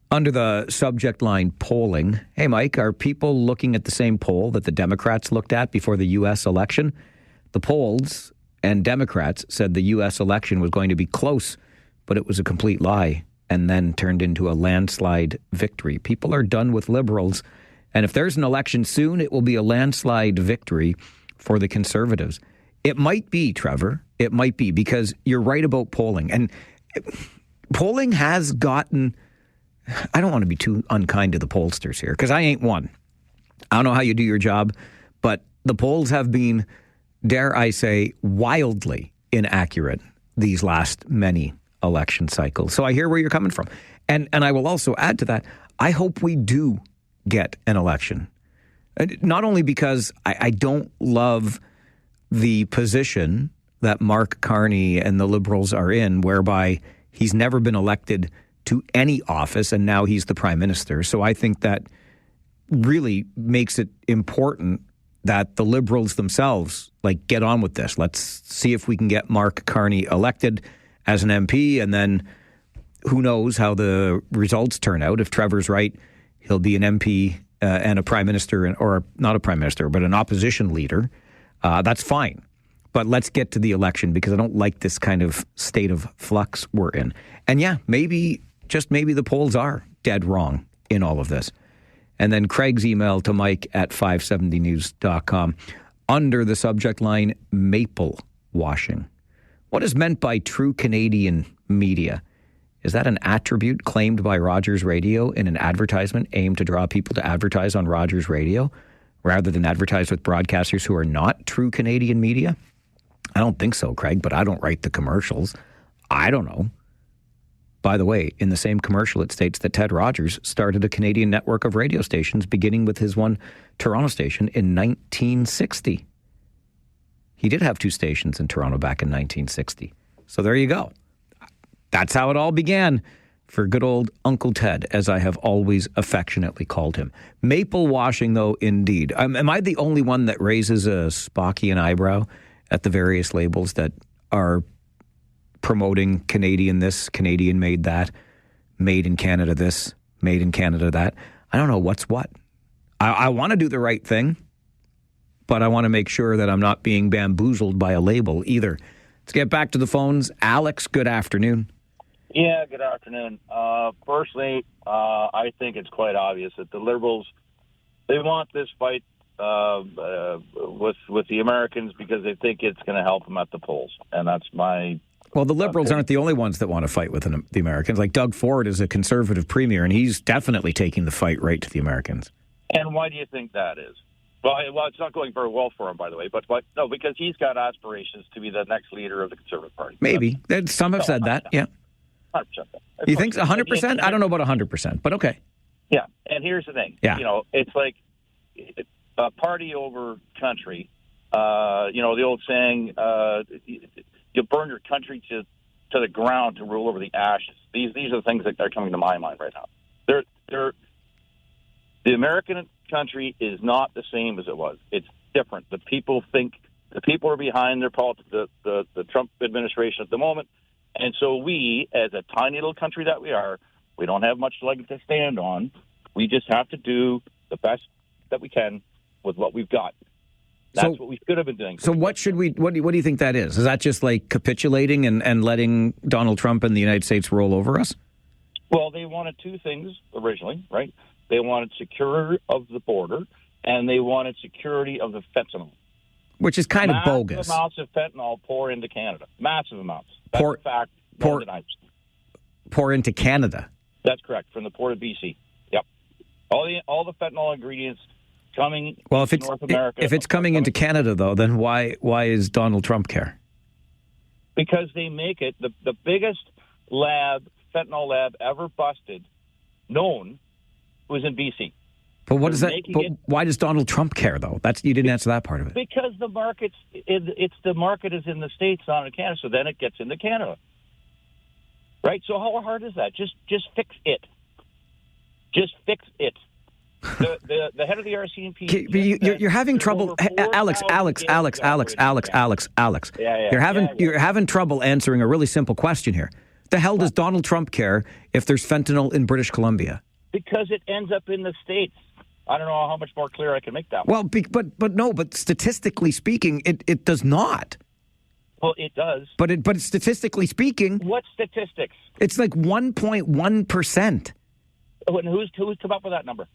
S1: Under the subject line polling, hey, Mike, are people looking at the same poll that the Democrats looked at before the U.S. election? The polls and Democrats said the U.S. election was going to be close, but it was a complete lie and then turned into a landslide victory. People are done with liberals, and if there's an election soon, it will be a landslide victory for the Conservatives. It might be, Trevor. It might be, because you're right about polling. And polling has gotten, I don't want to be too unkind to the pollsters here, because I ain't one. I don't know how you do your job, but the polls have been, dare I say, wildly inaccurate these last many election cycles. So I hear where you're coming from. And I will also add to that, I hope we do get an election. Not only because I don't love the position that Mark Carney and the Liberals are in, whereby he's never been elected to any office and now he's the Prime Minister. So I think that really makes it important that the Liberals themselves get on with this. Let's see if we can get Mark Carney elected as an MP, and then who knows how the results turn out. If Trevor's right, he'll be an MP and a Prime Minister, or not a Prime Minister, but an opposition leader. That's fine. But let's get to the election, because I don't like this kind of state of flux we're in. And yeah, maybe, just maybe, the polls are dead wrong in all of this. And then Craig's email to Mike at 570news.com under the subject line, maple washing. What is meant by true Canadian media? Is that an attribute claimed by Rogers Radio in an advertisement aimed to draw people to advertise on Rogers Radio rather than advertise with broadcasters who are not true Canadian media? I don't think so, Craig, but I don't write the commercials. I don't know. By the way, in the same commercial, it states that Ted Rogers started a Canadian network of radio stations, beginning with his one Toronto station in 1960. He did have 2 stations in Toronto back in 1960. So there you go. That's how it all began for good old Uncle Ted, as I have always affectionately called him. Maple washing, though, indeed. Am I the only one that raises a Spockian eyebrow at the various labels that are promoting Canadian this, Canadian made that, made in Canada this, made in Canada that? I don't know what's what. I want to do the right thing, but I want to make sure that I'm not being bamboozled by a label either. Let's get back to the phones. Alex, good afternoon.
S7: Yeah, good afternoon. Personally, I think it's quite obvious that the Liberals, they want this fight with the Americans because they think it's going to help them at the polls. And that's my...
S1: Well, the Liberals aren't the only ones that want to fight with the Americans. Like Doug Ford is a conservative premier, and he's definitely taking the fight right to the Americans.
S7: And why do you think that is? Well, it's not going very well for him, by the way. But no, because he's got aspirations to be the next leader of the Conservative Party.
S1: Maybe. Some have said that, yeah.
S7: 100%.
S1: You think 100%? I don't know about 100%, but okay.
S7: Yeah, and here's the thing.
S1: Yeah.
S7: You know, it's like a party over country. You know, the old saying, you burn your country to the ground to rule over the ashes. These are the things that are coming to my mind right now. The American country is not the same as it was. It's different. The people are behind their politics, the Trump administration at the moment. And so we, as a tiny little country that we are, we don't have much leg to stand on. We just have to do the best that we can with what we've got. That's what we should have been doing.
S1: So what do you think that is? Is that just like capitulating and letting Donald Trump and the United States roll over us?
S7: Well, they wanted 2 things originally, right? They wanted security of the border, and they wanted security of the fentanyl.
S1: Which is kind of bogus.
S7: Massive amounts of fentanyl pour into Canada. Massive amounts. That's a fact.
S1: Pour into Canada.
S7: That's correct, from the port of BC. Yep. All the fentanyl ingredients coming into North America.
S1: If it's coming into Canada, though, then why is Donald Trump care?
S7: Because they make it the biggest fentanyl lab ever busted, known, was in BC.
S1: But what is that? But why does Donald Trump care, though? You didn't answer that part of it.
S7: Because the market is in the States, not in Canada, so then it gets into Canada. Right? So how hard is that? Just fix it. Just fix it. The head of the RCMP...
S1: You're having trouble... Alex. You're having trouble answering a really simple question here. The hell does Donald Trump care if there's fentanyl in British Columbia?
S7: Because it ends up in the States. I don't know how much more clear I can make that one.
S1: Well, but statistically speaking, it does not.
S7: Well, it does.
S1: But statistically speaking...
S7: What statistics?
S1: It's like 1.1%.
S7: And who's come up with that number?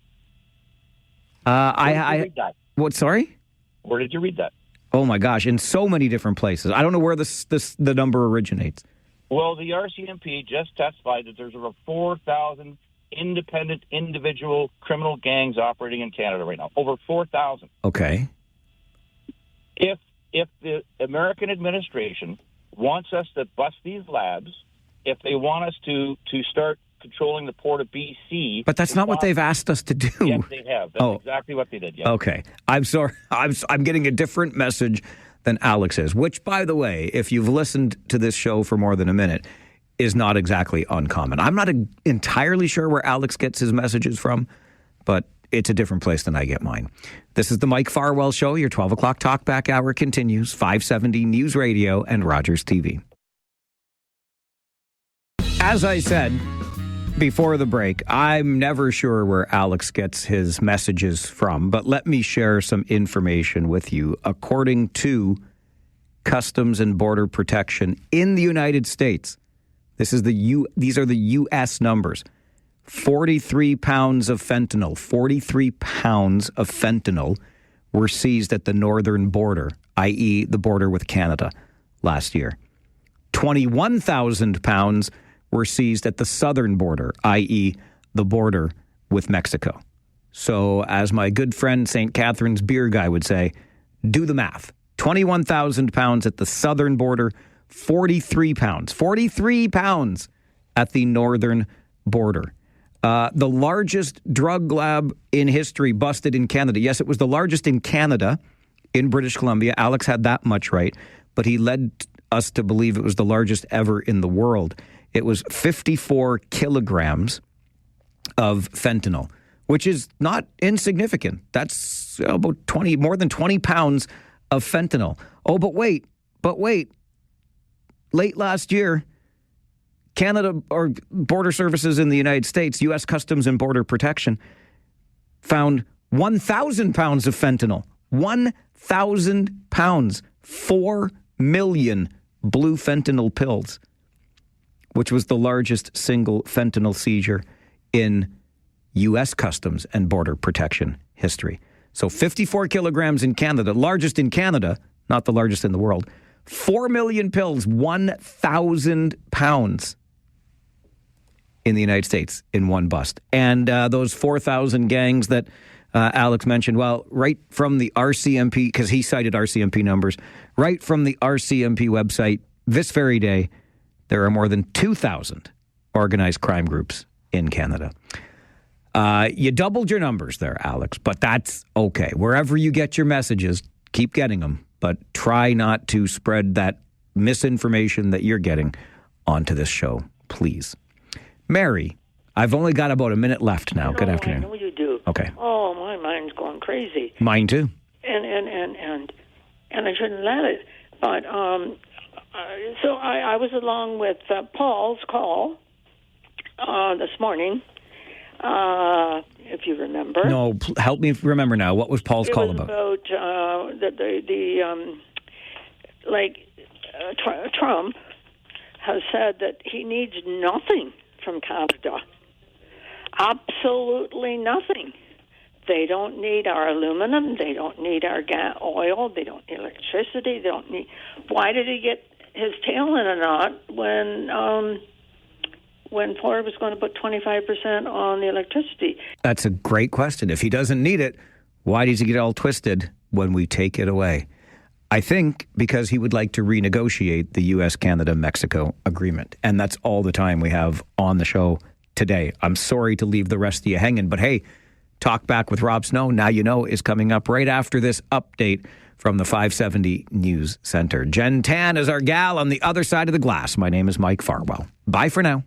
S1: Where did you read that? What, sorry?
S7: Where did you read that?
S1: Oh, my gosh, in so many different places. I don't know where the number originates.
S7: Well, the RCMP just testified that there's over 4,000 independent individual criminal gangs operating in Canada right now. Over 4,000.
S1: Okay.
S7: If the American administration wants us to bust these labs, if they want us to start controlling the port of BC...
S1: But that's not what they've asked us to do.
S7: Yes, they have. That's exactly what they did, yes.
S1: Okay. I'm sorry. I'm getting a different message than Alex is, which, by the way, if you've listened to this show for more than a minute, is not exactly uncommon. I'm not entirely sure where Alex gets his messages from, but it's a different place than I get mine. This is the Mike Farwell Show. Your 12 o'clock Talkback Hour continues. 570 News Radio and Rogers TV. As I said before the break, I'm never sure where Alex gets his messages from, but let me share some information with you. According to Customs and Border Protection in the United States, these are the U.S. numbers. 43 pounds of fentanyl. 43 pounds of fentanyl were seized at the northern border, i.e. the border with Canada, last year. 21,000 pounds were seized at the southern border, i.e. the border with Mexico. So, as my good friend St. Catherine's beer guy would say, do the math. 21,000 pounds at the southern border, 43 pounds at the northern border. The largest drug lab in history busted in Canada. Yes, it was the largest in Canada, in British Columbia. Alex had that much right, but he led us to believe it was the largest ever in the world. It was 54 kilograms of fentanyl, which is not insignificant. That's about more than 20 pounds of fentanyl. Oh, but wait. Late last year, Canada, or Border Services in the United States, U.S. Customs and Border Protection, found 1,000 pounds of fentanyl. 1,000 pounds. 4 million blue fentanyl pills, which was the largest single fentanyl seizure in U.S. Customs and Border Protection history. So 54 kilograms in Canada, largest in Canada, not the largest in the world. 4 million pills, 1,000 pounds in the United States in one bust. And those 4,000 gangs that Alex mentioned, well, right from the RCMP, because he cited RCMP numbers, right from the RCMP website, this very day, there are more than 2,000 organized crime groups in Canada. You doubled your numbers there, Alex, but that's okay. Wherever you get your messages, keep getting them, but try not to spread that misinformation that you're getting onto this show, please. Mary, I've only got about a minute left now. Good afternoon.
S8: I know you do.
S1: Okay.
S8: Oh, my mind's going crazy.
S1: Mine too.
S8: And I shouldn't let it. But so I was along with Paul's call this morning, if you remember.
S1: No, help me remember now. What was Paul's call about?
S8: It was about Trump has said that he needs nothing from Canada. Absolutely nothing. They don't need our aluminum. They don't need our oil. They don't need electricity. They don't need. Why did he get his tail in a knot when Ford was going to put 25% on the electricity?
S1: That's a great question. If he doesn't need it, why does he get all twisted when we take it away? I think because he would like to renegotiate the U.S., Canada, Mexico agreement. And that's all the time we have on the show today. I'm sorry to leave the rest of you hanging, but hey, Talk Back with Rob Snow, Now You Know, is coming up right after this update from the 570 News Center. Jen Tan is our gal on the other side of the glass. My name is Mike Farwell. Bye for now.